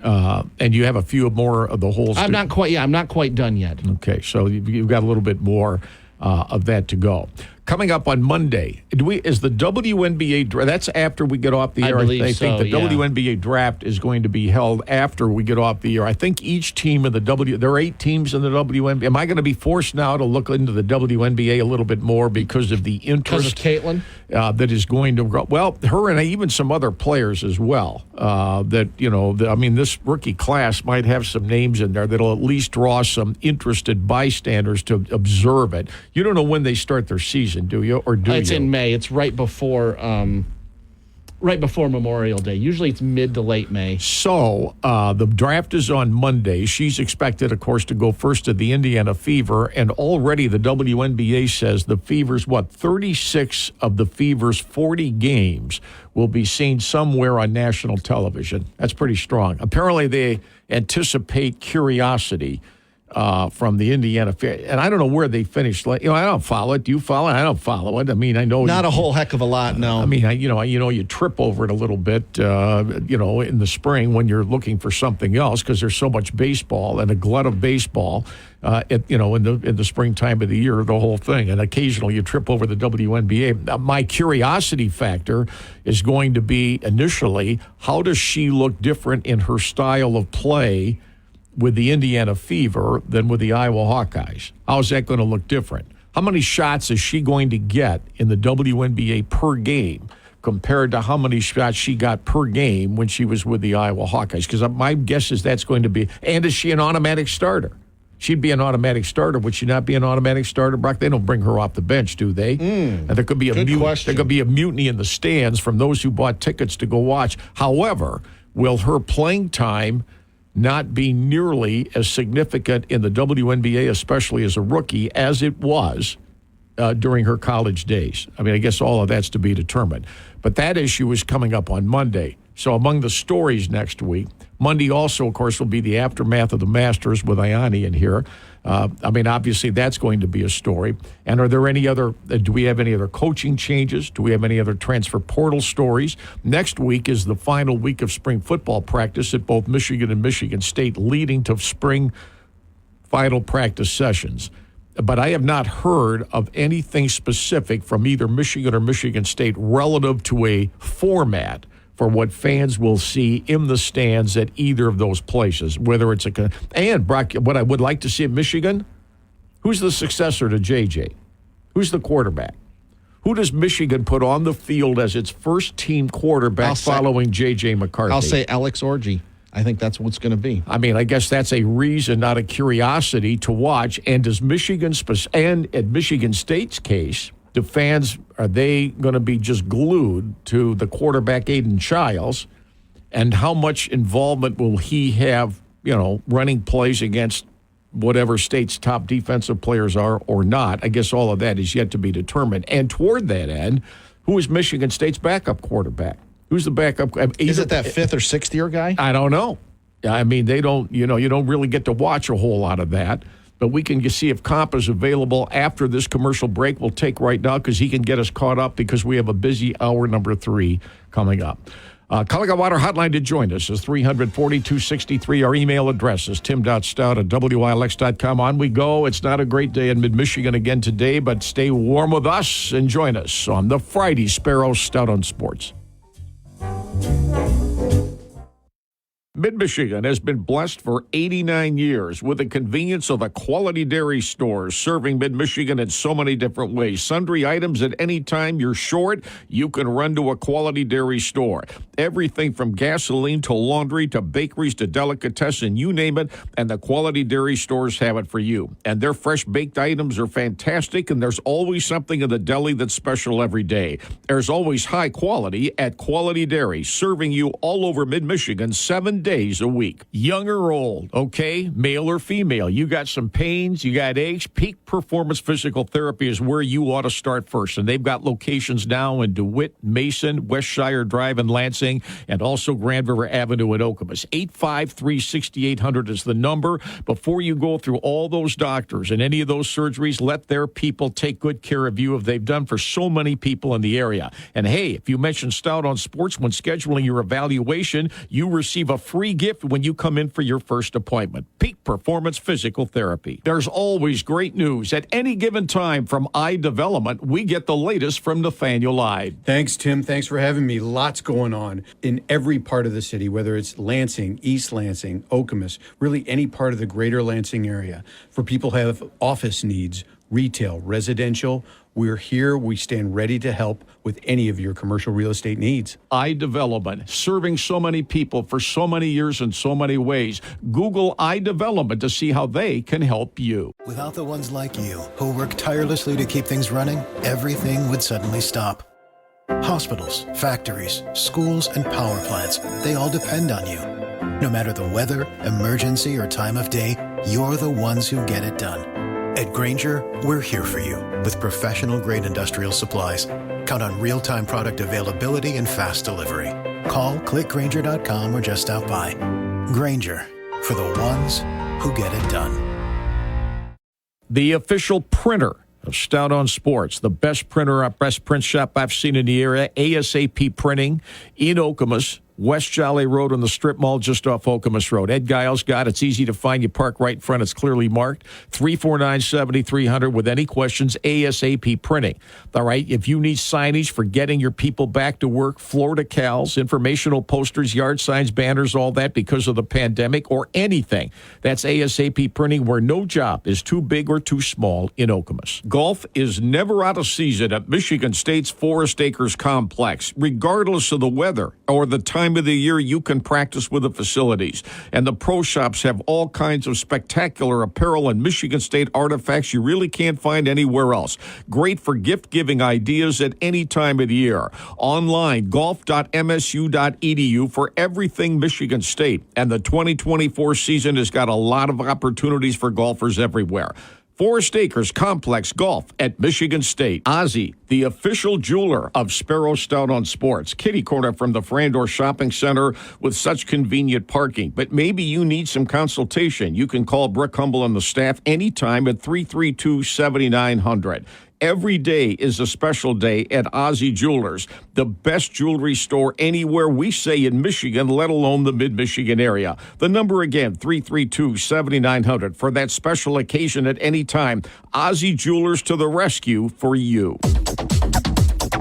And you have a few more of the holes. I'm not quite done yet. Okay, so you've got a little bit more of that to go. Coming up on Monday, is the WNBA draft? That's after we get off the air. I think the WNBA draft is going to be held after we get off the air. I think each team in there are 8 teams in the WNBA. Am I going to be forced now to look into the WNBA a little bit more because of the interest? Because of Caitlin? That is going to grow. Well, her and even some other players as well. This rookie class might have some names in there that'll at least draw some interested bystanders to observe it. You don't know when they start their season, do you? Or do It's you? in May. It's right before Memorial Day. Usually it's mid to late May. So the draft is on Monday. She's expected, of course, to go first to the Indiana Fever. And already the WNBA says the Fever's, 36 of the Fever's 40 games will be seen somewhere on national television. That's pretty strong. Apparently they anticipate curiosity from the Indiana Fever. And I don't know where they finished. I don't follow it. Do you follow it? I don't follow it. I mean, I know. Not a whole heck of a lot, no. I mean, you trip over it a little bit, in the spring when you're looking for something else because there's so much baseball and a glut of baseball, in the springtime of the year, the whole thing. And occasionally you trip over the WNBA. My curiosity factor is going to be initially, how does she look different in her style of play with the Indiana Fever than with the Iowa Hawkeyes? How is that going to look different? How many shots is she going to get in the WNBA per game compared to how many shots she got per game when she was with the Iowa Hawkeyes? Because my guess is that's going to be, and is she an automatic starter? She'd be an automatic starter. Would she not be an automatic starter, Brock? They don't bring her off the bench, do they? And there could be there could be a mutiny in the stands from those who bought tickets to go watch. However, will her playing time not be nearly as significant in the WNBA, especially as a rookie, as it was during her college days? I mean, I guess all of that's to be determined. But that issue is coming up on Monday. So among the stories next week, Monday also, of course, will be the aftermath of the Masters with Ayani in here. Obviously that's going to be a story. And are there any other, do we have any other coaching changes? Do we have any other transfer portal stories? Next week is the final week of spring football practice at both Michigan and Michigan State, leading to spring final practice sessions. But I have not heard of anything specific from either Michigan or Michigan State relative to a format for what fans will see in the stands at either of those places, whether it's and Brock, what I would like to see at Michigan, who's the successor to JJ? Who's the quarterback? Who does Michigan put on the field as its first-team quarterback following J.J. McCarthy? I'll say Alex Orji. I think that's what's going to be. I mean, I guess that's a reason, not a curiosity, to watch. And does Michigan, and at Michigan State's case, the fans, are they going to be just glued to the quarterback, Aiden Childs? And how much involvement will he have, running plays against whatever State's top defensive players are or not? I guess all of that is yet to be determined. And toward that end, who is Michigan State's backup quarterback? Who's the backup? Is it that 5th or 6th year guy? I don't know. I mean, they don't, you don't really get to watch a whole lot of that. But we can see if Comp is available after this commercial break we'll take right now, because he can get us caught up because we have a busy hour number 3 coming up. Cullington Water Hotline to join us is 340-263. Our email address is tim.stout@wilx.com. On we go. It's not a great day in mid-Michigan again today, but stay warm with us and join us on the Friday Sparrow Stout on Sports. Mid-Michigan has been blessed for 89 years with the convenience of a quality dairy store serving Mid-Michigan in so many different ways. Sundry items at any time you're short, you can run to a quality dairy store. Everything from gasoline to laundry to bakeries to delicatessen, you name it, and the quality dairy stores have it for you. And their fresh baked items are fantastic, and there's always something in the deli that's special every day. There's always high quality at Quality Dairy, serving you all over Mid-Michigan 7 days a week. Young or old, okay, male or female, you got some pains, you got aches, Peak Performance Physical Therapy is where you ought to start first. And they've got locations now in DeWitt, Mason, Westshire Drive in Lansing, and also Grand River Avenue in Okemos. 853-6800 is the number. Before you go through all those doctors and any of those surgeries, let their people take good care of you, as they've done for so many people in the area. And hey, if you mention Stout on Sports when scheduling your evaluation, you receive a free free gift when you come in for your first appointment. Peak Performance Physical Therapy. There's always great news. At any given time from iDevelopment, we get the latest from Nathaniel Ide. Thanks, Tim. Thanks for having me. Lots going on in every part of the city, whether it's Lansing, East Lansing, Okemos, really any part of the greater Lansing area. For people who have office needs, retail, residential, we're here. We stand ready to help with any of your commercial real estate needs. iDevelopment, serving so many people for so many years in so many ways. Google iDevelopment to see how they can help you. Without the ones like you, who work tirelessly to keep things running, everything would suddenly stop. Hospitals, factories, schools, and power plants, they all depend on you. No matter the weather, emergency, or time of day, you're the ones who get it done. At Grainger, we're here for you with professional-grade industrial supplies. Count on real-time product availability and fast delivery. Call, clickgrainger.com, or just stop by. Grainger, for the ones who get it done. The official printer of Stout on Sports, the best printer, best print shop I've seen in the area, ASAP Printing in Okemos. West Jolly Road on the strip mall just off Okemos Road. Ed Giles got it. It's easy to find. You park right in front. It's clearly marked. 349-7300 with any questions. ASAP Printing. All right, if you need signage for getting your people back to work, floor decals, informational posters, yard signs, banners, all that because of the pandemic or anything, that's ASAP Printing, where no job is too big or too small in Okemos. Golf is never out of season at Michigan State's Forest Acres Complex, regardless of the weather or the time of the year. You can practice with the facilities, and the pro shops have all kinds of spectacular apparel and Michigan State artifacts you really can't find anywhere else. Great for gift-giving ideas at any time of the year. Online, golf.msu.edu for everything Michigan State, and the 2024 season has got a lot of opportunities for golfers everywhere. Forest Acres Complex Golf at Michigan State. Ozzie, the official jeweler of Sparrow Stout on Sports. Kitty corner from the Frandor Shopping Center with such convenient parking. But maybe you need some consultation. You can call Brooke Humble and the staff anytime at 332-7900. Every day is a special day at Ozzie Jewelers, the best jewelry store anywhere we say in Michigan, let alone the mid-Michigan area. The number again, 332-7900. For that special occasion at any time, Ozzie Jewelers to the rescue for you.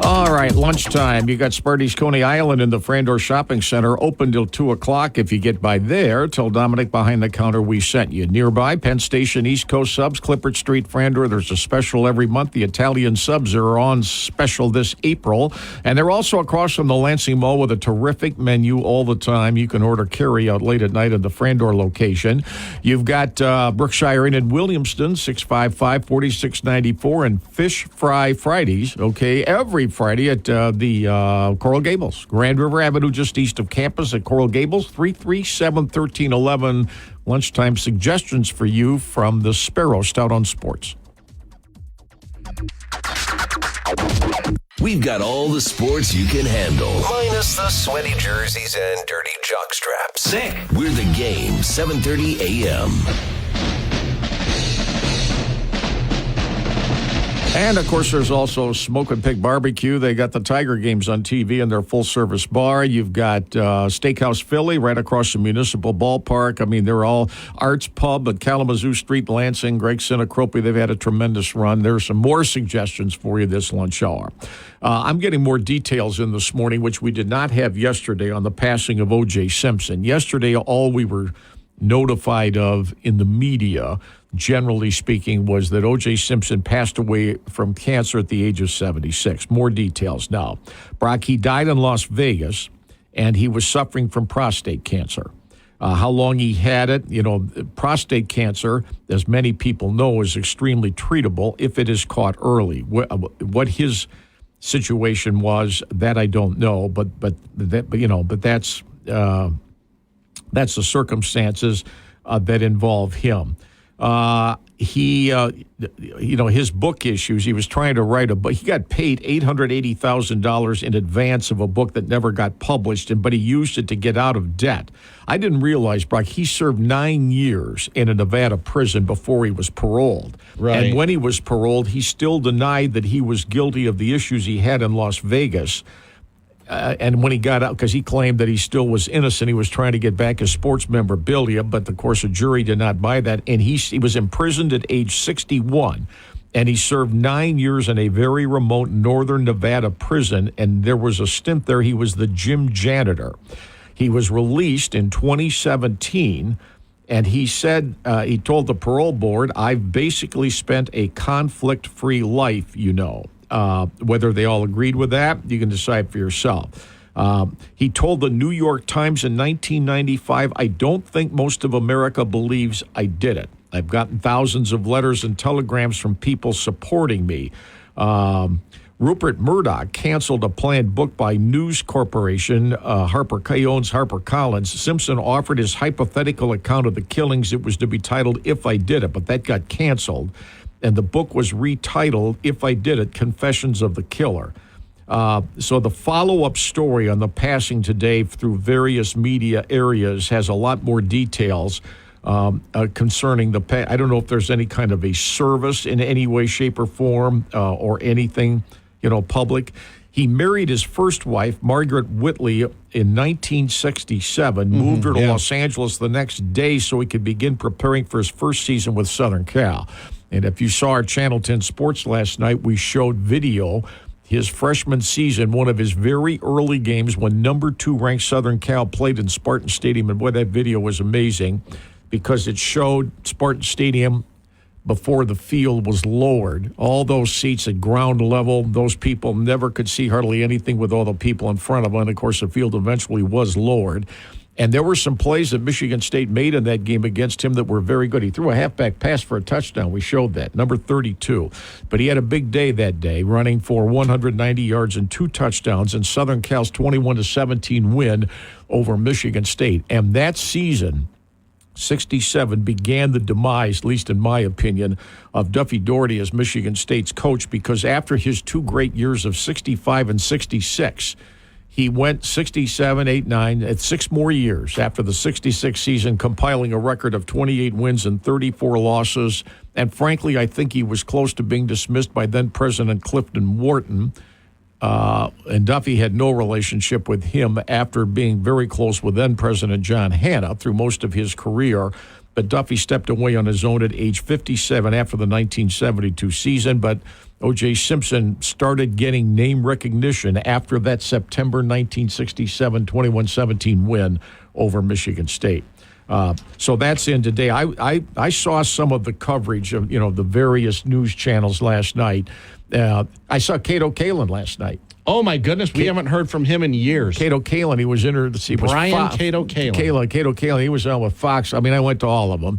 All right, lunchtime. You got Sparty's Coney Island in the Frandor Shopping Center, open till 2 o'clock. If you get by there, tell Dominic behind the counter we sent you. Nearby, Penn Station, East Coast Subs, Clifford Street, Frandor. There's a special every month. The Italian subs are on special this April. And they're also across from the Lansing Mall with a terrific menu all the time. You can order carry-out late at night at the Frandor location. You've got Brookshire Inn in Williamston, 655-4694, and Fish Fry Fridays, okay, every Friday at the Coral Gables. Grand River Avenue, just east of campus at Coral Gables, 337-1311. Lunchtime suggestions for you from the Sparrow Stout on Sports. We've got all the sports you can handle, minus the sweaty jerseys and dirty jock straps. Sick. We're the Game, 7:30 a.m. And, of course, there's also Smokin' Pig Barbecue. They got the Tiger games on TV in their full-service bar. You've got Steakhouse Philly right across the Municipal Ballpark. I mean, they're all Arts Pub at Kalamazoo Street, Lansing, Greg Sinacropi. They've had a tremendous run. There's some more suggestions for you this lunch hour. I'm getting more details in this morning, which we did not have yesterday on the passing of O.J. Simpson. Yesterday, all we were notified of in the media, generally speaking, was that O.J. Simpson passed away from cancer at the age of 76. More details now. Brock, he died in Las Vegas, and he was suffering from prostate cancer. How long he had it, prostate cancer, as many people know, is extremely treatable if it is caught early. What his situation was, that I don't know, but that's the circumstances that involve him. His book issues, he was trying to write a book. He got paid $880,000 in advance of a book that never got published, but he used it to get out of debt. I didn't realize, Brock, he served 9 years in a Nevada prison before he was paroled. Right. And when he was paroled, he still denied that he was guilty of the issues he had in Las Vegas. and when he got out, because he claimed that he still was innocent, he was trying to get back his sports memorabilia, but of course a jury did not buy that, and he was imprisoned at age 61, and he served 9 years in a very remote northern Nevada prison, and there was a stint there he was the gym janitor. He was released in 2017, and he said, he told the parole board, "I've basically spent a conflict-free life, you know." Whether they all agreed with that, you can decide for yourself. He told the New York Times in 1995, "I don't think most of America believes I did it. I've gotten thousands of letters and telegrams from people supporting me." Rupert Murdoch canceled a planned book by News Corporation. He owns HarperCollins. Simpson offered his hypothetical account of the killings. It was to be titled "If I Did It," but that got canceled. And the book was retitled "If I Did It, Confessions of the Killer." So the follow-up story on the passing today through various media areas has a lot more details concerning the I don't know if there's any kind of a service in any way, shape, or form or anything, public. He married his first wife, Margaret Whitley, in 1967, moved her to Los Angeles the next day so he could begin preparing for his first season with Southern Cal. And if you saw our Channel 10 Sports last night, we showed video, his freshman season, one of his very early games when number 2 ranked Southern Cal played in Spartan Stadium. And boy, that video was amazing because it showed Spartan Stadium before the field was lowered. All those seats at ground level, those people never could see hardly anything with all the people in front of them. And, of course, the field eventually was lowered. And there were some plays that Michigan State made in that game against him that were very good. He threw a halfback pass for a touchdown. We showed that, number 32. But he had a big day that day, running for 190 yards and 2 touchdowns in Southern Cal's 21-17 win over Michigan State. And that season, 67, began the demise, at least in my opinion, of Duffy Daugherty as Michigan State's coach, because after his 2 great years of 65 and 66, he went 67, 8, 9, at 6 more years after the 66 season, compiling a record of 28 wins and 34 losses. And frankly, I think he was close to being dismissed by then-President Clifton Wharton. And Duffy had no relationship with him after being very close with then-President John Hanna through most of his career. But Duffy stepped away on his own at age 57 after the 1972 season. But O.J. Simpson started getting name recognition after that September 1967 21-17 win over Michigan State. So that's in today. I saw some of the coverage of the various news channels last night. I saw Cato Kalin last night. Oh, my goodness. We haven't heard from him in years. Cato Kalin, he was in her. Brian Cato Kalin. Cato Kalin, he was on with Fox. I mean, I went to all of them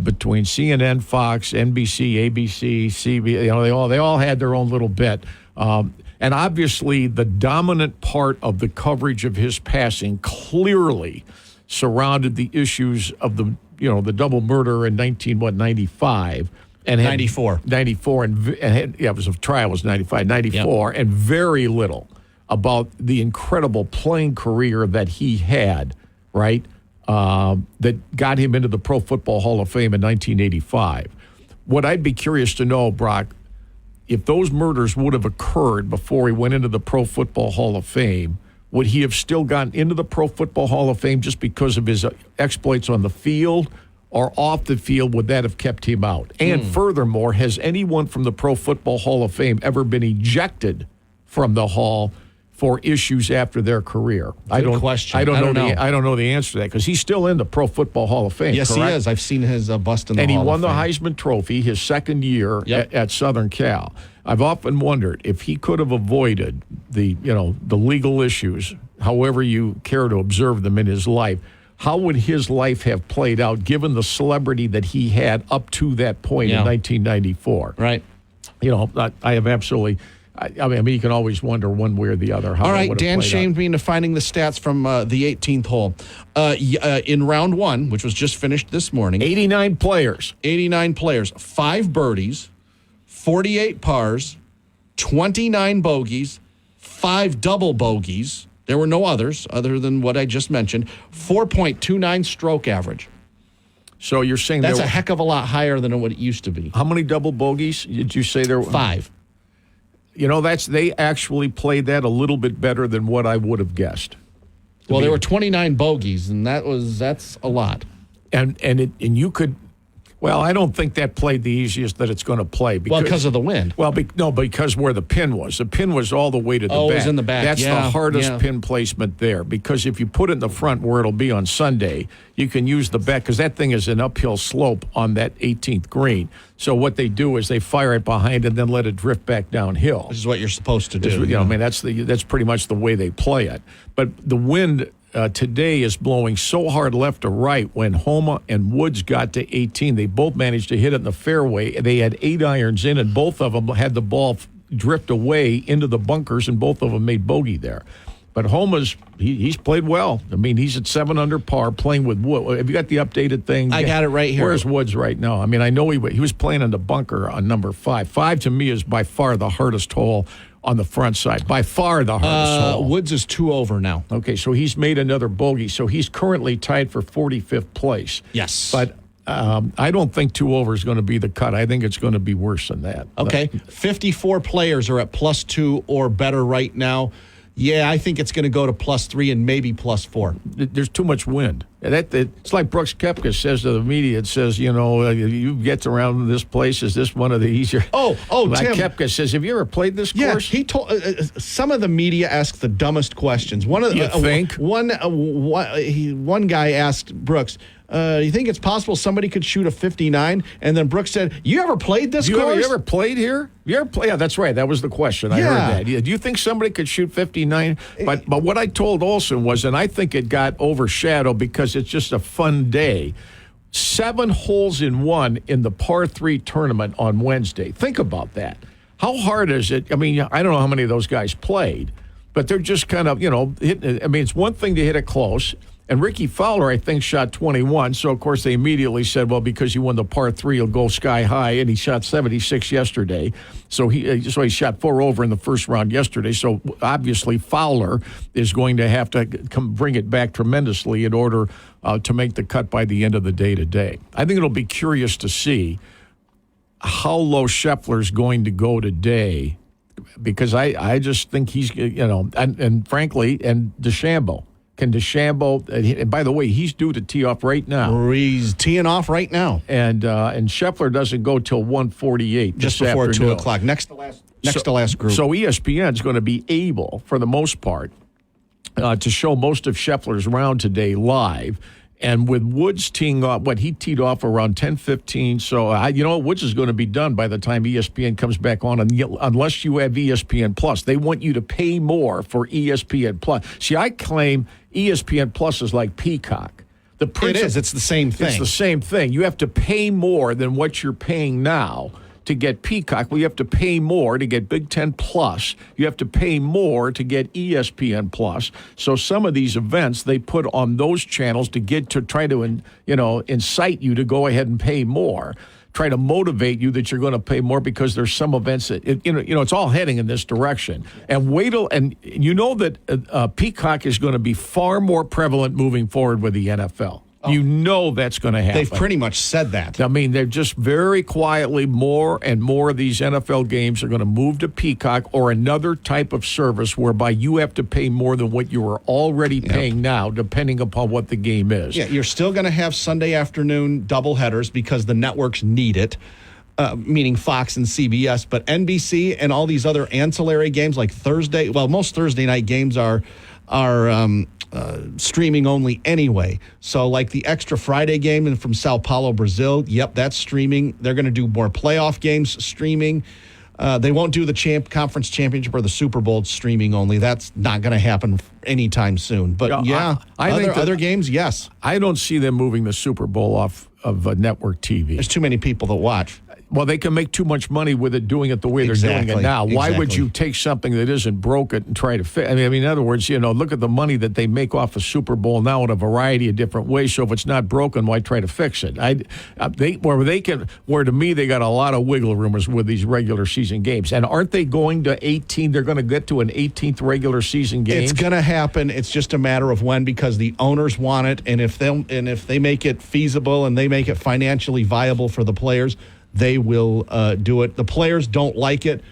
between CNN, Fox, NBC, ABC, CBS. They all had their own little bit. And obviously, the dominant part of the coverage of his passing clearly surrounded the issues of the double murder in 95. And 94. 94, and it was a trial was 95, 94, and very little about the incredible playing career that he had, right, that got him into the Pro Football Hall of Fame in 1985. What I'd be curious to know, Brock, if those murders would have occurred before he went into the Pro Football Hall of Fame, would he have still gotten into the Pro Football Hall of Fame just because of his exploits on the field? Or off the field, would that have kept him out? And furthermore, has anyone from the Pro Football Hall of Fame ever been ejected from the Hall for issues after their career? Good question. I don't know. I don't know the answer to that because he's still in the Pro Football Hall of Fame. Yes, correct? He is. I've seen his bust in the Hall of Fame. And he won the Heisman Trophy his second year at Southern Cal. I've often wondered if he could have avoided the legal issues, however you care to observe them in his life. How would his life have played out given the celebrity that he had up to that point in 1994? Right. I have absolutely. I mean, you can always wonder one way or the other. How all right, Dan shamed me into finding the stats from the 18th hole. In round 1, which was just finished this morning. 89 players. 5 birdies, 48 pars, 29 bogeys, 5 double bogeys. There were no others other than what I just mentioned. 4.29 stroke average. So you're saying that's a heck of a lot higher than what it used to be. How many double bogeys did you say there were? 5. They actually played that a little bit better than what I would have guessed. Well, there were 29 bogeys, and that's a lot. And you could. Well, I don't think that played the easiest that it's going to play. Because of the wind. Well, because where the pin was. The pin was all the way to the back. Oh, it was in the back. That's the hardest pin placement there. Because if you put it in the front where it'll be on Sunday, you can use the back, because that thing is an uphill slope on that 18th green. So what they do is they fire it behind and then let it drift back downhill. This is what you're supposed to do. That's pretty much the way they play it. But the wind today is blowing so hard left to right. When Homa and Woods got to 18, they both managed to hit it in the fairway. They had 8 irons in, and both of them had the ball drift away into the bunkers, and both of them made bogey there. But Homa's, he's played well. I mean, he's at 7 under par playing with Wood. Have you got the updated thing? I got it right here. Where's Woods right now? I mean, I know he was playing in the bunker on number 5. 5 to me is by far the hardest hole on the front side. By far the hardest hole. Woods is 2 over now. Okay, so he's made another bogey. So he's currently tied for 45th place. Yes. But I don't think 2 over is going to be the cut. I think it's going to be worse than that. Okay, 54 players are at +2 or better right now. Yeah, I think it's going to go to +3 and maybe +4. There's too much wind. It's like Brooks Koepka says to the media. It says, you get around this place. Is this one of the easier? Like Tim. Koepka says, have you ever played this course? Yeah, he told some of the media asked the dumbest questions. One guy asked Brooks, you think it's possible somebody could shoot a 59? And then Brooks said, you ever played this course? You ever played here? You ever play? Yeah, that's right. That was the question. I heard that. Do you think somebody could shoot 59? But what I told Olsen was, and I think it got overshadowed because it's just a fun day, 7 holes in one in the par 3 tournament on Wednesday. Think about that. How hard is it? I mean, I don't know how many of those guys played, but they're just kind of, hitting. I mean, it's one thing to hit it close. And Ricky Fowler, I think, shot 21. So, of course, they immediately said, well, because you won the par 3, you'll go sky high. And he shot 76 yesterday. So he shot 4 over in the first round yesterday. So, obviously, Fowler is going to have to bring it back tremendously in order to make the cut by the end of the day today. I think it'll be curious to see how low Scheffler's going to go today, because I just think he's, and frankly, and DeChambeau. Can DeChambeau, and by the way, he's due to tee off right now. He's teeing off right now. And Scheffler doesn't go till 1:48 just before afternoon. 2 o'clock. Next to last group. So ESPN's going to be able, for the most part, to show most of Scheffler's round today live. And with Woods teeing off, he teed off around 10:15. So, Woods is going to be done by the time ESPN comes back on, unless you have ESPN Plus. They want you to pay more for ESPN Plus. See, I claim ESPN Plus is like Peacock. It is. It's the same thing. It's the same thing. You have to pay more than what you're paying now to get Peacock. Well, you have to pay more to get Big Ten Plus. You have to pay more to get ESPN Plus. So some of these events they put on those channels to try to incite you to go ahead and pay more. Try to motivate you that you're going to pay more because there's some events that it's all heading in this direction. And that Peacock is going to be far more prevalent moving forward with the NFL. That's going to happen. They've pretty much said that. I mean, they're just very quietly, more and more of these NFL games are going to move to Peacock or another type of service whereby you have to pay more than what you are already paying now, depending upon what the game is. Yeah, you're still going to have Sunday afternoon doubleheaders because the networks need it. Meaning Fox and CBS, but NBC and all these other ancillary games like Thursday. Well, most Thursday night games are streaming only anyway. So like the extra Friday game from Sao Paulo, Brazil, that's streaming. They're going to do more playoff games streaming. They won't do the conference championship or the Super Bowl streaming only. That's not going to happen anytime soon. But I think other games, yes. I don't see them moving the Super Bowl off of network TV. There's too many people that watch. Well, they can make too much money with it doing it the way they're doing it now. Why would you take something that isn't broken and try to fit? I mean, in other words, look at the money that they make off a Super Bowl now in a variety of different ways. So if it's not broken, why try to fix it? Where to me, they got a lot of wiggle room with these regular season games. And aren't they going to 18? They're going to get to an 18th regular season game. It's going to happen. It's just a matter of when, because the owners want it. And if they make it feasible and they make it financially viable for the players, they will do it. The players don't like it,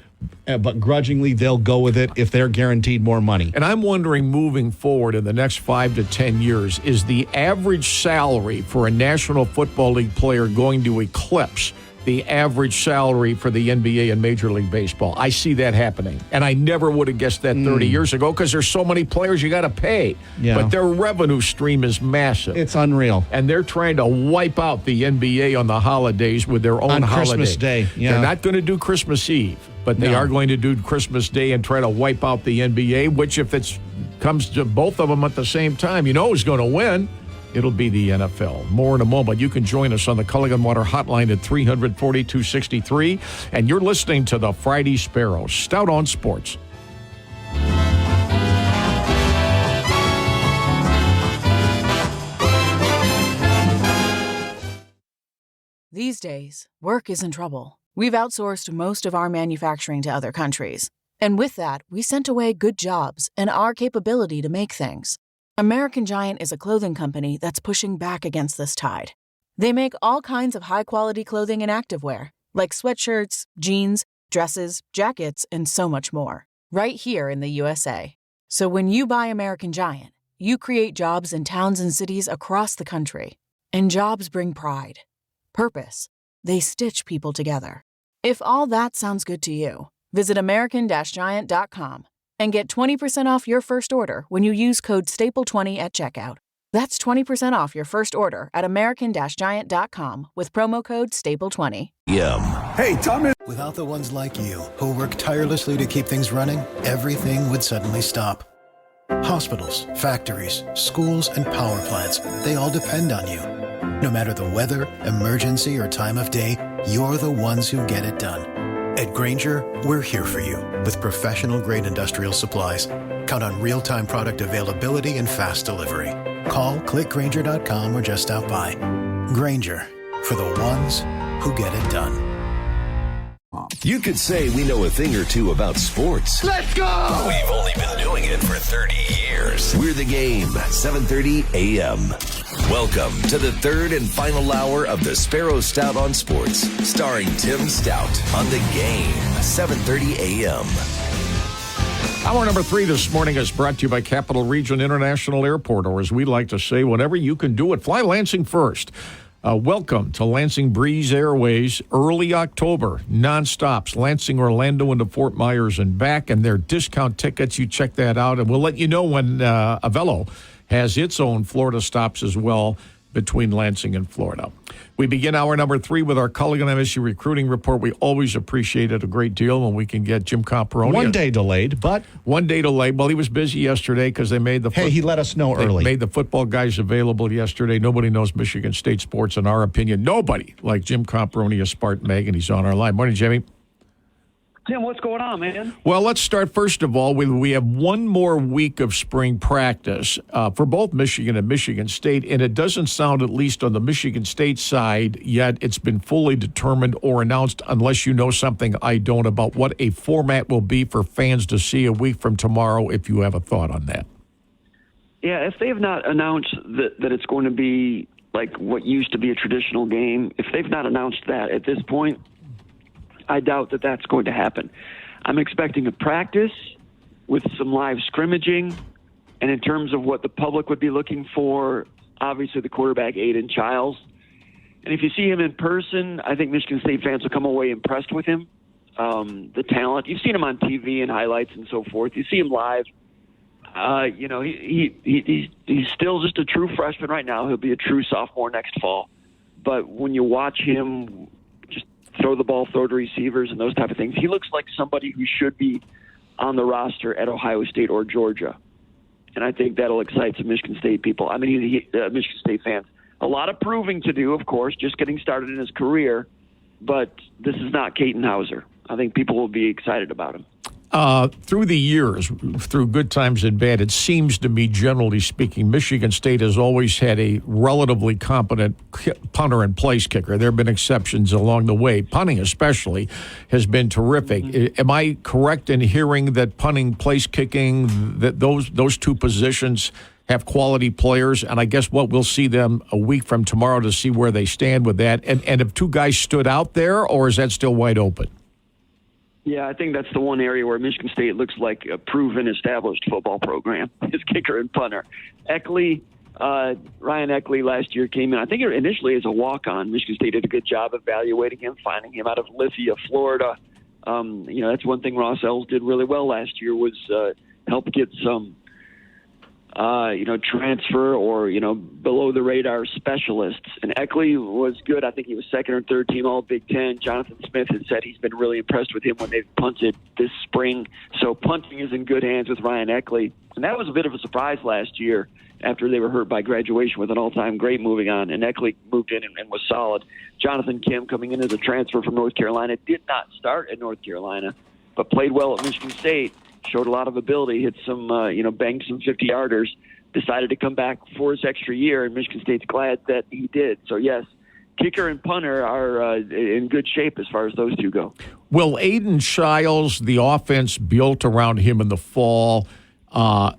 but grudgingly, they'll go with it if they're guaranteed more money. And I'm wondering, moving forward in the next 5 to 10 years, is the average salary for a National Football League player going to eclipse the average salary for the NBA and Major League Baseball? I see that happening. And I never would have guessed that 30 years ago because there's so many players you got to pay. Yeah. But their revenue stream is massive. It's unreal. And they're trying to wipe out the NBA on the holidays with their own holiday. On Christmas Day. Yeah. They're not going to do Christmas Eve, but they are going to do Christmas Day and try to wipe out the NBA, which if it comes to both of them at the same time, you know who's going to win. It'll be the NFL. More in a moment. You can join us on the Culligan Water Hotline at 300-4263. And you're listening to the Friday Sparrow, Stout on Sports. These days, work is in trouble. We've outsourced most of our manufacturing to other countries. And with that, we sent away good jobs and our capability to make things. American Giant is a clothing company that's pushing back against this tide. They make all kinds of high-quality clothing and activewear, like sweatshirts, jeans, dresses, jackets, and so much more, right here in the USA. So when you buy American Giant, you create jobs in towns and cities across the country. And jobs bring pride, purpose. They stitch people together. If all that sounds good to you, visit American-Giant.com. and get 20% off your first order when you use code STAPLE20 at checkout. That's 20% off your first order at American-Giant.com with promo code STAPLE20. Hey, Tom. Without the ones like you, who work tirelessly to keep things running, everything would suddenly stop. Hospitals, factories, schools, and power plants, they all depend on you. No matter the weather, emergency, or time of day, you're the ones who get it done. At Grainger, we're here for you with professional-grade industrial supplies. Count on real-time product availability and fast delivery. Call, click Grainger.com, or just stop by. Grainger, for the ones who get it done. You could say we know a thing or two about sports. Let's go! But we've only been doing it for 30 years. We're the Game, 7:30 a.m. Welcome to the third and final hour of the Sparrow Stout on Sports, starring Tim Stout on the Game, 7:30 a.m. Hour number 3 this morning is brought to you by Capital Region International Airport, or as we like to say, whenever you can do it, fly Lansing first. Welcome to Lansing Breeze Airways, early October, non-stops, Lansing, Orlando, into Fort Myers and back, and their discount tickets. You check that out, and we'll let you know when Avello has its own Florida stops as well between Lansing and Florida. We begin hour number 3 with our Culligan MSU recruiting report. We always appreciate it a great deal when we can get Jim Comparoni. 1 day delayed, but... 1 day delayed. Well, he was busy yesterday because they made the... he let us know early. They made the football guys available yesterday. Nobody knows Michigan State sports, in our opinion. Nobody like Jim Comparoni of Spartan Mag, and he's on our line. Morning, Jimmy. Tim, what's going on, man? Well, let's start first of all with we have one more week of spring practice for both Michigan and Michigan State, and it doesn't sound, at least on the Michigan State side, yet it's been fully determined or announced, unless you know something I don't, about what a format will be for fans to see a week from tomorrow, if you have a thought on that. Yeah, if they have not announced that it's going to be like what used to be a traditional game, if they've not announced that at this point, I doubt that that's going to happen. I'm expecting a practice with some live scrimmaging, and in terms of what the public would be looking for, obviously the quarterback, Aiden Childs. And if you see him in person, I think Michigan State fans will come away impressed with him. The talent, you've seen him on TV and highlights and so forth. You see him live. He's still just a true freshman right now. He'll be a true sophomore next fall. But when you watch him just throw the ball, throw to receivers and those type of things, he looks like somebody who should be on the roster at Ohio State or Georgia. And I think that'll excite some Michigan State people. I mean, Michigan State fans. A lot of proving to do, of course, just getting started in his career. But this is not Caton Hauser. I think people will be excited about him. Through the years, through good times and bad, it seems to me, generally speaking, Michigan State has always had a relatively competent punter and place kicker. There have been exceptions along the way. Punting especially has been terrific. Mm-hmm. Am I correct in hearing that punting, place kicking, that those two positions have quality players? And I guess we'll see them a week from tomorrow to see where they stand with that. And have two guys stood out there, or is that still wide open? Yeah, I think that's the one area where Michigan State looks like a proven, established football program, is kicker and punter. Ryan Eckley last year came in, I think initially as a walk-on. Michigan State did a good job evaluating him, finding him out of Lithia, Florida. That's one thing Ross Ells did really well last year was help get some transfer or, below-the-radar specialists. And Eckley was good. I think he was second or third team All-Big Ten. Jonathan Smith has said he's been really impressed with him when they've punted this spring. So punting is in good hands with Ryan Eckley. And that was a bit of a surprise last year after they were hurt by graduation with an all-time great moving on. And Eckley moved in and was solid. Jonathan Kim, coming in as a transfer from North Carolina, did not start at North Carolina, but played well at Michigan State. Showed a lot of ability, hit some, banged some 50-yarders, decided to come back for his extra year, and Michigan State's glad that he did. So, yes, kicker and punter are in good shape as far as those two go. Will Aiden Childs, the offense built around him in the fall,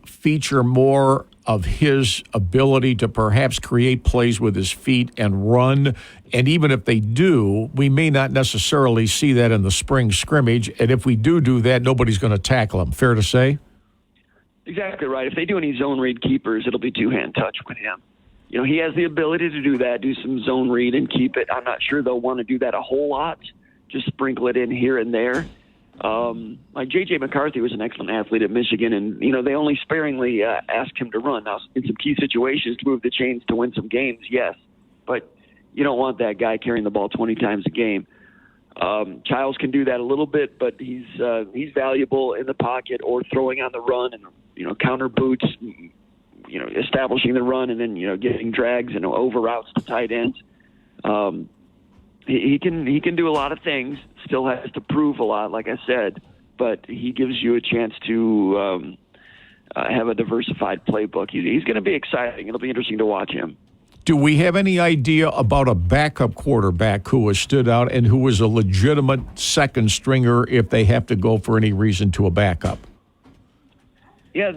feature more of his ability to perhaps create plays with his feet and run? And even if they do, we may not necessarily see that in the spring scrimmage. And if we do that, nobody's going to tackle him. Fair to say? Exactly right. If they do any zone read keepers, it'll be two-hand touch with him. He has the ability to do that, do some zone read and keep it. I'm not sure they'll want to do that a whole lot, just sprinkle it in here and there. Like J.J. McCarthy was an excellent athlete at Michigan, and, they only sparingly asked him to run. Now, in some key situations to move the chains to win some games, yes. But you don't want that guy carrying the ball 20 times a game. Childs can do that a little bit, but he's valuable in the pocket or throwing on the run and, counter boots, establishing the run and then, getting drags and over routes to tight ends. He can do a lot of things, still has to prove a lot, like I said, but he gives you a chance to have a diversified playbook. He's going to be exciting. It'll be interesting to watch him. Do we have any idea about a backup quarterback who has stood out and who is a legitimate second stringer if they have to go for any reason to a backup? Yeah,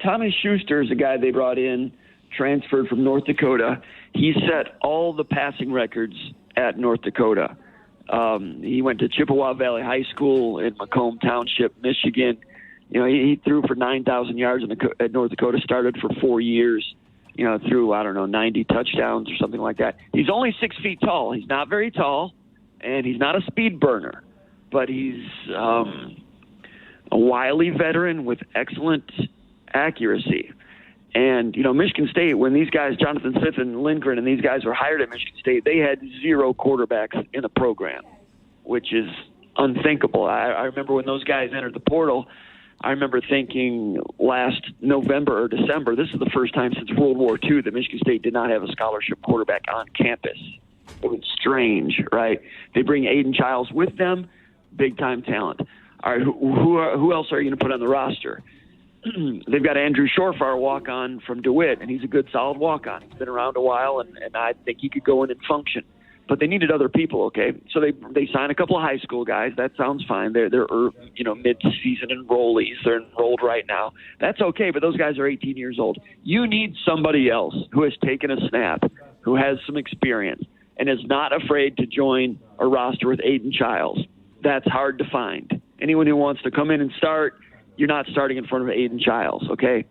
Tommy Schuster is a guy they brought in, transferred from North Dakota. He set all the passing records at North Dakota. He went to Chippewa Valley High School in Macomb Township, Michigan. He threw for 9,000 yards at North Dakota, started for 4 years. Threw, 90 touchdowns or something like that. He's only 6 feet tall. He's not very tall, and he's not a speed burner, but he's a wily veteran with excellent accuracy. And, Michigan State, when these guys, Jonathan Smith and Lindgren and these guys were hired at Michigan State, they had 0 quarterbacks in the program, which is unthinkable. I remember when those guys entered the portal, I remember thinking last November or December, this is the first time since World War II that Michigan State did not have a scholarship quarterback on campus. It was strange, right? They bring Aiden Childs with them, big-time talent. All right, who else are you going to put on the roster? They've got Andrew Shorefar walk-on from DeWitt, and he's a good, solid walk-on. He's been around a while, and I think he could go in and function. But they needed other people, okay? So they signed a couple of high school guys. That sounds fine. They're mid-season enrollees. They're enrolled right now. That's okay, but those guys are 18 years old. You need somebody else who has taken a snap, who has some experience, and is not afraid to join a roster with Aiden Childs. That's hard to find. Anyone who wants to come in and start, you're not starting in front of Aiden Childs, okay?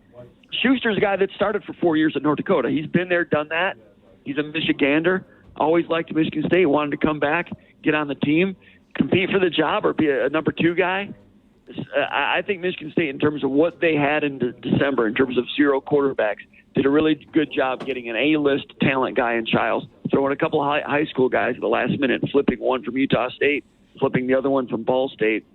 Schuster's a guy that started for 4 years at North Dakota. He's been there, done that. He's a Michigander. Always liked Michigan State, wanted to come back, get on the team, compete for the job, or be a number 2 guy. I think Michigan State, in terms of what they had in December, in terms of 0 quarterbacks, did a really good job getting an A-list talent guy in Childs, throwing a couple of high school guys at the last minute, flipping one from Utah State, flipping the other one from Ball State,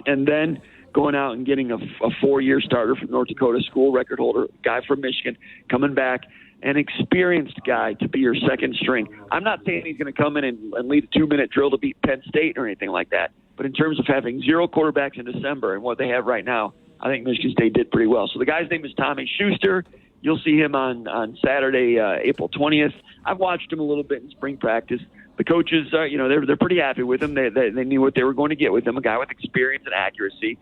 and then going out and getting a 4-year starter from North Dakota, school record holder, guy from Michigan, coming back, an experienced guy to be your second string. I'm not saying he's going to come in and lead a 2-minute drill to beat Penn State or anything like that. But in terms of having 0 quarterbacks in December and what they have right now, I think Michigan State did pretty well. So the guy's name is Tommy Schuster. You'll see him on Saturday, April 20th. I've watched him a little bit in spring practice. The coaches, they're pretty happy with him. They knew what they were going to get with him, a guy with experience and accuracy.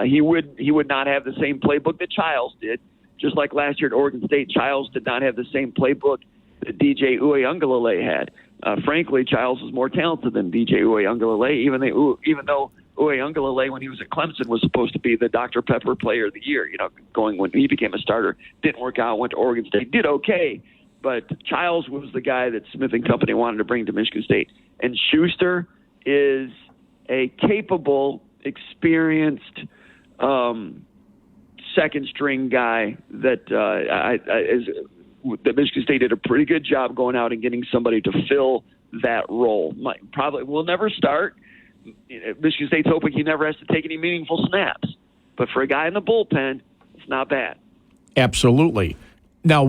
He would not have the same playbook that Childs did. Just like last year at Oregon State, Childs did not have the same playbook that DJ Uiagalelei had. Frankly, Childs was more talented than DJ Uiagalelei, even though Uiagalelei, when he was at Clemson, was supposed to be the Dr. Pepper Player of the Year. Going when he became a starter, didn't work out. Went to Oregon State, did okay, but Childs was the guy that Smith and company wanted to bring to Michigan State. And Schuster is a capable, experienced second-string guy that that Michigan State did a pretty good job going out and getting somebody to fill that role. Probably will never start. Michigan State's hoping he never has to take any meaningful snaps. But for a guy in the bullpen, it's not bad. Absolutely. Now,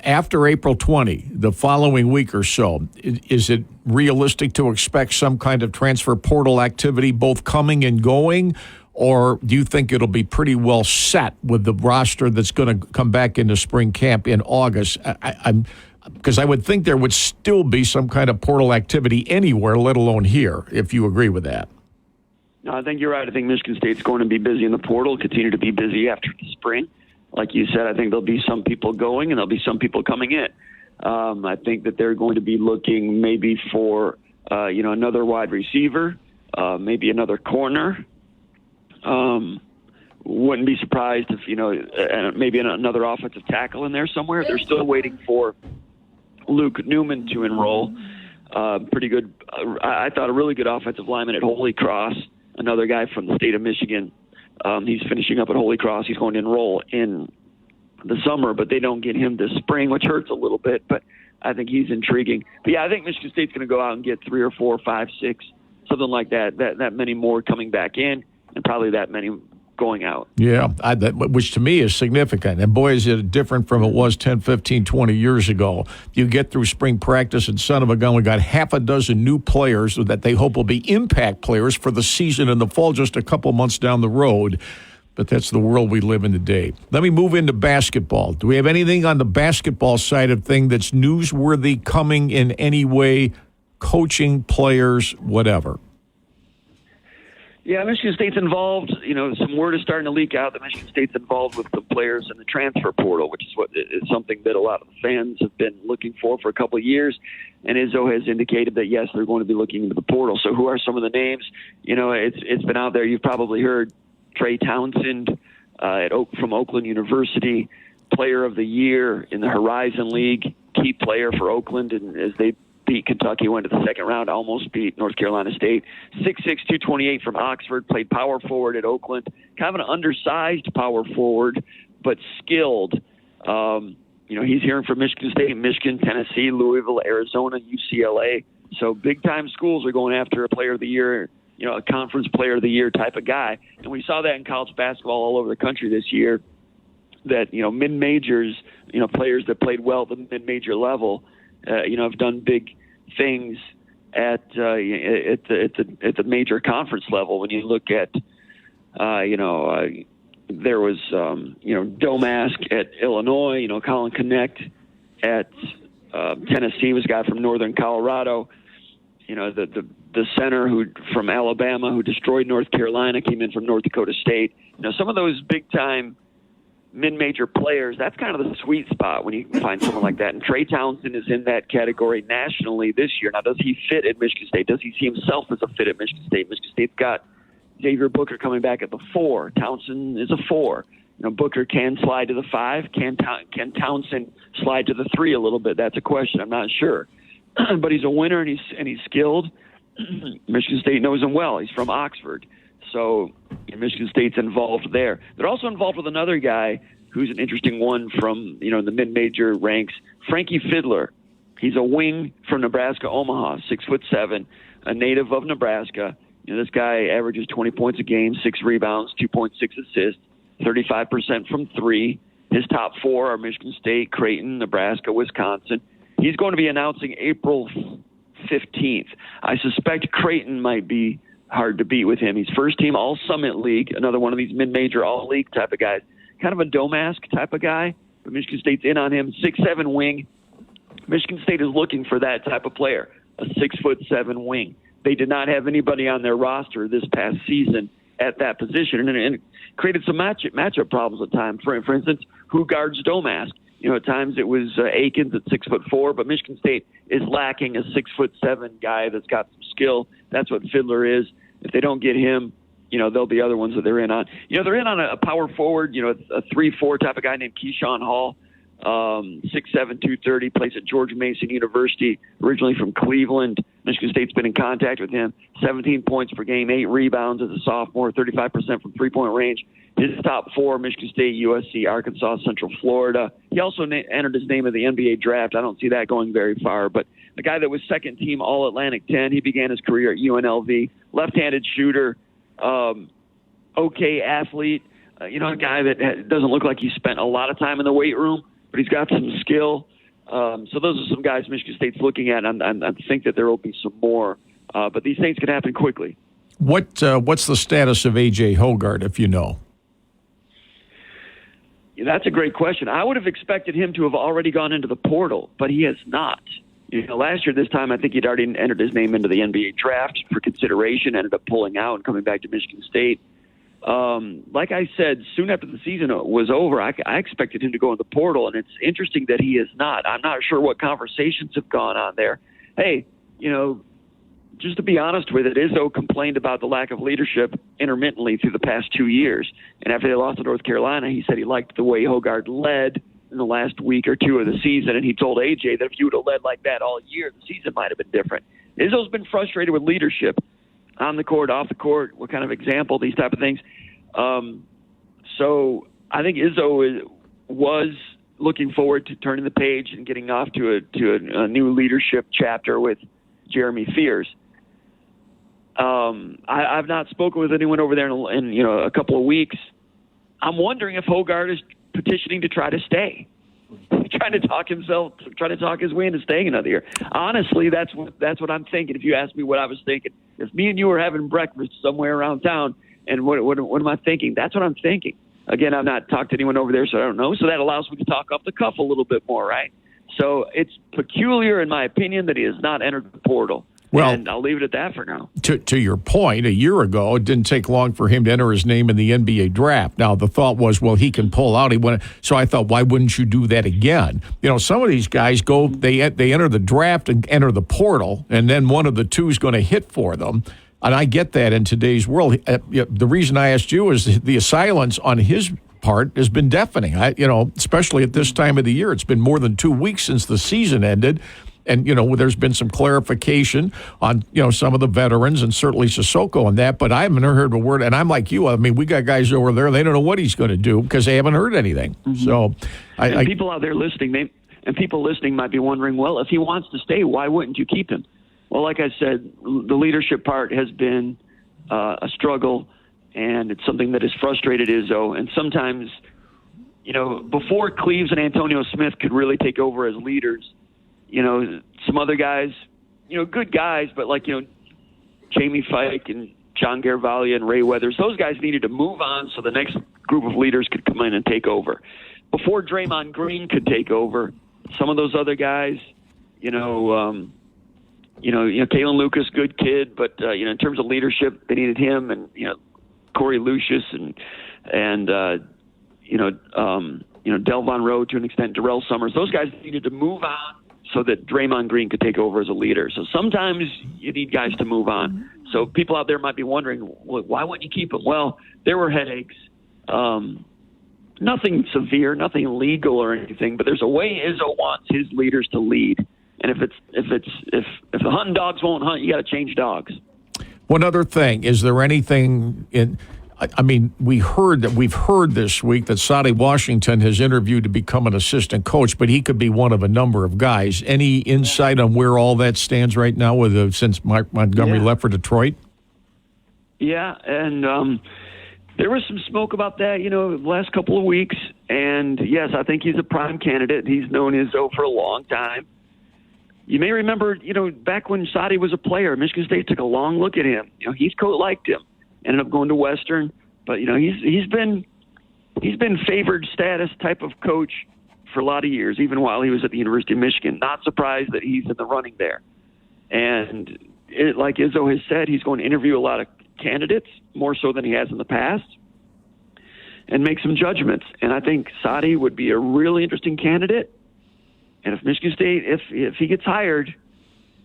after April 20, the following week or so, is it realistic to expect some kind of transfer portal activity both coming and going? Or do you think it'll be pretty well set with the roster that's going to come back into spring camp in August? Because I would think there would still be some kind of portal activity anywhere, let alone here, if you agree with that. No, I think you're right. I think Michigan State's going to be busy in the portal, continue to be busy after the spring. Like you said, I think there'll be some people going and there'll be some people coming in. I think that they're going to be looking maybe for, another wide receiver, maybe another corner. Wouldn't be surprised if, maybe another offensive tackle in there somewhere. They're still waiting for Luke Newman to enroll. Pretty good. I thought a really good offensive lineman at Holy Cross, another guy from the state of Michigan. He's finishing up at Holy Cross. He's going to enroll in the summer, but they don't get him this spring, which hurts a little bit, but I think he's intriguing. But yeah, I think Michigan State's going to go out and get 3 or 4, 5, 6, something like that many more coming back in and probably that many going out. Yeah, which to me is significant. And boy, is it different from it was 10, 15, 20 years ago. You get through spring practice and son of a gun, we got half a dozen new players that they hope will be impact players for the season in the fall, just a couple months down the road. But that's the world we live in today. Let me move into basketball. Do we have anything on the basketball side of things that's newsworthy coming in any way? Coaching, players, whatever? Yeah, Michigan State's involved. Some word is starting to leak out that Michigan State's involved with the players in the transfer portal, which is something that a lot of the fans have been looking for a couple of years. And Izzo has indicated that, yes, they're going to be looking into the portal. So who are some of the names? It's been out there. You've probably heard Trey Townsend from Oakland University, Player of the Year in the Horizon League, key player for Oakland, and as they beat Kentucky, went to the second round, almost beat North Carolina State. 6'6", 228 from Oxford, played power forward at Oakland. Kind of an undersized power forward, but skilled. He's hearing from Michigan State, Michigan, Tennessee, Louisville, Arizona, UCLA. So big-time schools are going after a player of the year, a conference player of the year type of guy. And we saw that in college basketball all over the country this year, that, mid-majors, players that played well at the mid-major level, have done big things at the major conference level. When you look at, there was, Domask at Illinois, Colin Connect at Tennessee was a guy from Northern Colorado. The center from Alabama who destroyed North Carolina came in from North Dakota State. Some of those big-time mid-major players, that's kind of the sweet spot when you find someone like that. And Trey Townsend is in that category nationally this year. Now, does he fit at Michigan State? Does he see himself as a fit at Michigan State? Michigan State's got Xavier Booker coming back at the 4. Townsend is a 4. Booker can slide to the 5. Can Townsend slide to the 3 a little bit? That's a question. I'm not sure. But he's a winner and he's skilled. Michigan State knows him well. He's from Oxford. So Michigan State's involved there. They're also involved with another guy who's an interesting one from, the mid-major ranks, Frankie Fiddler. He's a wing from Nebraska, Omaha, 6'7", a native of Nebraska. This guy averages 20 points a game, 6 rebounds, 2.6 assists, 35% from 3. His top 4 are Michigan State, Creighton, Nebraska, Wisconsin. He's going to be announcing April 15th. I suspect Creighton might be hard to beat with him. He's first team All-Summit League, another one of these mid-major all-league type of guys. Kind of a Domask type of guy, but Michigan State's in on him. 6'7" wing. Michigan State is looking for that type of player, a 6'7" wing. They did not have anybody on their roster this past season at that position, and it created some matchup problems at times. For instance, who guards Domask? At times it was Akins at 6'4", but Michigan State is lacking a 6'7" guy that's got some skill. That's what Fiddler is. If they don't get him, there'll be other ones that they're in on. They're in on a power forward, a 3-4 type of guy named Keyshawn Hall, 6'7", 230, plays at George Mason University, originally from Cleveland. Michigan State's been in contact with him. 17 points per game, 8 rebounds as a sophomore, 35% from three-point range. His top 4, Michigan State, USC, Arkansas, Central Florida. He also entered his name in the NBA draft. I don't see that going very far, but a guy that was second-team All-Atlantic 10. He began his career at UNLV. Left-handed shooter, okay athlete, a guy that doesn't look like he spent a lot of time in the weight room, but he's got some skill. So those are some guys Michigan State's looking at, and I think that there will be some more. But these things can happen quickly. What's the status of A.J. Hoggard, if you know? That's a great question. I would have expected him to have already gone into the portal, but he has not. Last year this time, I think he'd already entered his name into the NBA draft for consideration, ended up pulling out and coming back to Michigan State. Like I said, soon after the season was over, I expected him to go in the portal, and it's interesting that he is not. I'm not sure what conversations have gone on there. Hey, just to be honest with it, Izzo complained about the lack of leadership intermittently through the past 2 years. And after they lost to North Carolina, he said he liked the way Hoggard led in the last week or two of the season. And he told AJ that if you would have led like that all year, the season might have been different. Izzo's been frustrated with leadership on the court, off the court, what kind of example, these type of things. So I think Izzo was looking forward to turning the page and getting off to a new leadership chapter with Jeremy Fears. I've not spoken with anyone over there in a couple of weeks. I'm wondering if Hoggard is petitioning to try to stay, trying to talk his way into staying another year. Honestly, that's what I'm thinking. If you ask me what I was thinking, if me and you were having breakfast somewhere around town, and what am I thinking? That's what I'm thinking. Again, I've not talked to anyone over there, so I don't know. So that allows me to talk off the cuff a little bit more, right? So it's peculiar, in my opinion, that he has not entered the portal. Well, and I'll leave it at that for now. To your point, a year ago, it didn't take long for him to enter his name in the NBA draft. Now, the thought was, well, he can pull out. So I thought, why wouldn't you do that again? Some of these guys they enter the draft and enter the portal, and then one of the two is going to hit for them. And I get that in today's world. The reason I asked you is the silence on his part has been deafening. Especially at this time of the year. It's been more than 2 weeks since the season ended. And, there's been some clarification on, some of the veterans and certainly Sissoko and that, but I haven't heard a word. And I'm like you. I mean, we got guys over there. They don't know what he's going to do because they haven't heard anything. Mm-hmm. So people out there listening, people listening might be wondering, well, if he wants to stay, why wouldn't you keep him? Well, like I said, the leadership part has been a struggle, and it's something that has frustrated Izzo. And sometimes, before Cleves and Antonio Smith could really take over as leaders, some other guys, good guys, but like, Jamie Fike and John Garvalia and Ray Weathers, those guys needed to move on so the next group of leaders could come in and take over. Before Draymond Green could take over, some of those other guys, Kalen Lucas, good kid, but, in terms of leadership, they needed him and, Corey Lucius and Delvon Rowe to an extent, Darrell Summers. Those guys needed to move on so that Draymond Green could take over as a leader. So sometimes you need guys to move on. So people out there might be wondering, well, why wouldn't you keep him? Well, there were headaches. Nothing severe, nothing legal or anything, but there's a way Izzo wants his leaders to lead. And if the hunting dogs won't hunt, you got to change dogs. One other thing, is there anything in? I mean, we've heard this week that Sadie Washington has interviewed to become an assistant coach, but he could be one of a number of guys. Any insight on where all that stands right now since Mike Montgomery left for Detroit? Yeah, and there was some smoke about that, the last couple of weeks. And yes, I think he's a prime candidate. He's known Izzo for a long time. You may remember, back when Sadie was a player, Michigan State took a long look at him. Heath Coat liked him. Ended up going to Western, but he's been favored status type of coach for a lot of years, even while he was at the University of Michigan. Not surprised that he's in the running there. And like Izzo has said, he's going to interview a lot of candidates, more so than he has in the past. and make some judgments. And I think Sadi would be a really interesting candidate. And if Michigan State, if he gets hired,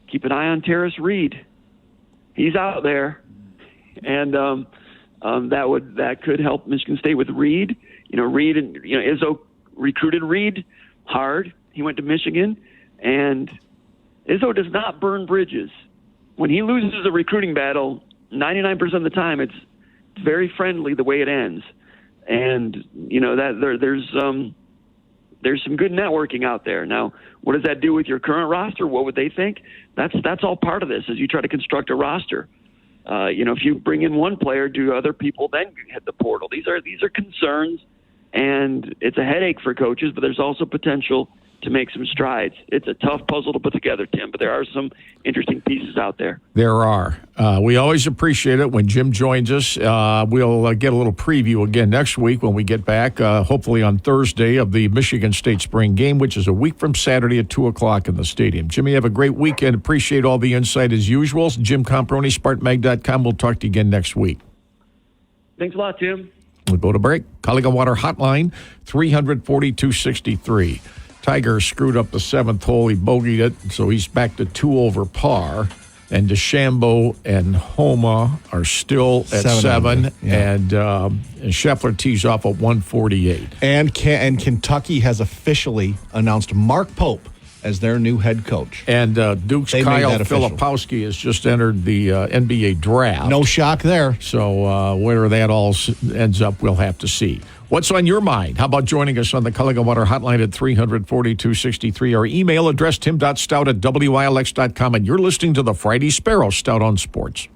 keep an eye on Terrace Reed. He's out there, and that could help Michigan State with Reed. Reed and Izzo recruited Reed hard. He went to Michigan, and Izzo does not burn bridges. When he loses a recruiting battle, 99% of the time it's very friendly the way it ends. And that there's some good networking out there. Now, what does that do with your current roster? What would they think? That's all part of this as you try to construct a roster. If you bring in one player, do other people then hit the portal? These are concerns, and it's a headache for coaches, but there's also potential to make some strides. It's a tough puzzle to put together, Tim, but there are some interesting pieces out there. There are. We always appreciate it when Jim joins us. We'll get a little preview again next week when we get back, hopefully on Thursday, of the Michigan State spring game, which is a week from Saturday at 2 o'clock in the stadium. Jimmy, have a great weekend. Appreciate all the insight as usual. Jim Comproni, SpartanMag.com. We'll talk to you again next week. Thanks a lot, Tim. We'll go to break. Culligan Water Hotline, 342-63. Tiger screwed up the seventh hole. He bogeyed it, so he's back to 2 over par. And DeChambeau and Homa are still at 7. Yeah. And Scheffler tees off at 148. And Kentucky has officially announced Mark Pope as their new head coach. And Duke's Kyle Filipowski has just entered the NBA draft. No shock there. So where that all ends up, we'll have to see. What's on your mind? How about joining us on the Culligan Water Hotline at 342-63? Our email address, tim.stout@wilx.com. And you're listening to the Friday Sparrow Stout on Sports.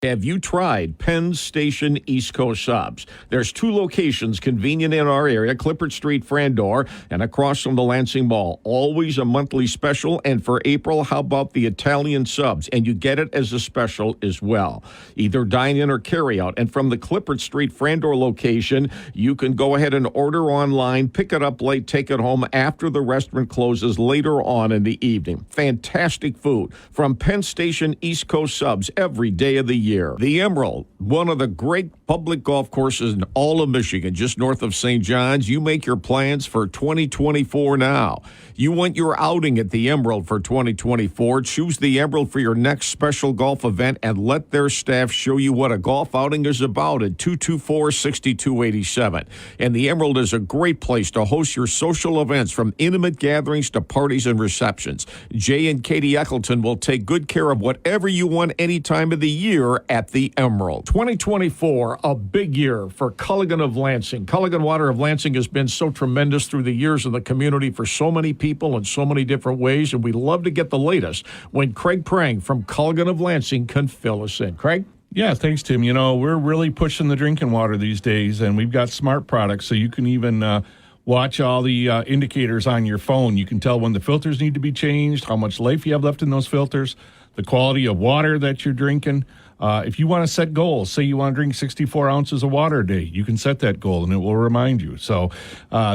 Have you tried Penn Station East Coast Subs? There's 2 locations convenient in our area, Clippard Street, Frandor, and across from the Lansing Mall. Always a monthly special, and for April, how about the Italian subs? And you get it as a special as well. Either dine-in or carry-out. And from the Clippard Street, Frandor location, you can go ahead and order online, pick it up late, take it home after the restaurant closes later on in the evening. Fantastic food from Penn Station East Coast Subs every day of the year. The Emerald, one of the great public golf courses in all of Michigan, just north of St. John's. You make your plans for 2024 now. You want your outing at the Emerald for 2024. Choose the Emerald for your next special golf event and let their staff show you what a golf outing is about at 224-6287. And the Emerald is a great place to host your social events, from intimate gatherings to parties and receptions. Jay and Katie Eccleton will take good care of whatever you want any time of the year at the Emerald. 2024, a big year for Culligan of Lansing. Culligan Water of Lansing has been so tremendous through the years in the community for so many people in so many different ways, and we love to get the latest when Craig Prang from Culligan of Lansing can fill us in. Craig? Yeah, thanks, Tim. We're really pushing the drinking water these days, and we've got smart products, so you can even watch all the indicators on your phone. You can tell when the filters need to be changed, how much life you have left in those filters, the quality of water that you're drinking. If you want to set goals, say you want to drink 64 ounces of water a day, you can set that goal and it will remind you. So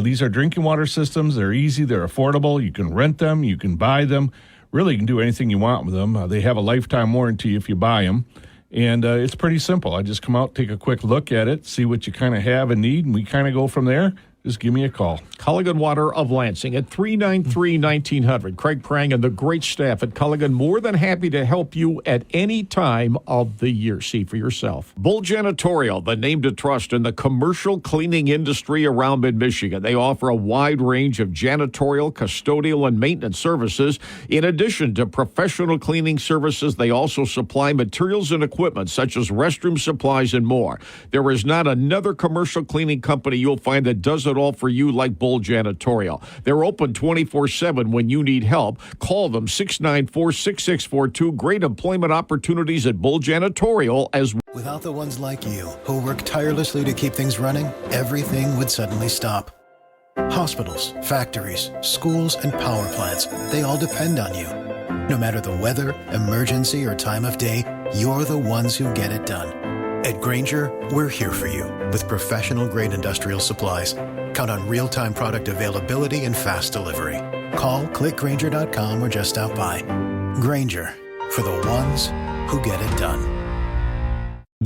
these are drinking water systems. They're easy. They're affordable. You can rent them. You can buy them. Really, you can do anything you want with them. They have a lifetime warranty if you buy them. And it's pretty simple. I just come out, take a quick look at it, see what you kind of have and need, and we kind of go from there. Just give me a call. Culligan Water of Lansing at 393-1900. Craig Prang and the great staff at Culligan, more than happy to help you at any time of the year. See for yourself. Bull Janitorial, the name to trust in the commercial cleaning industry around mid-Michigan. They offer a wide range of janitorial, custodial, and maintenance services. In addition to professional cleaning services, they also supply materials and equipment such as restroom supplies and more. There is not another commercial cleaning company you'll find that does it all for you like Bull Janitorial. They're open 24/7 when you need help. Call them 694-6642. Great employment opportunities at Bull Janitorial as well. Without the ones like you, who work tirelessly to keep things running, everything would suddenly stop. Hospitals, factories, schools, and power plants, they all depend on you. No matter the weather, emergency, or time of day, you're the ones who get it done. At Grainger, we're here for you with professional-grade industrial supplies. Count on real-time product availability and fast delivery. Call, clickgrainger.com, or just stop by. Grainger, for the ones who get it done.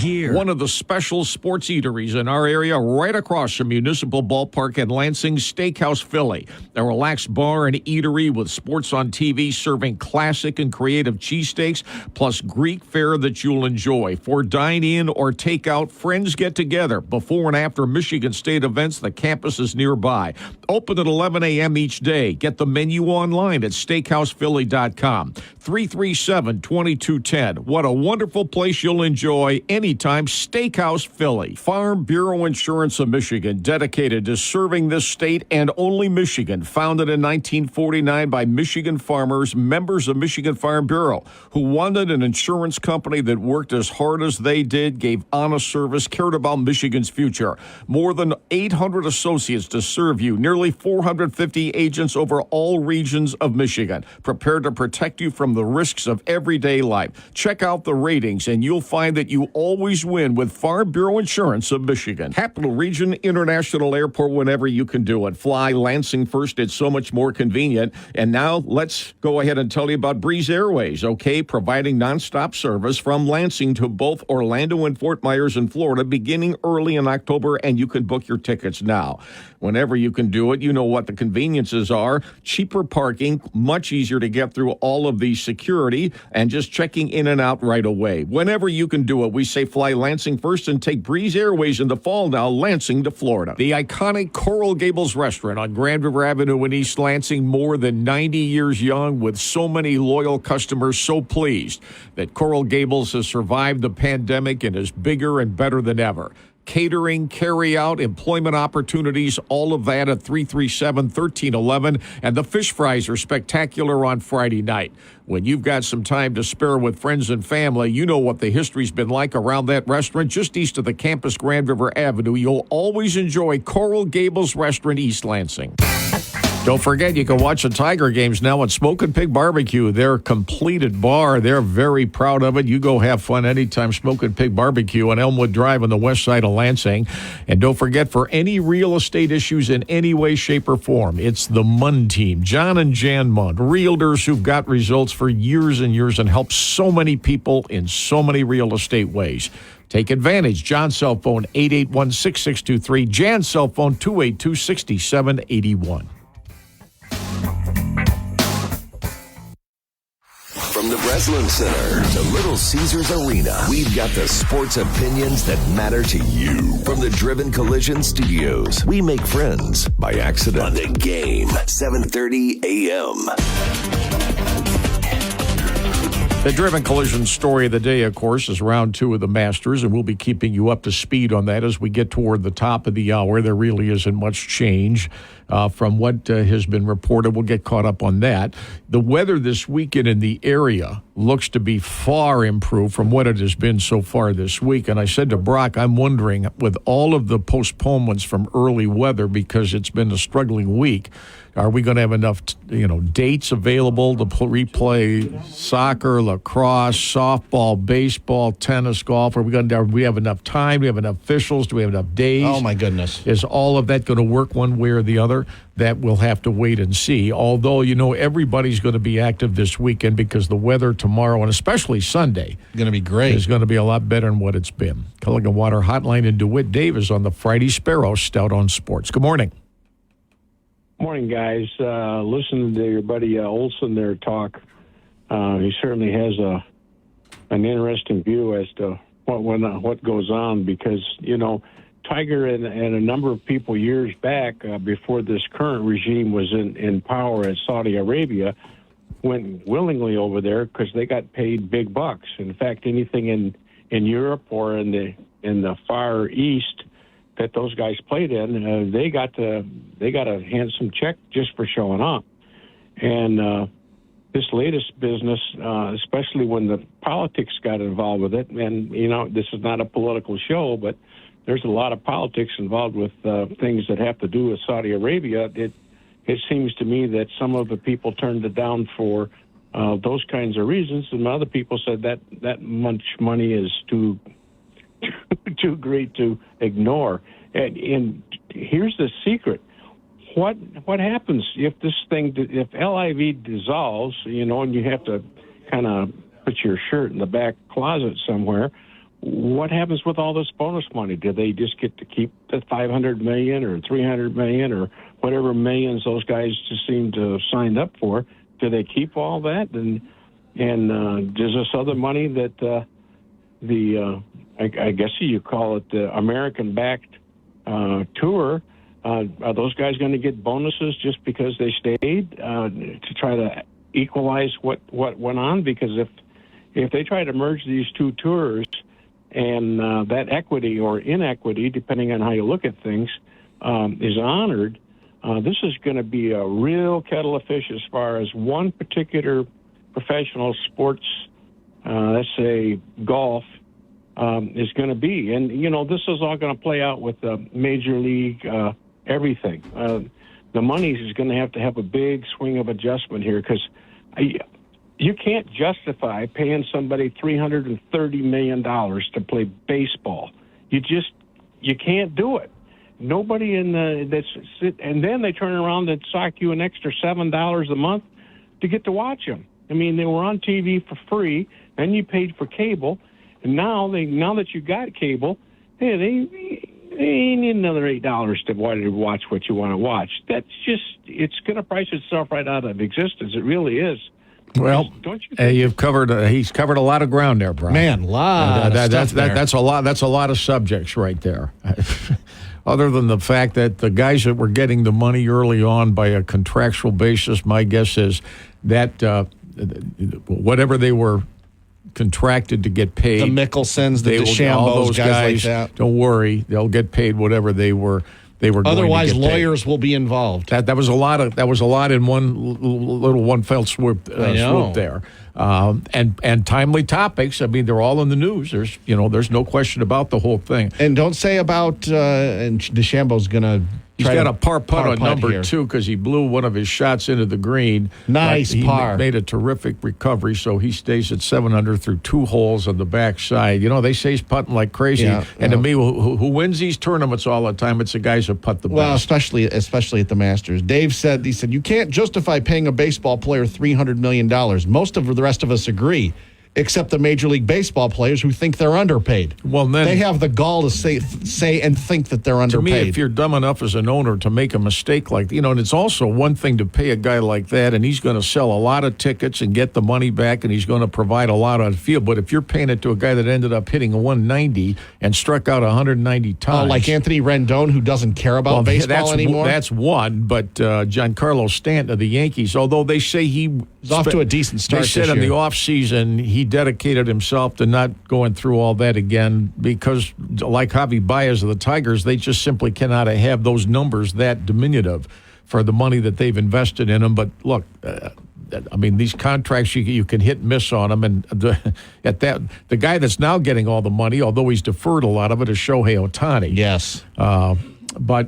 gear. One of the special sports eateries in our area, right across from Municipal Ballpark in Lansing, Steakhouse Philly. A relaxed bar and eatery with sports on TV serving classic and creative cheesesteaks, plus Greek fare that you'll enjoy. For dine-in or takeout, friends get together before and after Michigan State events. The campus is nearby. Open at 11 a.m. each day. Get the menu online at steakhousephilly.com. 337-2210. What a wonderful place you'll enjoy anytime. Steakhouse Philly. Farm Bureau Insurance of Michigan, dedicated to serving this state and only Michigan. Founded in 1949 by Michigan farmers, members of Michigan Farm Bureau, who wanted an insurance company that worked as hard as they did, gave honest service, cared about Michigan's future. More than 800 associates to serve you. Nearly 450 agents over all regions of Michigan, prepared to protect you from the risks of everyday life. Check out the ratings, and you'll find that you always win with Farm Bureau Insurance of Michigan. Capital Region International Airport, whenever you can do it. Fly Lansing first. It's so much more convenient. And now let's go ahead and tell you about Breeze Airways, okay? Providing nonstop service from Lansing to both Orlando and Fort Myers in Florida, beginning early in October, and you can book your tickets now. Whenever you can do it, you know what the conveniences are. Cheaper parking, much easier to get through all of the security, and just checking in and out right away. Whenever you can do it, we say fly Lansing first and take Breeze Airways in the fall now, Lansing to Florida. The iconic Coral Gables restaurant on Grand River Avenue in East Lansing, more than 90 years young, with so many loyal customers, so pleased that Coral Gables has survived the pandemic and is bigger and better than ever. Catering, carry-out, employment opportunities, all of that at 337-1311. And the fish fries are spectacular on Friday night. When you've got some time to spare with friends and family, you know what the history's been like around that restaurant just east of the campus, Grand River Avenue. You'll always enjoy Coral Gables Restaurant, East Lansing. Don't forget, you can watch the Tiger games now at Smokin' Pig Barbecue. Their completed bar. They're very proud of it. You go have fun anytime. Smokin' Pig Barbecue on Elmwood Drive on the west side of Lansing. And don't forget, for any real estate issues in any way, shape, or form, it's the Munn team. John and Jan Munn, realtors who've got results for years and years and helped so many people in so many real estate ways. Take advantage. John's cell phone, 881-6623. Jan's cell phone, 282-6781. From the Breslin Center to Little Caesars Arena, we've got the sports opinions that matter to you. From the Driven Collision Studios, we make friends by accident. On the Game, 7:30 a.m. The Driven Collision story of the day, of course, is round 2 of the Masters, and we'll be keeping you up to speed on that as we get toward the top of the hour. There really isn't much change from what has been reported. We'll get caught up on that. The weather this weekend in the area looks to be far improved from what it has been so far this week. And I said to Brock, I'm wondering, with all of the postponements from early weather, because it's been a struggling week, are we going to have enough, dates available to replay soccer, lacrosse, softball, baseball, tennis, golf? Do we have enough time? Do we have enough officials? Do we have enough days? Oh, my goodness. Is all of that going to work one way or the other? That we'll have to wait and see. Although, everybody's going to be active this weekend because the weather tomorrow and especially Sunday going to be great. Is going to be a lot better than what it's been. Culligan Water Hotline in DeWitt. Dave is on the Friday Sparrow Stout on Sports. Good morning. Morning, guys. Listening to your buddy Olsen there talk, he certainly has an interesting view as to what goes on because, Tiger and a number of people years back before this current regime was in power in Saudi Arabia went willingly over there because they got paid big bucks. In fact, anything in Europe or in the Far East that those guys played in, they got a handsome check just for showing up. And this latest business, especially when the politics got involved with it, and this is not a political show, but there's a lot of politics involved with things that have to do with Saudi Arabia. It seems to me that some of the people turned it down for those kinds of reasons, and other people said that much money is too great to ignore. And here's the secret: what happens if if LIV dissolves, and you have to kind of put your shirt in the back closet somewhere? what happens with all this bonus money? Do they just get to keep the $500 million or $300 million or whatever millions those guys just seem to have signed up for? Do they keep all that? And does this other money that I guess you call it the American-backed tour, are those guys going to get bonuses just because they stayed to try to equalize what went on? Because if they try to merge these two tours and that equity or inequity, depending on how you look at things, is honored, this is going to be a real kettle of fish as far as one particular professional sports, let's say golf, is going to be. And, this is all going to play out with the Major League everything. The money is going to have a big swing of adjustment here because you can't justify paying somebody $330 million to play baseball. You can't do it. Nobody and then they turn around and sock you an extra $7 a month to get to watch them. I mean, they were on TV for free, then you paid for cable, and now that you got cable, hey, they need another $8 to watch what you want to watch. It's going to price itself right out of existence. It really is. Well, he's covered a lot of ground there, Brian. Man, that's a lot. That's a lot of subjects right there. Other than the fact that the guys that were getting the money early on by a contractual basis, my guess is that whatever they were contracted to get paid, the Mickelsons, the DeChambos, guys like that. Don't worry, they'll get paid whatever they were. Otherwise, lawyers will be involved. That was a lot in one fell swoop there. And timely topics. I mean, they're all in the news. There's no question about the whole thing. And don't say about and DeChambeau's going to. He's got a par putt on number 2 because he blew one of his shots into the green. Nice par. He made a terrific recovery, so he stays at 7 under through 2 holes on the backside. They say he's putting like crazy. To me, who wins these tournaments all the time, it's the guys who putt the best. Well, especially at the Masters. Dave said, you can't justify paying a baseball player $300 million. Most of the rest of us agree. Except the Major League Baseball players who think they're underpaid. Well, then they have the gall to say and think that they're underpaid. To me, if you're dumb enough as an owner to make a mistake like and it's also one thing to pay a guy like that, and he's going to sell a lot of tickets and get the money back, and he's going to provide a lot on the field. But if you're paying it to a guy that ended up hitting a 190 and struck out 190 times, like Anthony Rendon, who doesn't care about baseball anymore. That's one. But Giancarlo Stanton of the Yankees, although they say he's off to a decent start. They said in the offseason he dedicated himself to not going through all that again because, like Javi Baez of the Tigers, they just simply cannot have those numbers that diminutive for the money that they've invested in them. But look, these contracts, you can hit and miss on them. And the guy that's now getting all the money, although he's deferred a lot of it, is Shohei Ohtani. Yes. But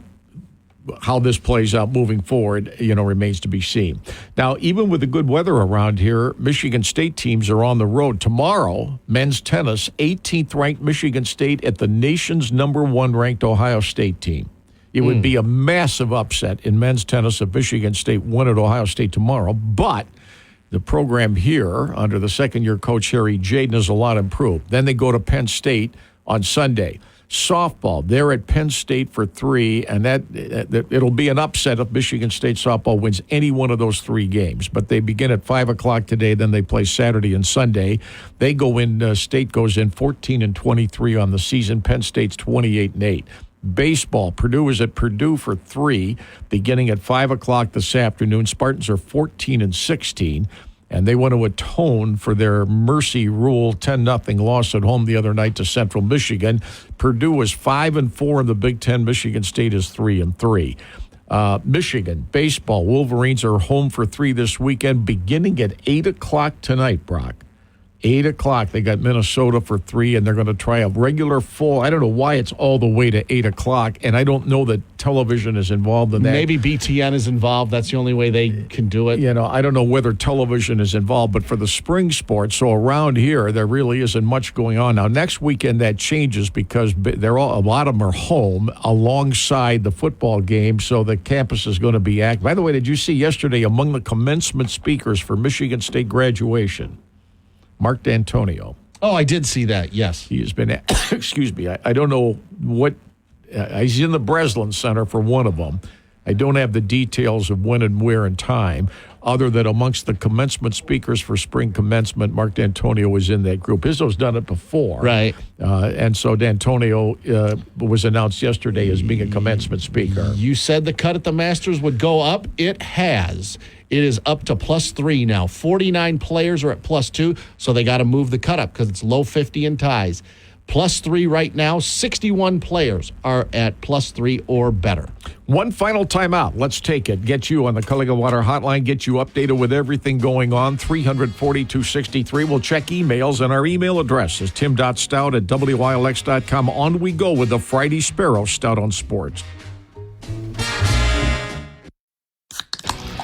how this plays out moving forward, remains to be seen. Now, even with the good weather around here, Michigan State teams are on the road. Tomorrow, men's tennis, 18th-ranked Michigan State at the nation's number 1 ranked Ohio State team. It would be a massive upset in men's tennis if Michigan State won at Ohio State tomorrow, but the program here, under the second-year coach Harry Jaden, is a lot improved. Then they go to Penn State on Sunday. Softball, they're at Penn State for 3, and that it'll be an upset if Michigan State softball wins any one of those 3 games. But they begin at 5 o'clock today, then they play Saturday and Sunday. They go in, State goes in 14-23 on the season. Penn State's 28-8. Baseball, Purdue is at Purdue for 3, beginning at 5 o'clock this afternoon. Spartans are 14-16. And they want to atone for their mercy rule 10-0 loss at home the other night to Central Michigan. Purdue is 5-4 in the Big Ten. Michigan State is 3-3. Michigan baseball, Wolverines are home for 3 this weekend, beginning at 8 o'clock tonight, Brock. 8 o'clock, they got Minnesota for 3, and they're going to try a regular full. I don't know why it's all the way to 8 o'clock, and I don't know that television is involved in that. Maybe BTN is involved. That's the only way they can do it. I don't know whether television is involved, but for the spring sports, so around here, there really isn't much going on. Now, next weekend, that changes because a lot of them are home alongside the football game, so the campus is going to be active. By the way, did you see yesterday among the commencement speakers for Michigan State graduation? Mark D'Antonio. Oh, I did see that, yes. He has been, excuse me, I don't know what, he's in the Breslin Center for one of them. I don't have the details of when and where and time, other than amongst the commencement speakers for spring commencement, Mark D'Antonio was in that group. Izzo's done it before. Right. And so D'Antonio was announced yesterday as being a commencement speaker. You said the cut at the Masters would go up. It has. It is up to +3 now. 49 players are at +2, so they got to move the cut up because it's low 50 in ties. +3 right now. 61 players are at +3 or better. One final timeout. Let's take it. Get you on the Culligan Water Hotline. Get you updated with everything going on. 340-263. We'll check emails, and our email address is tim.stout@wilx.com. On we go with the Friday Sparrow Stout on Sports.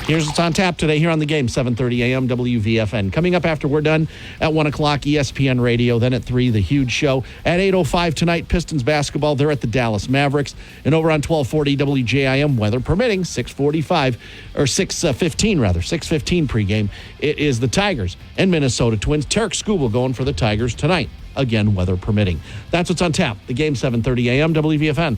Here's what's on tap today here on the game, 7:30 a.m. WVFN. Coming up after we're done at 1 o'clock, ESPN Radio. Then at 3, The Huge Show. At 8:05 tonight, Pistons basketball. They're at the Dallas Mavericks. And over on 1240 WJIM, weather permitting, 6:15 pregame. It is the Tigers and Minnesota Twins. Tarek Skubal going for the Tigers tonight. Again, weather permitting. That's what's on tap. The game, 7:30 a.m. WVFN.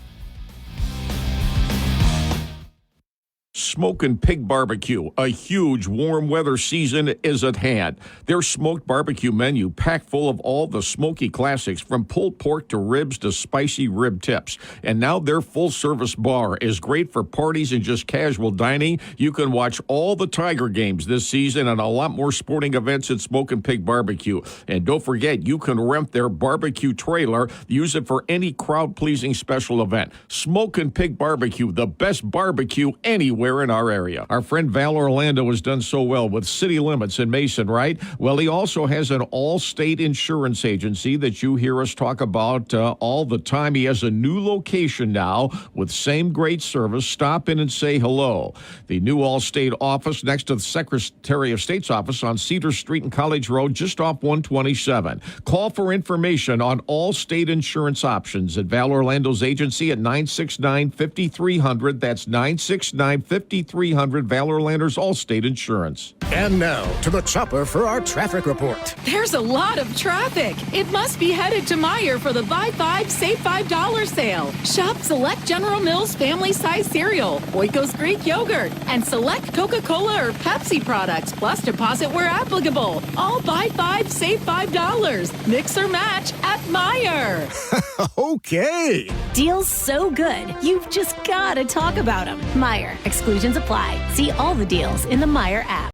Smokin' Pig Barbecue. A huge warm weather season is at hand. Their smoked barbecue menu packed full of all the smoky classics, from pulled pork to ribs to spicy rib tips. And now their full-service bar is great for parties and just casual dining. You can watch all the Tiger games this season and a lot more sporting events at Smokin' Pig Barbecue. And don't forget, you can rent their barbecue trailer. Use it for any crowd-pleasing special event. Smokin' Pig Barbecue, the best barbecue anywhere in our area. Our friend Val Orlando has done so well with City Limits in Mason, right? Well, he also has an all-state insurance agency that you hear us talk about all the time. He has a new location now with same great service. Stop in and say hello. The new all-state office next to the Secretary of State's office on Cedar Street and College Road, just off 127. Call for information on all-state insurance options at Val Orlando's agency at 969-5300. That's 969-5300. Val Orlando's Allstate Insurance. And now to the chopper for our traffic report. There's a lot of traffic. It must be headed to Meijer for the Buy 5, Save $5 sale. Shop select General Mills family size cereal, Oikos Greek yogurt, and select Coca-Cola or Pepsi products, plus deposit where applicable. All Buy 5, Save $5. Mix or match at Meijer. Okay. Deals so good, you've just got to talk about them. Meijer. Exclusions apply. See all the deals in the Meijer app.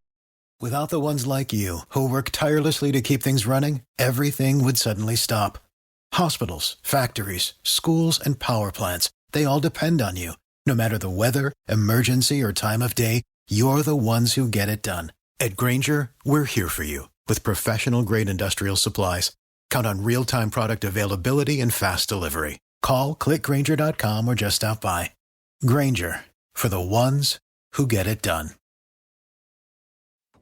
Without the ones like you, who work tirelessly to keep things running, everything would suddenly stop. Hospitals, factories, schools, and power plants, they all depend on you. No matter the weather, emergency, or time of day, you're the ones who get it done. At Grainger, we're here for you with professional-grade industrial supplies. Count on real-time product availability and fast delivery. Call, clickgrainger.com, or just stop by. Grainger, for the ones who get it done.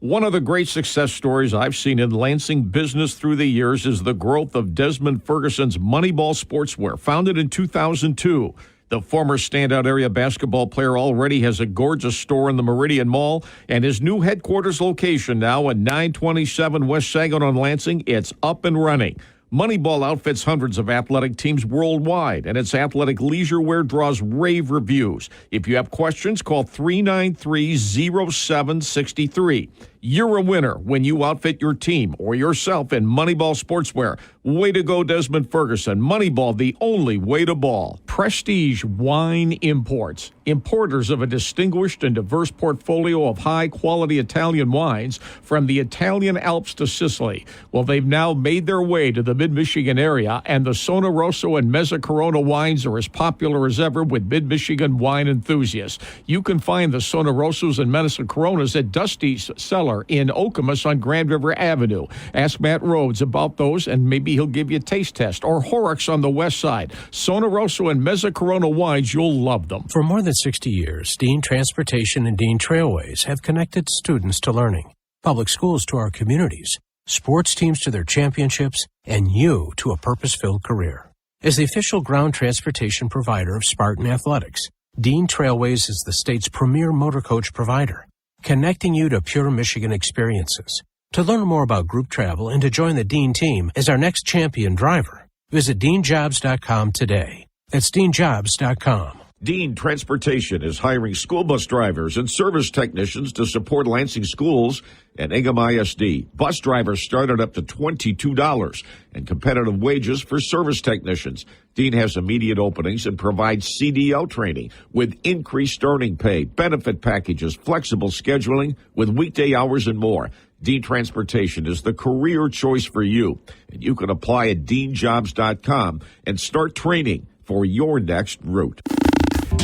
One of the great success stories I've seen in Lansing business through the years is the growth of Desmond Ferguson's Moneyball Sportswear, founded in 2002. The former standout area basketball player already has a gorgeous store in the Meridian Mall, and his new headquarters location now at 927 West Saginaw in Lansing, it's up and running. Moneyball outfits hundreds of athletic teams worldwide, and its athletic leisure wear draws rave reviews. If you have questions, call 393-0763. You're a winner when you outfit your team or yourself in Moneyball Sportswear. Way to go, Desmond Ferguson. Moneyball, the only way to ball. Prestige Wine Imports. Importers of a distinguished and diverse portfolio of high-quality Italian wines from the Italian Alps to Sicily. Well, they've now made their way to the mid-Michigan area, and the Sono Rosso and Mezza Corona wines are as popular as ever with mid-Michigan wine enthusiasts. You can find the Sono Rossos and Mezza Coronas at Dusty's Cellar in Okemos on Grand River Avenue. Ask Matt Rhodes about those, and maybe he'll give you a taste test. Or Horrocks on the west side. Sono Rosso and Mezza Corona wines, you'll love them. For more than 60 years, Dean Transportation and Dean Trailways have connected students to learning, public schools to our communities, sports teams to their championships, and you to a purpose-filled career. As the official ground transportation provider of Spartan Athletics, Dean Trailways is the state's premier motor coach provider, connecting you to pure Michigan experiences. To learn more about group travel and to join the Dean team as our next champion driver, visit DeanJobs.com today. That's DeanJobs.com. Dean Transportation is hiring school bus drivers and service technicians to support Lansing schools and Ingham ISD. Bus drivers start at up to $22 and competitive wages for service technicians. Dean has immediate openings and provides CDL training with increased starting pay, benefit packages, flexible scheduling with weekday hours and more. Dean Transportation is the career choice for you, and you can apply at DeanJobs.com and start training for your next route.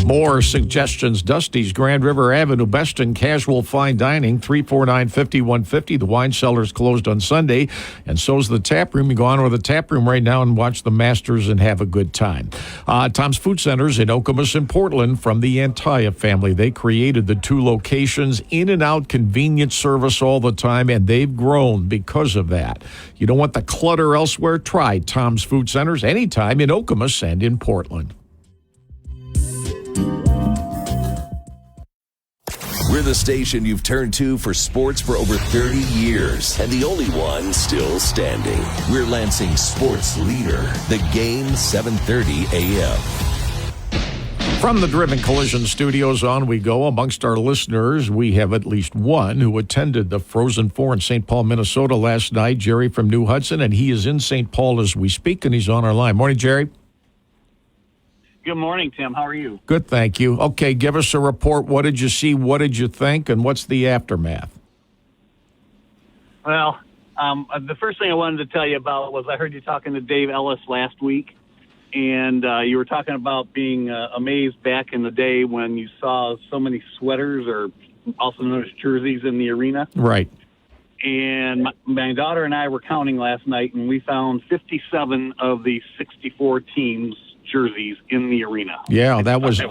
More suggestions. Dusty's, Grand River Avenue, Beston, casual fine dining, 349-5150. The wine cellar's closed on Sunday, and so's the tap room. You go on to the tap room right now and watch the Masters and have a good time. Tom's Food Centers in Okemos and Portland from the Antaya family. They created the two locations, in and out convenient service all the time, and they've grown because of that. You don't want the clutter elsewhere? Try Tom's Food Centers anytime in Okemos and in Portland. We're the station you've turned to for sports for over 30 years, and the only one still standing. We're Lansing's sports leader, The Game, 7:30 a.m. From the Driven Collision Studios on we go. Amongst our listeners, we have at least one who attended the Frozen Four in St. Paul, Minnesota last night, Jerry from New Hudson, and he is in St. Paul as we speak, and he's on our line. Morning, Jerry. Good morning, Tim. How are you? Good, thank you. Okay, give us a report. What did you see? What did you think? And what's the aftermath? Well, the first thing I wanted to tell you about was I heard you talking to Dave Ellis last week, and you were talking about being amazed back in the day when you saw so many sweaters, or also known as jerseys, in the arena. Right. And my daughter and I were counting last night, and we found 57 of the 64 teams' jerseys in the arena. Yeah, that was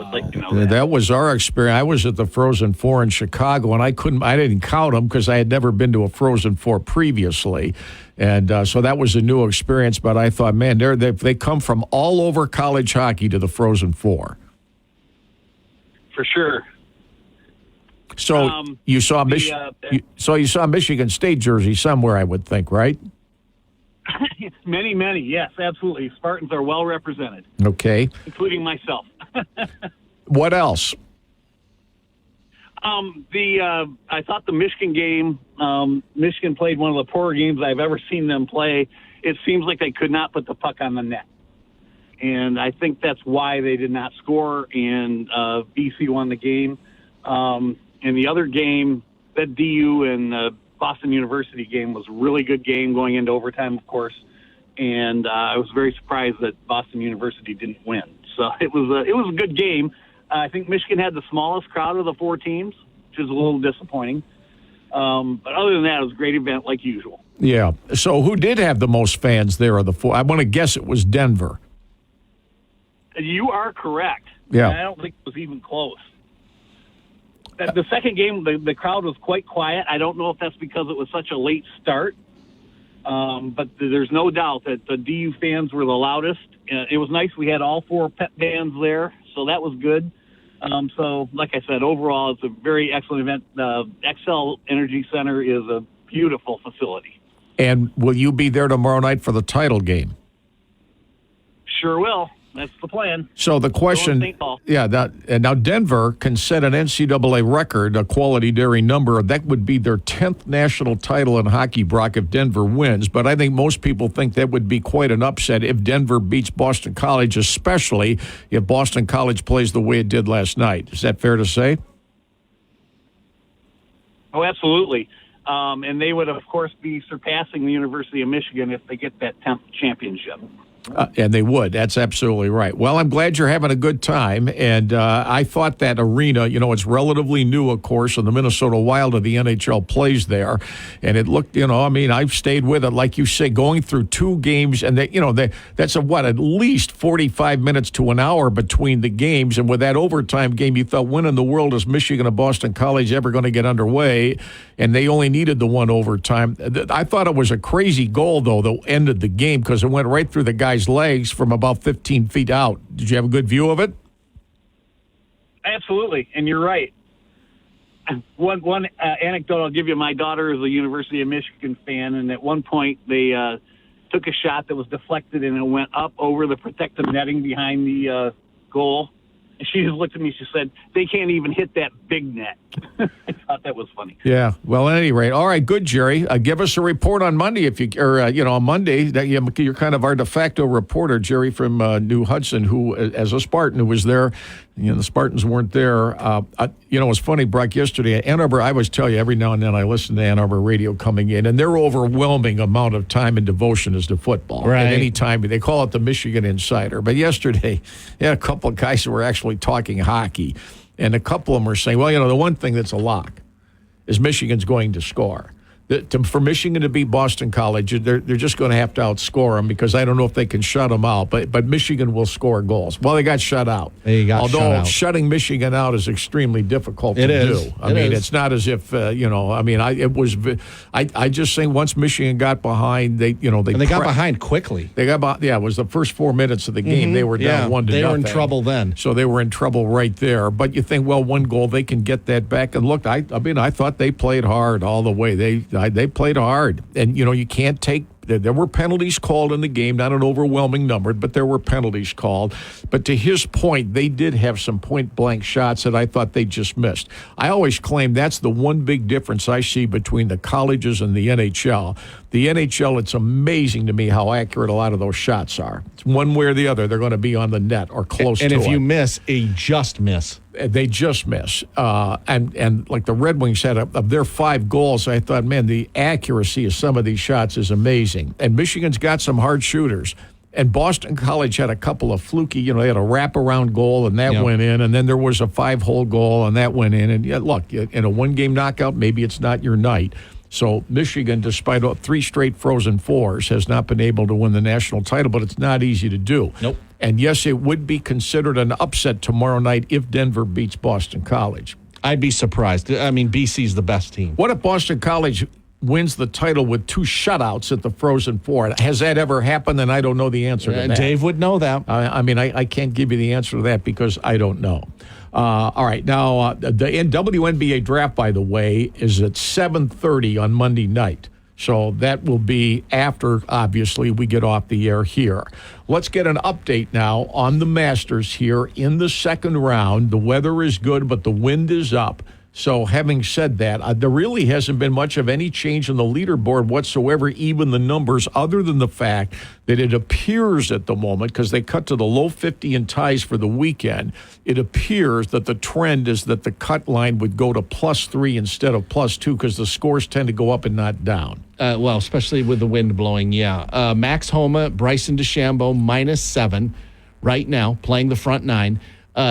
our experience. I was at the Frozen Four in Chicago, and I didn't count them because I had never been to a Frozen Four previously, and so that was a new experience. But I thought, man, they come from all over college hockey to the Frozen Four. For sure. So you saw you saw Michigan State jersey somewhere, I would think, right? Many, yes, absolutely. Spartans are well represented. Okay. Including myself. What else? I thought the Michigan game, Michigan played one of the poorer games I've ever seen them play. It seems like they could not put the puck on the net. And I think that's why they did not score, and BC won the game. And the other game, that DU and Boston University game, was a really good game going into overtime, of course. And I was very surprised that Boston University didn't win. So it was a good game. I think Michigan had the smallest crowd of the four teams, which is a little disappointing. But other than that, it was a great event like usual. Yeah. So who did have the most fans there of the four? I want to guess it was Denver. You are correct. Yeah. I don't think it was even close. The second game, the crowd was quite quiet. I don't know if that's because it was such a late start. But there's no doubt that the DU fans were the loudest. It was nice. We had all four pep bands there, so that was good. So, like I said, overall, it's a very excellent event. XL Energy Center is a beautiful facility. And will you be there tomorrow night for the title game? Sure will. That's the plan. So the question, now Denver can set an NCAA record, a quality daring number. That would be their 10th national title in hockey, Brock, if Denver wins. But I think most people think that would be quite an upset if Denver beats Boston College, especially if Boston College plays the way it did last night. Is that fair to say? Oh, absolutely. And they would, of course, be surpassing the University of Michigan if they get that 10th championship. And they would. That's absolutely right. Well, I'm glad you're having a good time. And I thought that arena, it's relatively new, of course, and the Minnesota Wild of the NHL plays there. And it looked, I've stayed with it, like you say, going through two games. And, that's at least 45 minutes to an hour between the games. And with that overtime game, you thought, when in the world is Michigan and Boston College ever going to get underway? And they only needed the one overtime. I thought it was a crazy goal, though, that ended the game because it went right through the guy's legs from about 15 feet out. Did you have a good view of it? Absolutely, and you're right. one anecdote I'll give you. My daughter is a University of Michigan fan, and at one point they took a shot that was deflected and it went up over the protective netting behind the goal. And she just looked at me. She said, "They can't even hit that big net." I thought that was funny. Yeah. Well, at any rate, all right, good, Jerry. Give us a report on Monday on Monday. That you're kind of our de facto reporter, Jerry from New Hudson, who, as a Spartan, who was there. The Spartans weren't there. It was funny, Brock, yesterday at Ann Arbor. I always tell you, every now and then I listen to Ann Arbor radio coming in, and their overwhelming amount of time and devotion is to football. Right. At any time, they call it the Michigan Insider. But yesterday, they had a couple of guys who were actually talking hockey, and a couple of them were saying, well, the one thing that's a lock is Michigan's going to score. For Michigan to beat Boston College, they're just going to have to outscore them because I don't know if they can shut them out. But Michigan will score goals. Well, they got shut out. Although shutting Michigan out is extremely difficult to do. It's not as if I just think once Michigan got behind, they got behind quickly. It was the first 4 minutes of the game. They were down 1-0. They were in trouble then. So they were in trouble right there. But you think, well, one goal, they can get that back. And look, I thought they played hard all the way. They played hard. And, you can't take – there were penalties called in the game, not an overwhelming number, but there were penalties called. But to his point, they did have some point-blank shots that I thought they just missed. I always claim that's the one big difference I see between the colleges and the NHL. The NHL, it's amazing to me how accurate a lot of those shots are. It's one way or the other, they're going to be on the net or close to it. And if you miss, a just miss. They just miss. And like the Red Wings had of their 5 goals, I thought, man, the accuracy of some of these shots is amazing. And Michigan's got some hard shooters. And Boston College had a couple of fluky, they had a wraparound goal, and that went in. And then there was a 5-hole goal, and that went in. And look, in a one-game knockout, maybe it's not your night. So Michigan, despite 3 straight Frozen Fours, has not been able to win the national title, but it's not easy to do. Nope. And yes, it would be considered an upset tomorrow night if Denver beats Boston College. I'd be surprised. BC's the best team. What if Boston College wins the title with 2 shutouts at the Frozen Four? Has that ever happened? And I don't know the answer to that. Dave would know that. I can't give you the answer to that because I don't know. All right, now the WNBA draft, by the way, is at 7:30 on Monday night. So that will be after, obviously, we get off the air here. Let's get an update now on the Masters here in the second round. The weather is good, but the wind is up. So having said that, there really hasn't been much of any change in the leaderboard whatsoever, even the numbers, other than the fact that it appears at the moment, because they cut to the low 50 in ties for the weekend, it appears that the trend is that the cut line would go to +3 instead of +2 because the scores tend to go up and not down. Well, especially with the wind blowing, Max Homa, Bryson DeChambeau, -7 right now, playing the front 9.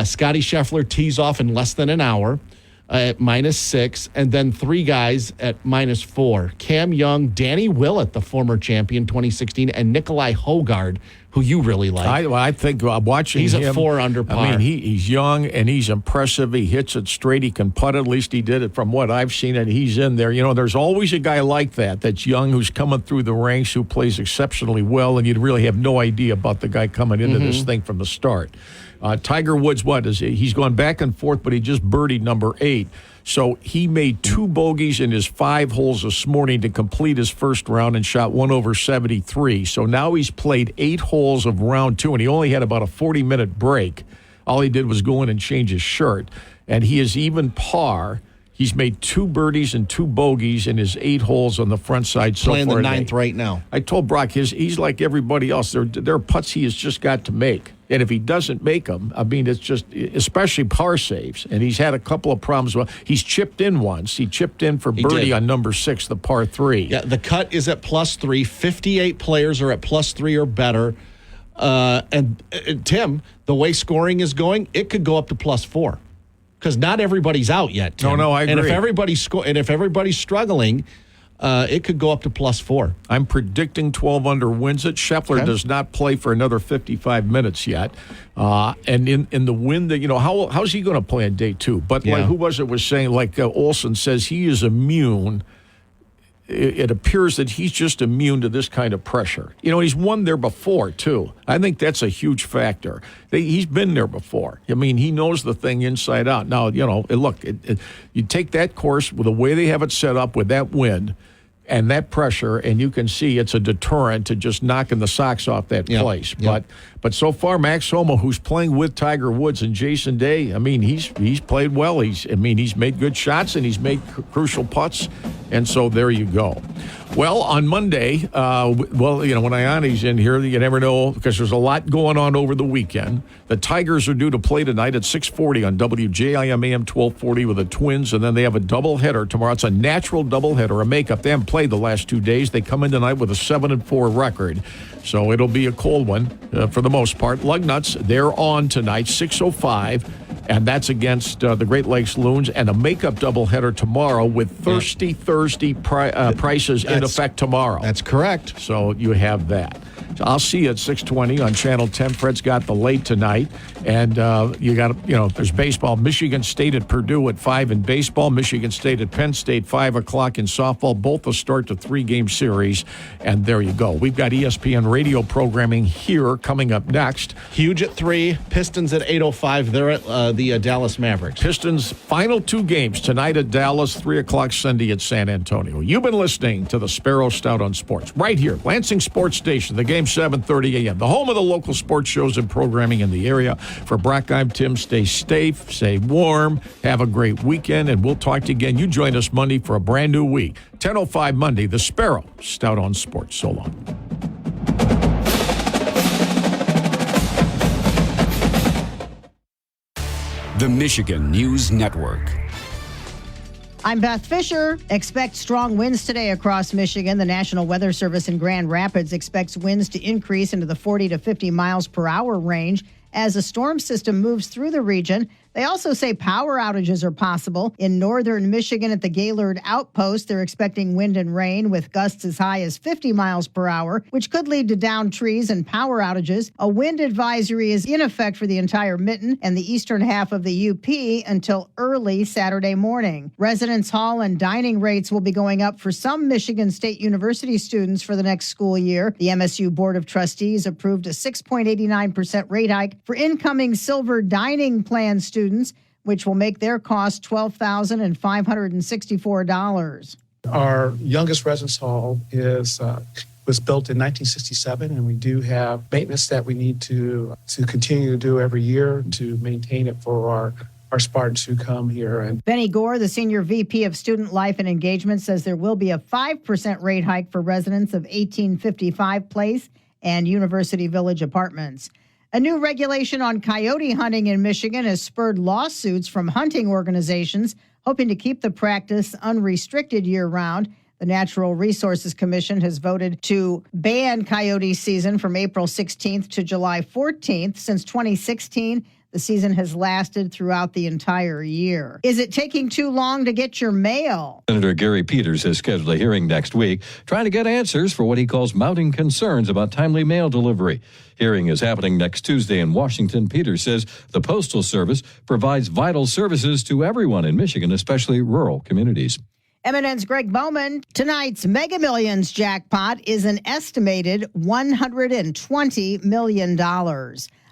Scotty Scheffler tees off in less than an hour at -6, and then 3 guys at -4. Cam Young, Danny Willett, the former champion 2016, and Nikolai Hogard, who you really like. I think watching he's him, at 4 under par. He's young and he's impressive. He hits it straight. He can putt. At least he did it from what I've seen, and he's in there. There's always a guy like that's young, who's coming through the ranks, who plays exceptionally well, and you'd really have no idea about the guy coming into this thing from the start. Tiger Woods, he's gone back and forth, but he just birdied number 8. So he made 2 bogeys in his 5 holes this morning to complete his first round and shot 1 over 73. So now he's played 8 holes of round 2, and he only had about a 40-minute break. All he did was go in and change his shirt. And he is even par. He's made 2 birdies and 2 bogeys in his 8 holes on the front side so far. Playing the 9th right now. I told Brock he's like everybody else. There are putts he has just got to make. And if he doesn't make them, it's just, especially par saves. And he's had a couple of problems. Well, he's chipped in once. He chipped in for birdie on number 6, the par 3. Yeah, the cut is at +3. 58 players are at +3 or better. And Tim, the way scoring is going, it could go up to +4. Because not everybody's out yet, Tim. No, I agree. And if everybody's struggling, it could go up to +4. I'm predicting 12 under wins it. Scheffler does not play for another 55 minutes yet. And in the wind, how's he going to play on day 2? But like who was saying, Olsen says he is immune it appears that he's just immune to this kind of pressure. He's won there before, too. I think that's a huge factor. He's been there before. I mean, he knows the thing inside out. Now, look, you take that course with the way they have it set up with that wind and that pressure, and you can see it's a deterrent to just knocking the socks off that place. Yep. But so far, Max Homa, who's playing with Tiger Woods and Jason Day, I mean, he's played well. He's made good shots and he's made crucial putts, and so there you go. Well, on Monday, when Ayani's in here, you never know because there's a lot going on over the weekend. The Tigers are due to play tonight at 6:40 on WJIM AM 1240 with the Twins, and then they have a doubleheader tomorrow. It's a natural doubleheader, a makeup. They haven't played the last 2 days. They come in tonight with a 7-4 record, so it'll be a cold one for the most part. Lugnuts, they're on tonight, 6:05. And that's against the Great Lakes Loons, and a makeup doubleheader tomorrow with Thirsty Thursday prices in effect tomorrow. That's correct. So you have that. So I'll see you at 6:20 on Channel 10. Fred's got the late tonight. And there's baseball. Michigan State at Purdue at 5 in baseball. Michigan State at Penn State, 5 o'clock in softball. Both will start the 3-game series. And there you go. We've got ESPN radio programming here coming up next. Huge at 3, Pistons at 8:05. They're at the Dallas Mavericks. Pistons' final 2 games tonight at Dallas, 3 o'clock Sunday at San Antonio. You've been listening to the Sparrow Stout on Sports right here, Lansing Sports Station. The game 7:30 a.m. The home of the local sports shows and programming in the area. For Brock, I'm Tim. Stay safe, stay warm, have a great weekend, and we'll talk to you again. You join us Monday for a brand new week. 10:05 Monday, the Sparrow Stout on Sports. So long. The Michigan News Network. I'm Beth Fisher. Expect strong winds today across Michigan. The National Weather Service in Grand Rapids expects winds to increase into the 40 to 50 miles per hour range as a storm system moves through the region. They also say power outages are possible. In northern Michigan at the Gaylord Outpost, they're expecting wind and rain with gusts as high as 50 miles per hour, which could lead to downed trees and power outages. A wind advisory is in effect for the entire Mitten and the eastern half of the UP until early Saturday morning. Residence hall and dining rates will be going up for some Michigan State University students for the next school year. The MSU Board of Trustees approved a 6.89% rate hike for incoming silver dining plan students, which will make their cost $12,564. Our youngest residence hall was built in 1967, and we do have maintenance that we need to continue to do every year to maintain it for our Spartans who come here. And Benny Gore, the Senior VP of Student Life and Engagement, says there will be a 5% rate hike for residents of 1855 Place and University Village apartments. A new regulation on coyote hunting in Michigan has spurred lawsuits from hunting organizations hoping to keep the practice unrestricted year-round. The Natural Resources Commission has voted to ban coyote season from April 16th to July 14th. Since 2016, the season has lasted throughout the entire year. Is it taking too long to get your mail? Senator Gary Peters has scheduled a hearing next week, trying to get answers for what he calls mounting concerns about timely mail delivery. Hearing is happening next Tuesday in Washington. Peters says the Postal Service provides vital services to everyone in Michigan, especially rural communities. MNN's Greg Bowman. Tonight's Mega Millions jackpot is an estimated $120 million.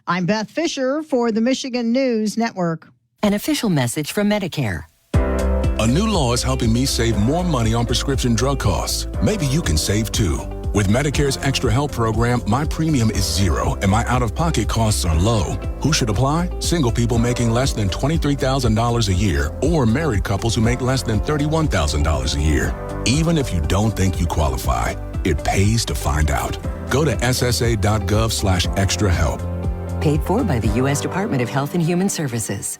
I'm Beth Fisher for the Michigan News Network. An official message from Medicare. A new law is helping me save more money on prescription drug costs. Maybe you can save too. With Medicare's Extra Help program, my premium is $0 and my out-of-pocket costs are low. Who should apply? Single people making less than $23,000 a year or married couples who make less than $31,000 a year. Even if you don't think you qualify, it pays to find out. Go to ssa.gov/extrahelp. Paid for by the U.S. Department of Health and Human Services.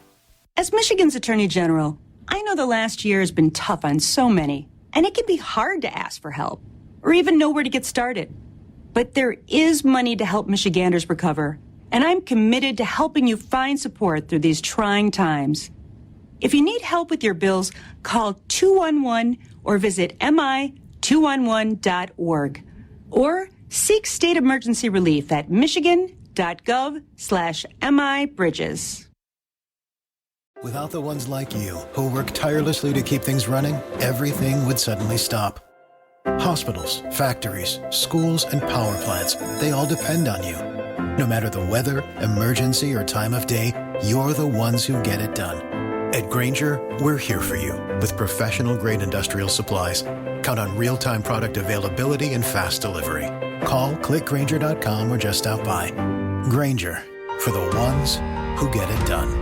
As Michigan's Attorney General, I know the last year has been tough on so many, and it can be hard to ask for help or even know where to get started. But there is money to help Michiganders recover, and I'm committed to helping you find support through these trying times. If you need help with your bills, call 211 or visit mi211.org or seek state emergency relief at michigan.gov/MIBridges. Without the ones like you, who work tirelessly to keep things running, everything would suddenly stop. Hospitals, factories, schools, and power plants, they all depend on you. No matter the weather, emergency, or time of day, you're the ones who get it done. At Grainger, we're here for you with professional-grade industrial supplies. Count on real-time product availability and fast delivery. Call, click Grainger.com, or just stop by. Grainger, for the ones who get it done.